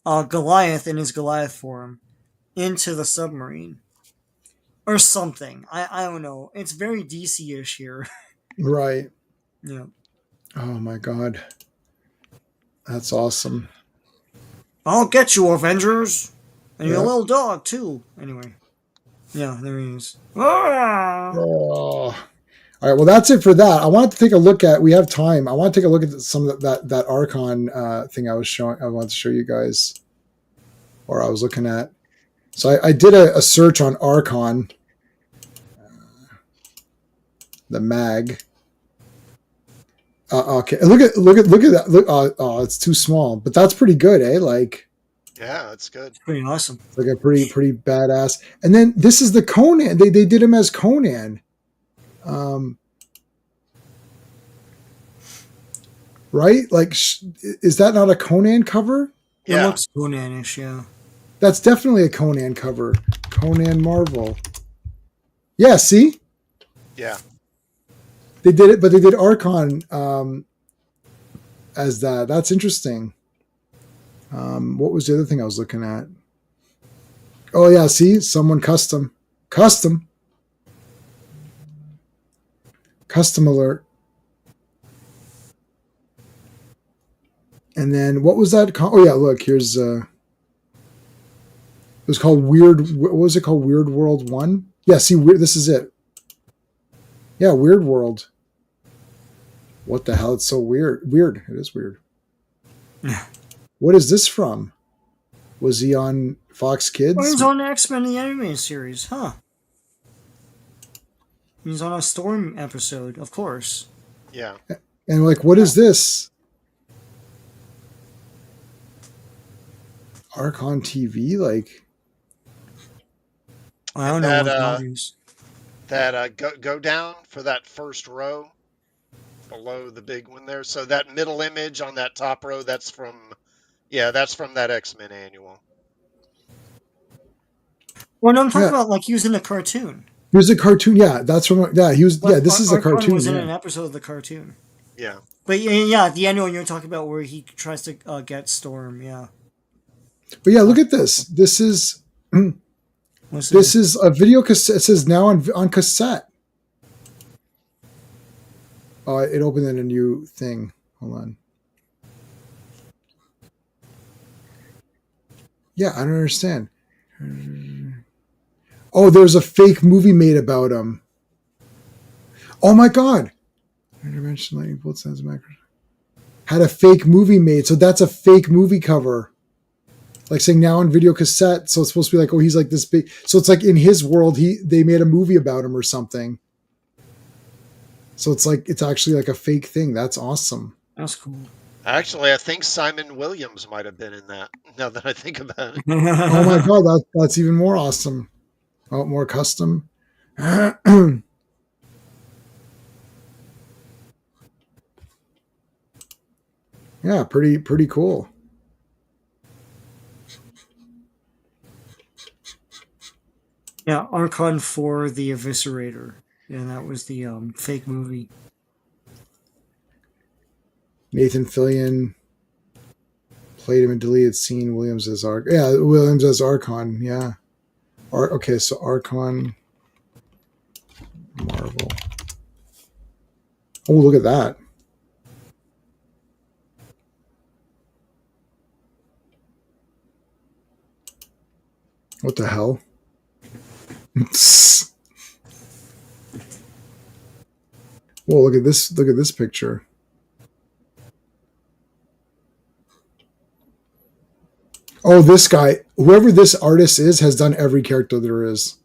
Goliath in his Goliath form, into the submarine. Or something. I don't know. It's very DC-ish here. Right. Yeah. Oh, my God. That's awesome. I'll get you, Avengers! And your Yeah. little dog, too. Anyway. Yeah, there he is. Ah! Oh. All right, well, that's it for that. I wanted to take a look at. We have time. I want to take a look at some of that Archon thing I was showing. I wanted to show you guys, or I was looking at. So I did a search on Archon, the mag. Okay, look at that. Look, oh, it's too small, but that's pretty good, eh? Like, Yeah, that's good. Pretty awesome. like a pretty badass. And then this is the Conan. They did him as Conan. Right? Like, is that not a Conan cover? It Yeah. looks Conan-ish, yeah. That's definitely a Conan cover. Conan Marvel. Yeah, see? Yeah. They did it, but they did Archon as that. That's interesting. What was the other thing I was looking at? Oh, yeah, see? Someone custom alert. And then what was that? Oh, yeah, look, here's... it was called Weird... What was it called? Weird World 1? Yeah, see, this is it. Yeah, Weird World. What the hell? It's so weird. Weird. It is weird. What is this from? Was he on Fox Kids? Oh, he's on X-Men the animated series, huh? He's on a Storm episode, of course. Yeah. And like, what is this? Archon TV? Like, I don't know That, what that is. That go down for that first row below the big one there. So that middle image on that top row, that's from that X-Men annual. Well, no, I'm talking Yeah. about like he was in a cartoon. he was a cartoon. Yeah, that's from. Yeah, he was. Yeah, this is a Archon cartoon. was in Yeah. an episode of the cartoon. Yeah. But yeah, the annual you're talking about where he tries to get Storm, yeah. But yeah, look at this. This is What's this is a video cassette. It says now on cassette. Oh, it opened in a new thing. Hold on. Yeah, I don't understand. Oh, there's a fake movie made about him. Oh my god. Interdimensional lightning bolt sounds macro. Had a fake movie made, so that's a fake movie cover. Like saying now on video cassette, so it's supposed to be like, oh, he's like this big. So it's like in his world, they made a movie about him or something. So it's like it's actually like a fake thing. That's awesome. That's cool. Actually, I think Simon Williams might have been in that. Now that I think about it. Oh my god, that's even more awesome. Oh, more custom. Yeah, pretty cool. Yeah, Archon for the Eviscerator. Yeah, that was the fake movie. Nathan Fillion played him in deleted scene. Williams as Archon. Yeah, Williams as Archon. Yeah. Okay, so Archon. Marvel. Oh, look at that. What the hell? Whoa, look at this. Look at this picture. Oh, this guy, whoever this artist is, has done every character there is.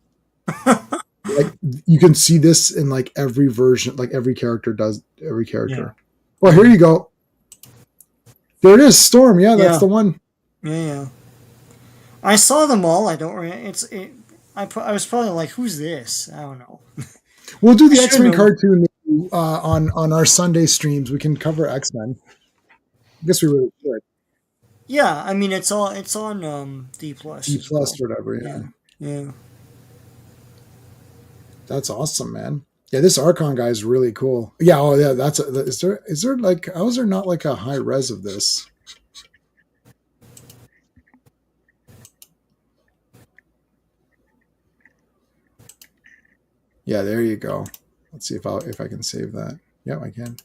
Like you can see this in like every version, like every character does every character. Yeah. Well, here you go. There it is, Storm. Yeah, that's the one. Yeah. I saw them all. I don't. I was probably like, "Who's this?" I don't know. We'll do the X-Men cartoon on our Sunday streams. We can cover X-Men. I guess we really should. Yeah, I mean it's on D+. D+, whatever. Yeah. Yeah. That's awesome, man. Yeah, this Archon guy is really cool. Yeah, oh yeah, is there like how is there not like a high res of this? Yeah, there you go. Let's see if I can save that. Yeah, I can.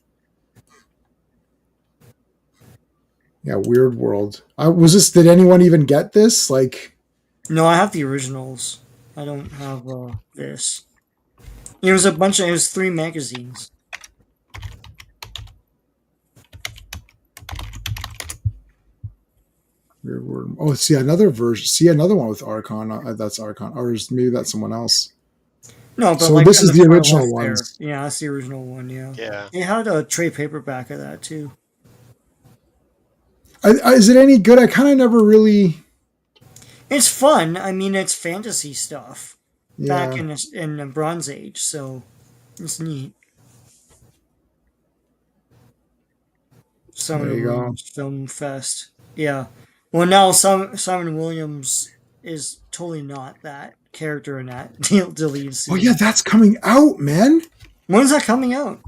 Yeah, Weird World. Did anyone even get this? Like, no, I have the originals. I don't have this. It was it was 3 magazines. Weird World. Oh, see another version. See another one with Archon. That's Archon, or maybe that's someone else. No, but so like, this is the original one. Yeah, that's the original one. Yeah. Yeah. It had a trade paperback of that too. Is it any good? I kind of never really. It's fun. I mean, it's fantasy stuff back in the Bronze Age, so it's neat. Simon Williams Film Fest. Yeah. Well, now Simon Williams is totally not that character in that deleted scene. Oh yeah, that's coming out, man. When's that coming out?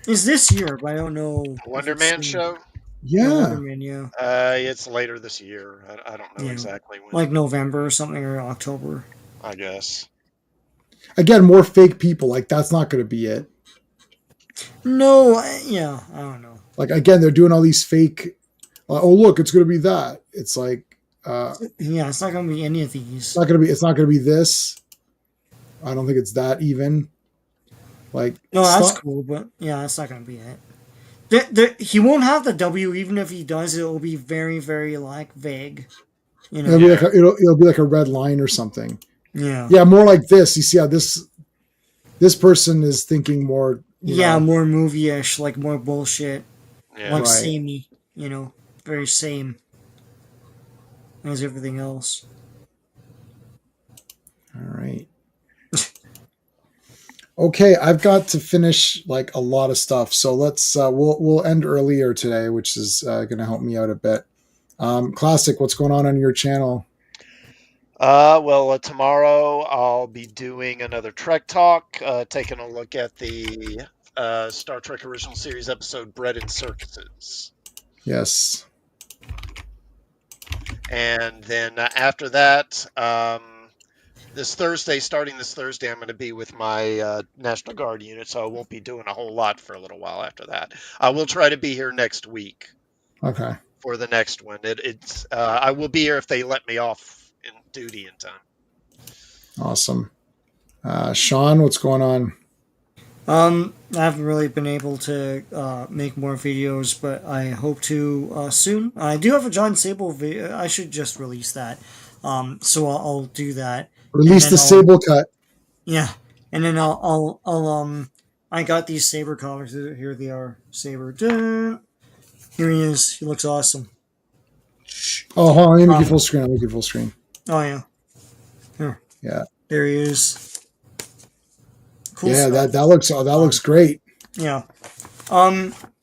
It's this year, but I don't know. Wonder Man show? Yeah. Wonder Man, yeah. It's later this year. I don't know exactly when. Like November or something, or October. I guess. Again, more fake people. Like, that's not going to be it. No, yeah, I don't know. Like, again, they're doing all these fake. Oh, look, it's going to be that. It's like. Yeah, it's not going to be any of these. It's not going to be this. I don't think it's that even. Like. No, that's cool, but yeah, that's not going to be it. He won't have the W. Even if he does, it will be very, very like vague. You know, it'll be like a red line or something. Yeah, yeah, more like this. You see how this person is thinking more. More movie-ish, like more bullshit, like right. samey. You know, very same as everything else. All right. Okay, I've got to finish like a lot of stuff, so let's we'll end earlier today, which is going to help me out a bit. Classic, what's going on your channel? Well, tomorrow I'll be doing another Trek talk, taking a look at the Star Trek Original Series episode "Bread and Circuses." Yes. And then after that, starting this Thursday, I'm going to be with my National Guard unit, so I won't be doing a whole lot for a little while after that. I will try to be here next week. Okay. for the next one. I will be here if they let me off in duty in time. Awesome. Sean, what's going on? I haven't really been able to make more videos, but I hope to soon. I do have a John Sable video. I should just release that. So I'll do that. Release the Sable cut. Yeah, and then I got these Saber comics. Here they are, Saber. Here he is. He looks awesome. Oh, hold on. Let me make you full screen. I'll make you full screen. Oh yeah. Here. Yeah. There he is. Cool yeah, stuff. that looks great. Yeah.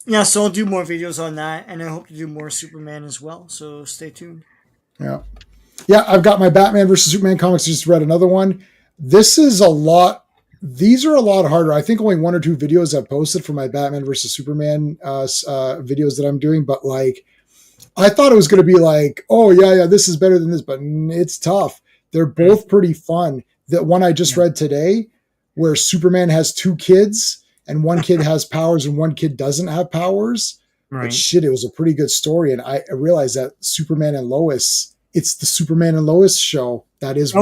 Yeah, so I'll do more videos on that, and I hope to do more Superman as well, so stay tuned. Yeah. Yeah, I've got my Batman versus Superman comics. Just read another one. This is a lot. These are a lot harder. I think only 1 or 2 videos I've posted for my Batman versus Superman videos that I'm doing, but like, I thought it was going to be like, oh yeah, this is better than this, but it's tough. They're both pretty fun. That one I just read today, where Superman has 2 kids and one kid has powers and one kid doesn't have powers. Right. But shit, it was a pretty good story. And I realized that Superman and Lois, it's the Superman and Lois show. That is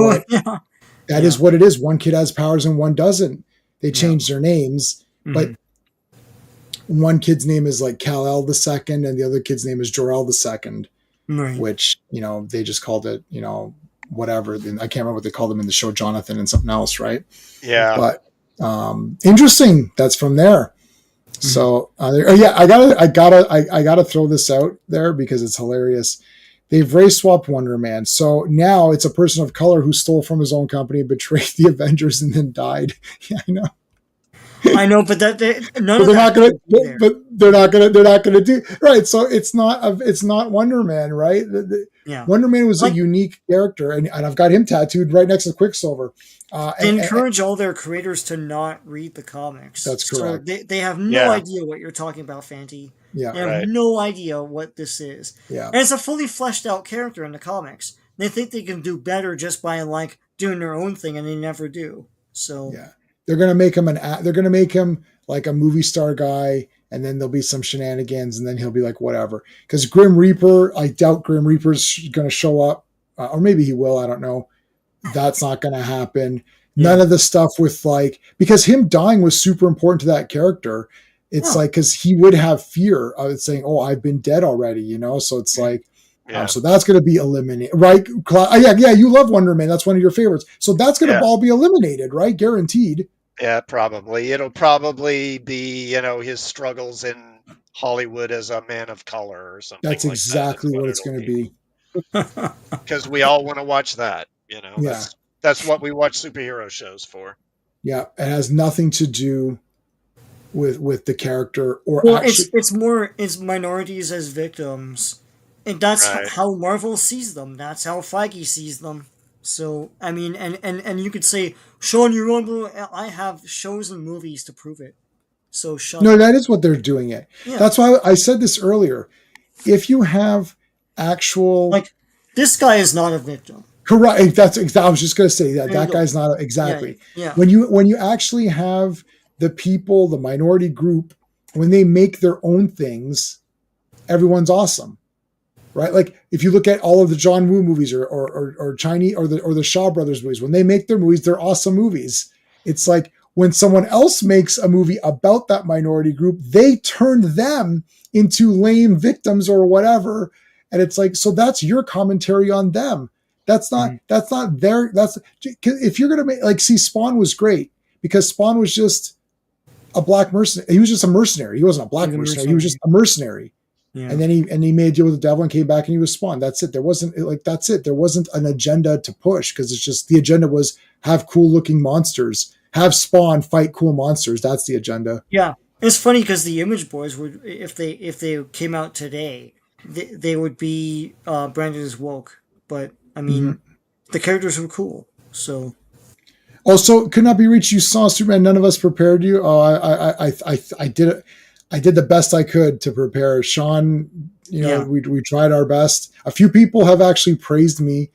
is what it is. One kid has powers and one doesn't. They changed their names, but one kid's name is like Kal-El the second and the other kid's name is Jor-El the second, which, they just called it, whatever. I can't remember what they called them in the show, Jonathan and something else, right? Yeah. But interesting. That's from there. So I gotta throw this out there because it's hilarious. They've race swapped Wonder Man. So now it's a person of color who stole from his own company, betrayed the Avengers, and then died. Yeah, I know. I know, but they're not gonna do right. So it's not Wonder Man, right? Wonder Man was a unique character, and I've got him tattooed right next to Quicksilver. They encourage all their creators to not read the comics. That's correct. So they have no idea what you're talking about, Fanty. Yeah, they have no idea what this is. Yeah, and it's a fully fleshed out character in the comics. They think they can do better just by like doing their own thing, and they never do. So yeah, they're gonna make him they're gonna make him like a movie star guy, and then there'll be some shenanigans, and then he'll be like whatever. Because Grim Reaper, I doubt Grim Reaper's gonna show up, or maybe he will. I don't know. That's not gonna happen. None of the stuff with because him dying was super important to that character. It's because he would have fear of it saying, "Oh, I've been dead already," so it's so that's going to be eliminated, right? Yeah, you love Wonder Man. That's one of your favorites. So that's going to all be eliminated, right? Guaranteed. Yeah, probably. It'll probably be, his struggles in Hollywood as a man of color or something. That's exactly what it's going to be. Because we all want to watch that, That's what we watch superhero shows for. Yeah, it has nothing to do with the character or it's minorities as victims, and that's how Marvel sees them. That's how Feige sees them. So I mean, and you could say, Sean, you're wrong. I have shows and movies to prove it. So that is what they're doing it. Yeah. That's why I said this earlier. If you have actual this guy is not a victim. Correct. I was just going to say that guy's not exactly. Yeah. When you actually have the people, the minority group, when they make their own things, everyone's awesome, right? Like if you look at all of the John Woo movies or Chinese or the Shaw Brothers movies, when they make their movies, they're awesome movies. It's like when someone else makes a movie about that minority group, they turn them into lame victims or whatever, and it's like, so that's your commentary on them. That's not their. If you're gonna make Spawn was great because Spawn was just a black mercenary. He was just a mercenary. He wasn't a black mercenary. He was just a mercenary. Yeah. And then he made a deal with the devil and came back and he was Spawn. That's it. There wasn't that's it. There wasn't an agenda to push because it's just the agenda was have cool looking monsters, have Spawn fight cool monsters. That's the agenda. Yeah, it's funny because the Image Boys would, if they came out today, they would be branded as woke. But I mean, the characters were cool. So. Also, could not be reached. You saw Superman. None of us prepared you. Oh, I did it. I did the best I could to prepare. Sean, we tried our best. A few people have actually praised me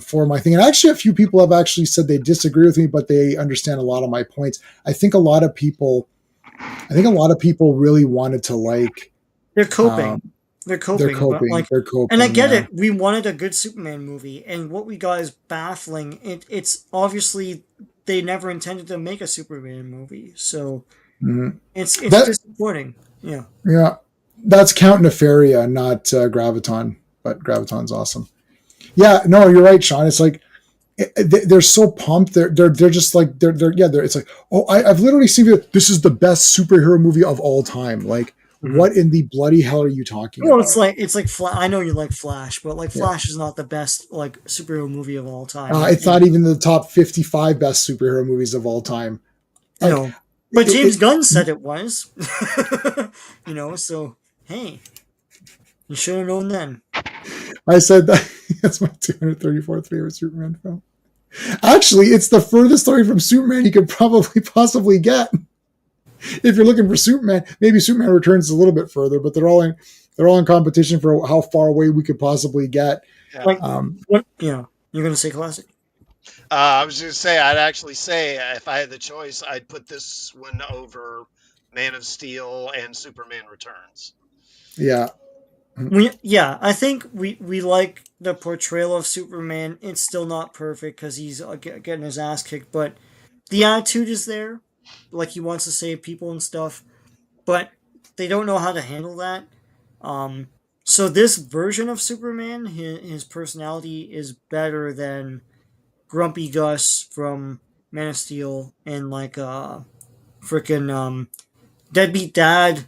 for my thing, and actually, a few people have actually said they disagree with me, but they understand a lot of my points. I think a lot of people really wanted to They're coping. they're coping, but like, They're coping. and I get yeah. it. We wanted a good Superman movie, and what we got is baffling. It's obviously they never intended to make a Superman movie, so Mhm. it's That disappointing. Yeah. yeah, that's Count Nefaria, not Graviton, but Graviton's awesome. Yeah, no, you're right, Sean. It's like they're so pumped. They're just like they're it's like, oh, I've literally seen it. This is the best superhero movie of all time. Like, Mhm. what in the bloody hell are you talking Well, about? it's like I know you like Flash, but like Yeah, Flash is not the best like superhero movie of all time. it's not even the top 55 best superhero movies of all time. You Like, know, but James it Gunn said it was. So hey, you should have known then. I said that that's my 234th favorite Superman film. Actually, it's the furthest away from Superman you could probably possibly get. If you're looking for Superman, maybe Superman Returns is a little bit further, but they're all in competition for how far away we could possibly get. Yeah. Like what? Yeah, you're gonna say classic. I was going to say, I'd actually say if I had the choice, I'd put this one over Man of Steel and Superman Returns. Yeah. I think we like the portrayal of Superman. It's still not perfect because he's getting his ass kicked, but the attitude is there, like he wants to save people and stuff. But they don't know how to handle that. So this version of Superman, his personality is better than Grumpy Gus from Man of Steel and like freaking deadbeat dad,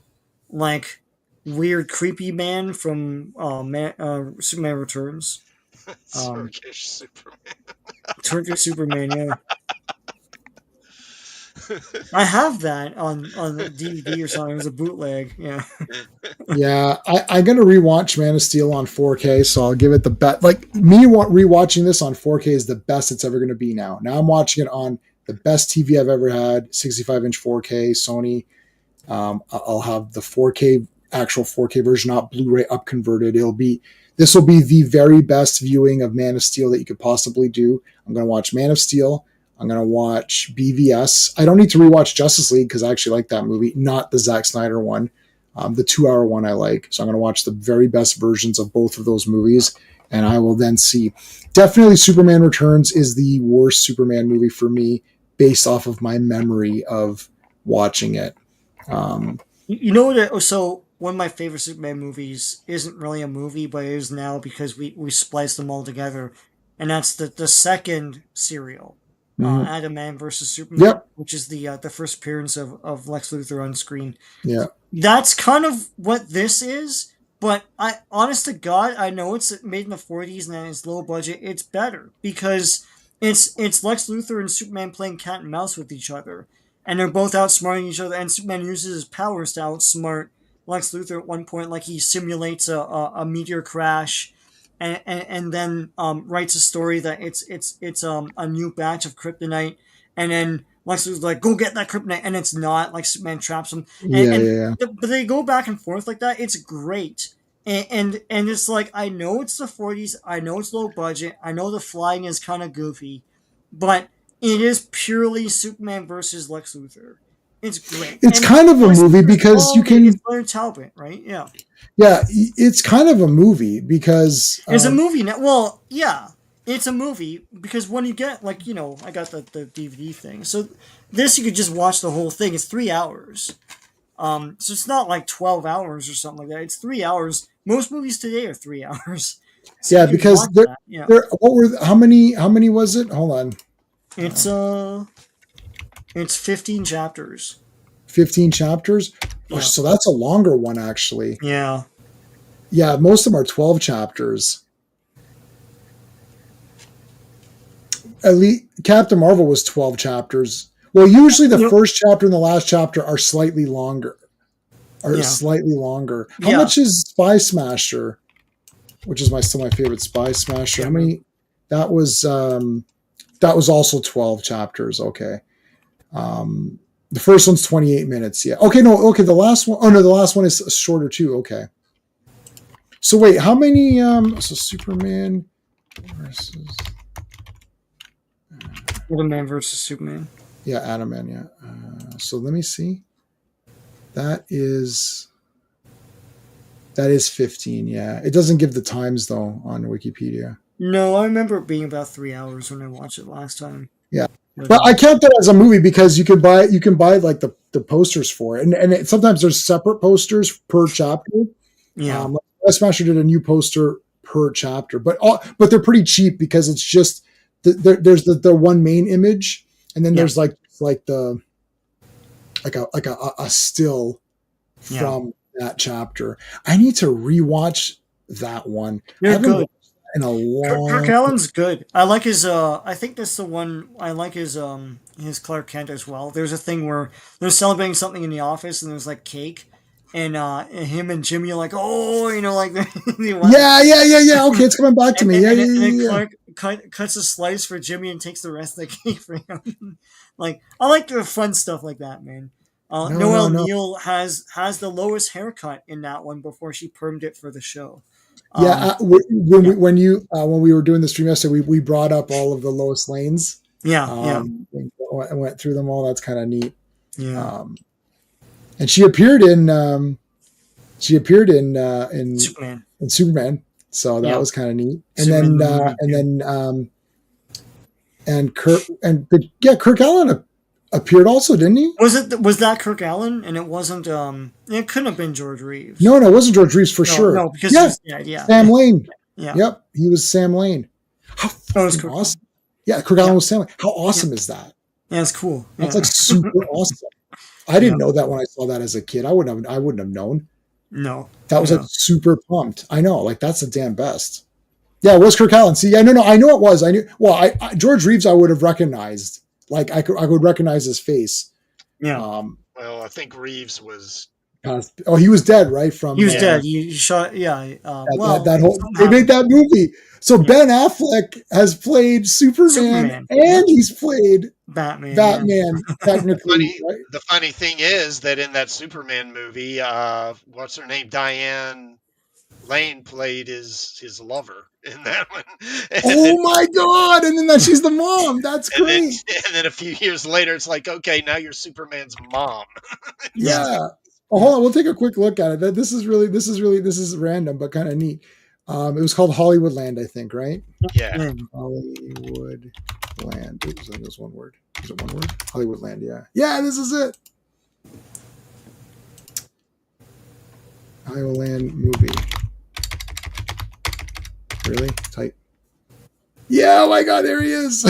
like weird creepy man from Superman Returns. Turkish Superman. Turkish Superman, yeah. I have that on DVD or something. It was a bootleg, yeah. Yeah, I'm gonna rewatch Man of Steel on 4K, so I'll give it the best. Like me rewatching this on 4K is the best it's ever gonna be. Now I'm watching it on the best TV I've ever had, 65-inch 4K Sony. I'll have the 4K actual 4K version, not Blu-ray up converted. This will be the very best viewing of Man of Steel that you could possibly do. I'm gonna watch Man of Steel. I'm gonna watch BVS. I don't need to rewatch Justice League because I actually like that movie, not the Zack Snyder one. The 2-hour one I like. So I'm going to watch the very best versions of both of those movies, and I will then see. Definitely Superman Returns is the worst Superman movie for me based off of my memory of watching it. You know what? So one of my favorite Superman movies isn't really a movie, but it is now because we spliced them all together, and that's the second serial, Mhm. Adam Man versus Superman, Yep. which is the first appearance of Lex Luthor on screen. Yeah. That's kind of what this is, but honest to God, I know it's made in the 40s and it's low budget. It's better because it's Lex Luthor and Superman playing cat and mouse with each other, and they're both outsmarting each other. And Superman uses his powers to outsmart Lex Luthor at one point, like he simulates a meteor crash, and then writes a story that it's a new batch of kryptonite, and then Lex Luthor's like, go get that kryptonite, and it's not. Like Superman traps him, Yeah. Yeah. but they go back and forth like that. It's great, and it's like I know it's the 40s, I know it's low budget, I know the flying is kind of goofy, but it is purely Superman versus Lex Luthor. It's great. It's And kind of a Lex movie Luthor's because you bald, can. It's Leonard Talbot, right? Yeah. Yeah, it's kind of a movie because. It's a movie now. Well, yeah, it's a movie because when you get I got the DVD thing. So this you could just watch the whole thing. It's 3 hours. So it's not like 12 hours or something like that. It's 3 hours. Most movies today are 3 hours. So Yeah, you can because watch that. Yeah. how many was it? Hold on. It's 15 chapters. 15 chapters. Yeah. So that's a longer one actually. Yeah. Yeah, most of them are 12 chapters. At least Captain Marvel was 12 chapters. Well, usually the first chapter and the last chapter are slightly longer. How Yeah. much is Spy Smasher? Which is still my favorite Spy Smasher. How many? That was also 12 chapters. Okay. The first one's 28 minutes. Yeah. Okay. No. Okay. The last one. Oh no. The last one is shorter too. Okay. So wait, how many? So Superman versus Superman versus Superman. Yeah, Adam Man. Yeah. So let me see. That is That is 15, yeah. It doesn't give the times, though, on Wikipedia. No, I remember it being about 3 hours when I watched it last time. Yeah. But I count that as a movie because you can buy like the posters for it. And sometimes there's separate posters per chapter. Yeah. Like Smasher did a new poster per chapter. But they're pretty cheap because it's just there's the one main image, and then there's like a still from that chapter. I need to rewatch that one. They're good. In a long Kirk Allen's good. I like his I think that's the one I like his Clark Kent as well. There's a thing where they're celebrating something in the office and there's like cake and him and Jimmy are like, oh, you know, like yeah. Okay, it's coming back to me. Clark cuts a slice for Jimmy and takes the rest of the cake for him. Like, I like the fun stuff like that, man. Noelle Neal has the lowest haircut in that one before she permed it for the show. When we were doing the stream yesterday, we brought up all of the Lois Lanes. And went through them all. That's kind of neat. Yeah. And she appeared in Superman. In Superman, so that was kind of neat. And Kirk Allen appeared also, didn't he? Was that Kirk Allen? And it wasn't. It couldn't have been George Reeves. No, it wasn't George Reeves for sure. No, because Sam Lane. Yeah. Yep, he was Sam Lane. How awesome! Yeah, Kirk Allen was Sam Lane. How awesome is that? Yeah, it's cool. That's like super awesome. I didn't know that when I saw that as a kid. I wouldn't have known. No, that was like super pumped. I know, like that's the damn best. Yeah, it was Kirk Allen. See, I know it was. I knew. Well, George Reeves, I would have recognized. Like I could recognize his face. Yeah. Well, I think Reeves was. He was dead, right? He was dead. He shot. Yeah. That whole they made that movie. So Ben Affleck has played Superman. And he's played Batman. Technically, right? The funny thing is that in that Superman movie, what's her name? Diane Lane played his lover in that one. Oh my god! And then she's the mom. That's great. And then a few years later, it's like, okay, now you're Superman's mom. Yeah. Oh, hold on. We'll take a quick look at it. This is random, but kind of neat. It was called Hollywoodland, I think, right? Yeah. Hollywoodland. Oops, that was one word. Is it one word? Hollywoodland, yeah. Yeah, this is it. Hollywoodland movie. Really? Type. Yeah, oh my god, there he is.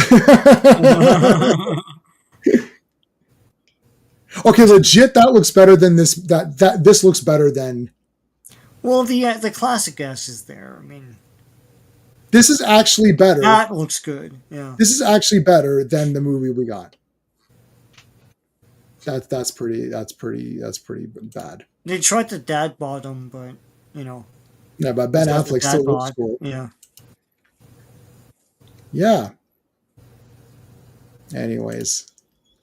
Okay, legit, that looks better than this. This looks better than. Well, the classic S is there. I mean, this is actually better. That looks good. Yeah. This is actually better than the movie we got. That's pretty bad. They tried to dad bottom, but you know. Yeah, but Ben Affleck still looks cool. Yeah. Yeah. Anyways,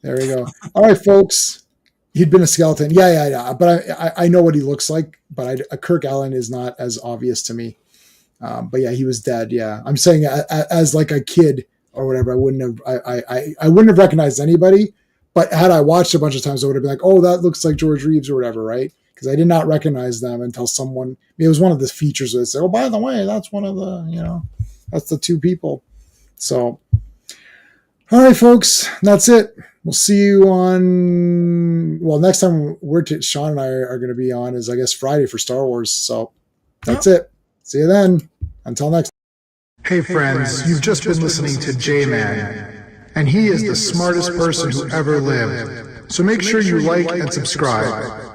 there we go. All right, folks. He'd been a skeleton. Yeah. But I know what he looks like, but Kirk Allen is not as obvious to me. But yeah, he was dead. Yeah. I'm saying as like a kid or whatever, I wouldn't have recognized anybody. But had I watched a bunch of times, I would have been like, oh, that looks like George Reeves or whatever, right? Because I did not recognize them until someone, it was one of the features where they say, oh, by the way, that's one of the, that's the two people. So, all right, folks, that's it. We'll see you next time Sean and I are going to be on is, I guess, Friday for Star Wars. So that's it. See you then. Until next time. Hey, friends, you've just been listening to J-Man, and he is the smartest person who ever lived. So make sure you like and subscribe.